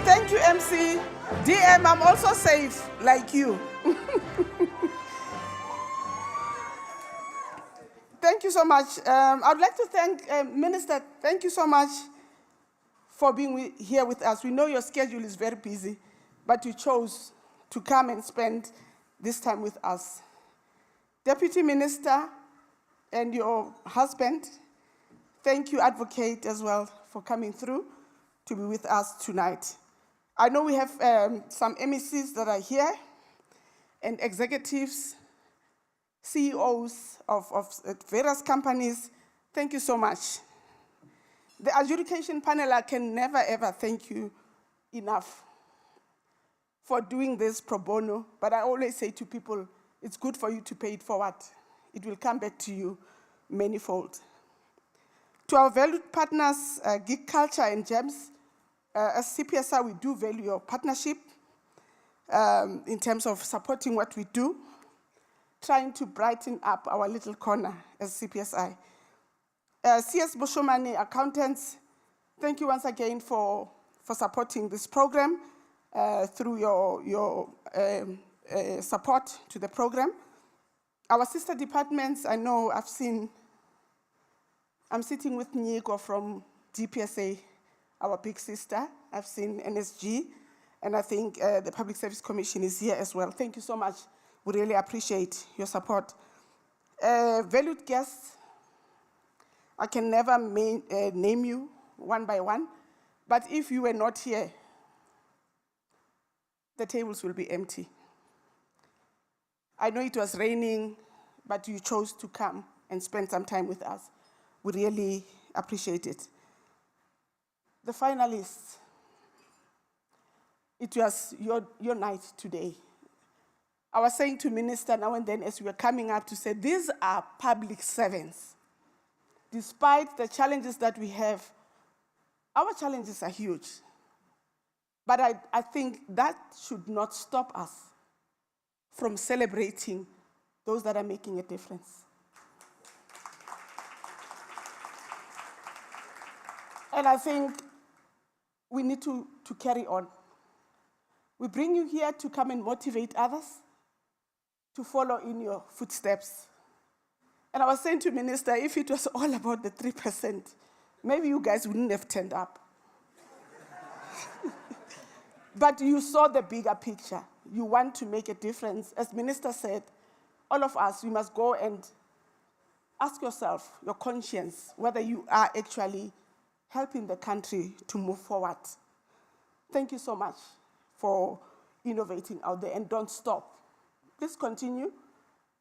Thank you, MC. DM, I'm also safe, like you. Thank you. you so much. I would like to thank Minister. Thank you so much for being here with us. We know your schedule is very busy, but you chose to come and spend this time with us. Deputy Minister and your husband, thank you, Advocate, as well, for coming through to be with us tonight. I know we have some MECs that are here and executives, CEOs of various companies. Thank you so much. The adjudication panel, I can never, ever thank you enough for doing this pro bono, but I always say to people, it's good for you to pay it forward. It will come back to you manifold. To our valued partners, Geek Culture and GEMS, as CPSI, we do value your partnership in terms of supporting what we do, trying to brighten up our little corner as CPSI. CS Boshomani Accountants, thank you once again for supporting this program through your support to the program. Our sister departments, I know I'm sitting with Nico from DPSA, our big sister. I've seen NSG, and I think the Public Service Commission is here as well. Thank you so much. We really appreciate your support. Valued guests, I can never name you one by one, but if you were not here, the tables will be empty. I know it was raining, but you chose to come and spend some time with us. We really appreciate it. The finalists, it was your night today. I was saying to Minister now and then as we were coming up to say, these are public servants. Despite the challenges that we have, our challenges are huge. But I think that should not stop us from celebrating those that are making a difference. And I think we need to carry on. We bring you here to come and motivate others to follow in your footsteps. And I was saying to Minister, if it was all about the 3%, maybe you guys wouldn't have turned up. But you saw the bigger picture. You want to make a difference. As Minister said, all of us, we must go and ask yourself, your conscience, whether you are actually helping the country to move forward. Thank you so much for innovating out there, and don't stop. Please continue.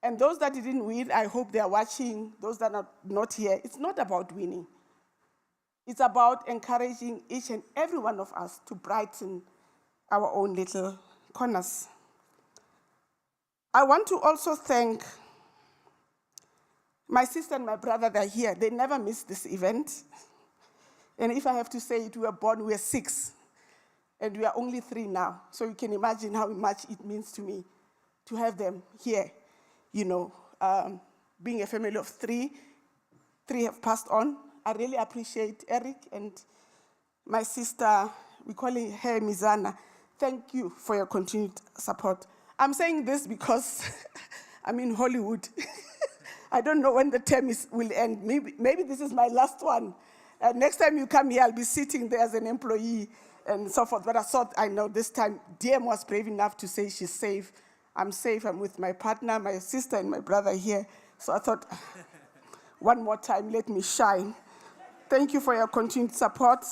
And those that didn't win, I hope they are watching. Those that are not here, it's not about winning. It's about encouraging each and every one of us to brighten our own little corners. I want to also thank my sister and my brother that are here. They never missed this event. And if I have to say it, we were 6, and we are only 3 now. So you can imagine how much it means to me to have them here. You know, being a family of 3 have passed on. I really appreciate Eric and my sister, we call her Mizana. Thank you for your continued support. I'm saying this because I'm in Hollywood. I don't know when the term will end. Maybe this is my last one. Next time you come here, I'll be sitting there as an employee and so forth. But I thought, I know this time, DM was brave enough to say she's safe. I'm safe. I'm with my partner, my sister, and my brother here. So I thought, one more time, let me shine. Thank you for your continued support.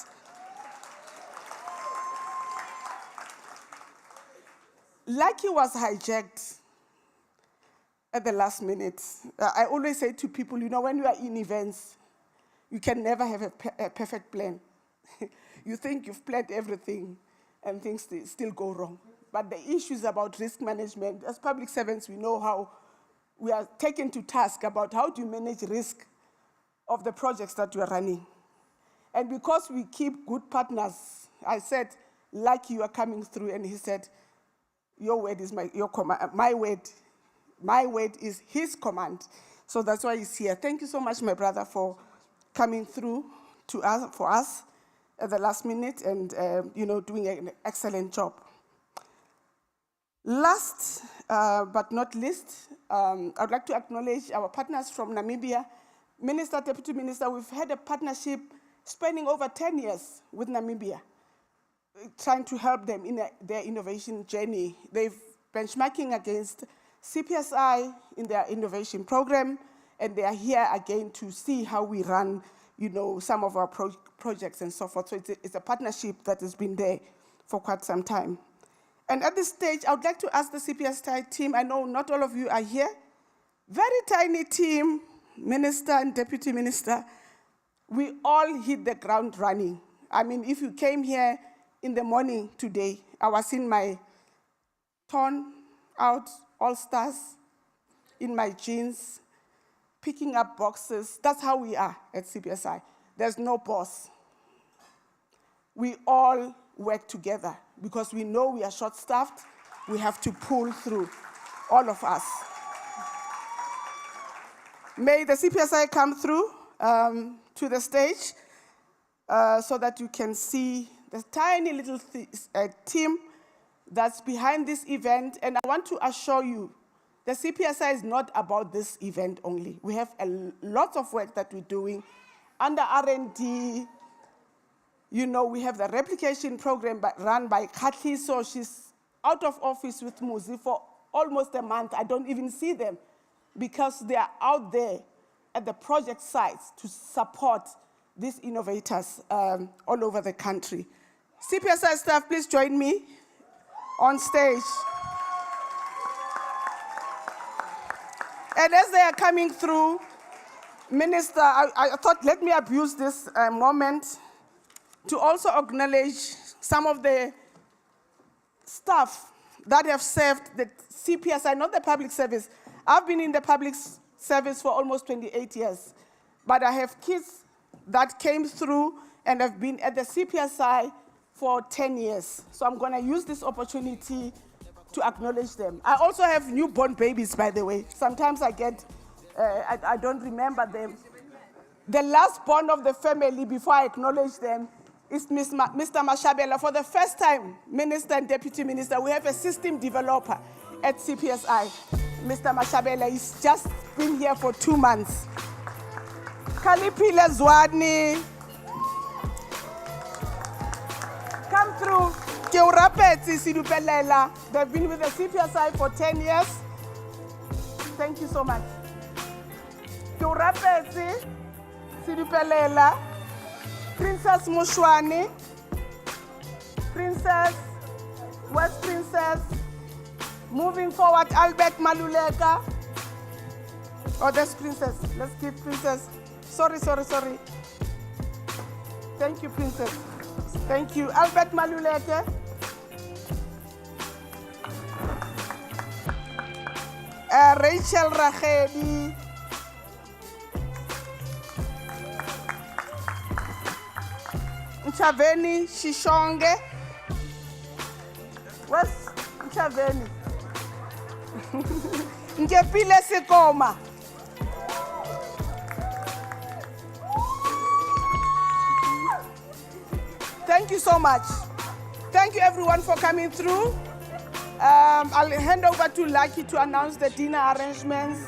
Lucky was hijacked at the last minute. I always say to people, you know, when you are in events, you can never have a perfect plan. You think you've planned everything, and things still go wrong. But the issue is about risk management. As public servants, we know how we are taken to task about how do you manage risk of the projects that you are running. And because we keep good partners, I said, like you are coming through, and he said, your word is your command. My word is his command. So that's why he's here. Thank you so much, my brother, for coming through for us at the last minute and doing an excellent job. Last but not least, I'd like to acknowledge our partners from Namibia. Minister, Deputy Minister, we've had a partnership spanning over 10 years with Namibia, trying to help them in their innovation journey. They've benchmarking against CPSI in their innovation program, and they are here again to see how we run, some of our projects and so forth. So it's a partnership that has been there for quite some time. And at this stage, I would like to ask the CPSI team, I know not all of you are here, very tiny team, Minister and Deputy Minister, we all hit the ground running. I mean, if you came here in the morning today, I was in my torn out all-stars, in my jeans, picking up boxes. That's how we are at CPSI. There's no boss. We all work together because we know we are short-staffed. We have to pull through, all of us. May the CPSI come through to the stage so that you can see the tiny little team that's behind this event. And I want to assure you, the CPSI is not about this event only. We have a lot of work that we're doing under R&D. We have the replication program run by Kathy, so she's out of office with Muzi for almost a month. I don't even see them because they are out there at the project sites to support these innovators all over the country. CPSI staff, please join me on stage. And as they are coming through, Minister, I thought let me abuse this moment to also acknowledge some of the staff that have served the CPSI, not the public service. I've been in the public service for almost 28 years, but I have kids that came through and have been at the CPSI for 10 years. So I'm going to use this opportunity to acknowledge them. I also have newborn babies, by the way. Sometimes I get, I don't remember them. The last born of the family, before I acknowledge them, is Mr. Mashabela. For the first time, Minister and Deputy Minister, we have a system developer at CPSI. Mr. Mashabela, he's just been here for 2 months. Kalipile Zwadni, come through. Keurapetsi Sidupelela, they've been with the CPSI for 10 years. Thank you so much. Keurapetsi Sidupelela, Princess Mushwani, Princess, West Princess, moving forward, Albert Maluleka. Oh, that's Princess. Let's give Princess. Sorry. Thank you, Princess. Thank you. Albert Maluleke. Rachel Rahedi. Nchaveni Shishonge. Where's Nchaveni? Ngepile Sikoma. Thank you so much. Thank you everyone for coming through. I'll hand over to Lucky to announce the dinner arrangements.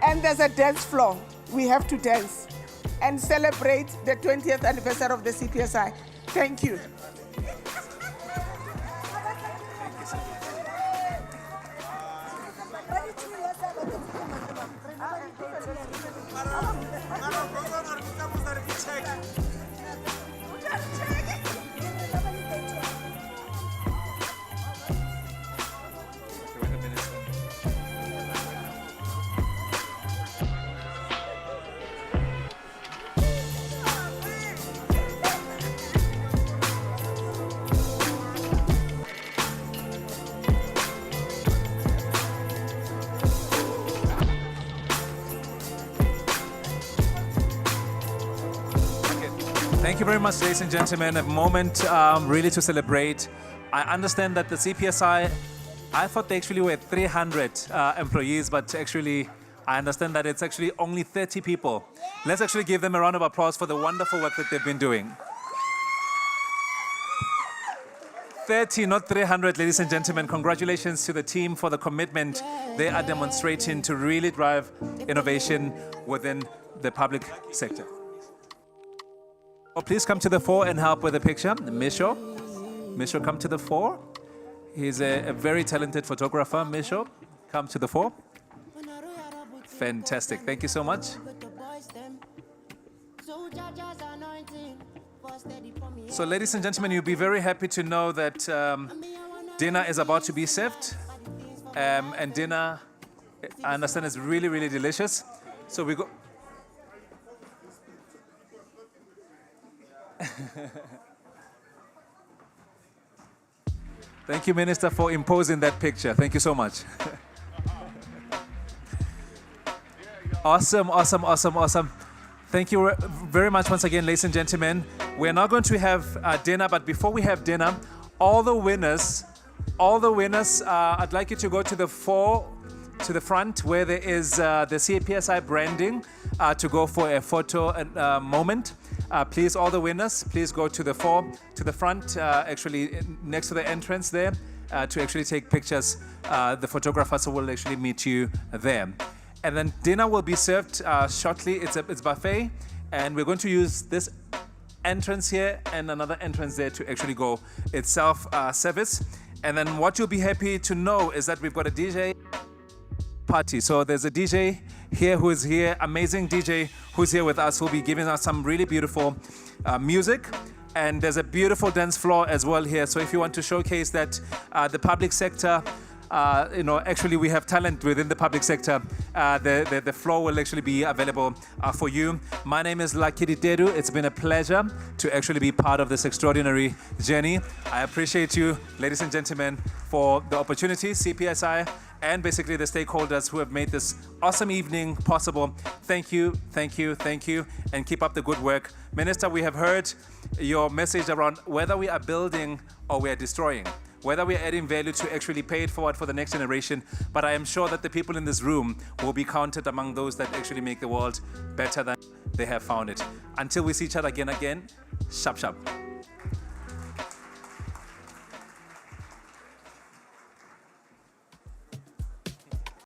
And there's a dance floor. We have to dance and celebrate the 20th anniversary of the CPSI. Thank you. Thank you very much, ladies and gentlemen. A moment really to celebrate. I understand that the CPSI, I thought they actually were 300 employees, but actually, I understand that it's actually only 30 people. Let's actually give them a round of applause for the wonderful work that they've been doing. 30, not 300, ladies and gentlemen. Congratulations to the team for the commitment they are demonstrating to really drive innovation within the public sector. Oh, please come to the fore and help with the picture. Misho, come to the fore. He's a very talented photographer. Misho, come to the fore. Fantastic. Thank you so much. So, ladies and gentlemen, you'll be very happy to know that dinner is about to be served. And dinner, I understand, is really, really delicious. So we go. Thank you, Minister, for imposing that picture. Thank you so much. Awesome. Thank you very much once again, ladies and gentlemen. We're now going to have dinner, but before we have dinner, all the winners, I'd like you to go to the front where there is the CPSI branding to go for a photo moment. Please, all the winners, please go to the front, actually next to the entrance there, to actually take pictures. The photographers will actually meet you there. And then dinner will be served shortly. It's buffet, and we're going to use this entrance here and another entrance there to actually go. It's self-service. And then what you'll be happy to know is that we've got a DJ party. So there's a DJ here who is here, amazing DJ who's here with us, who'll be giving us some really beautiful music. And there's a beautiful dance floor as well here. So if you want to showcase that the public sector, actually we have talent within the public sector, the floor will actually be available for you. My name is Lakidi Dedu. It's been a pleasure to actually be part of this extraordinary journey. I appreciate you, ladies and gentlemen, for the opportunity, CPSI, and basically the stakeholders who have made this awesome evening possible. Thank you, and keep up the good work. Minister, we have heard your message around whether we are building or we are destroying, whether we are adding value to actually pay it forward for the next generation. But I am sure that the people in this room will be counted among those that actually make the world better than they have found it. Until we see each other again, sharp.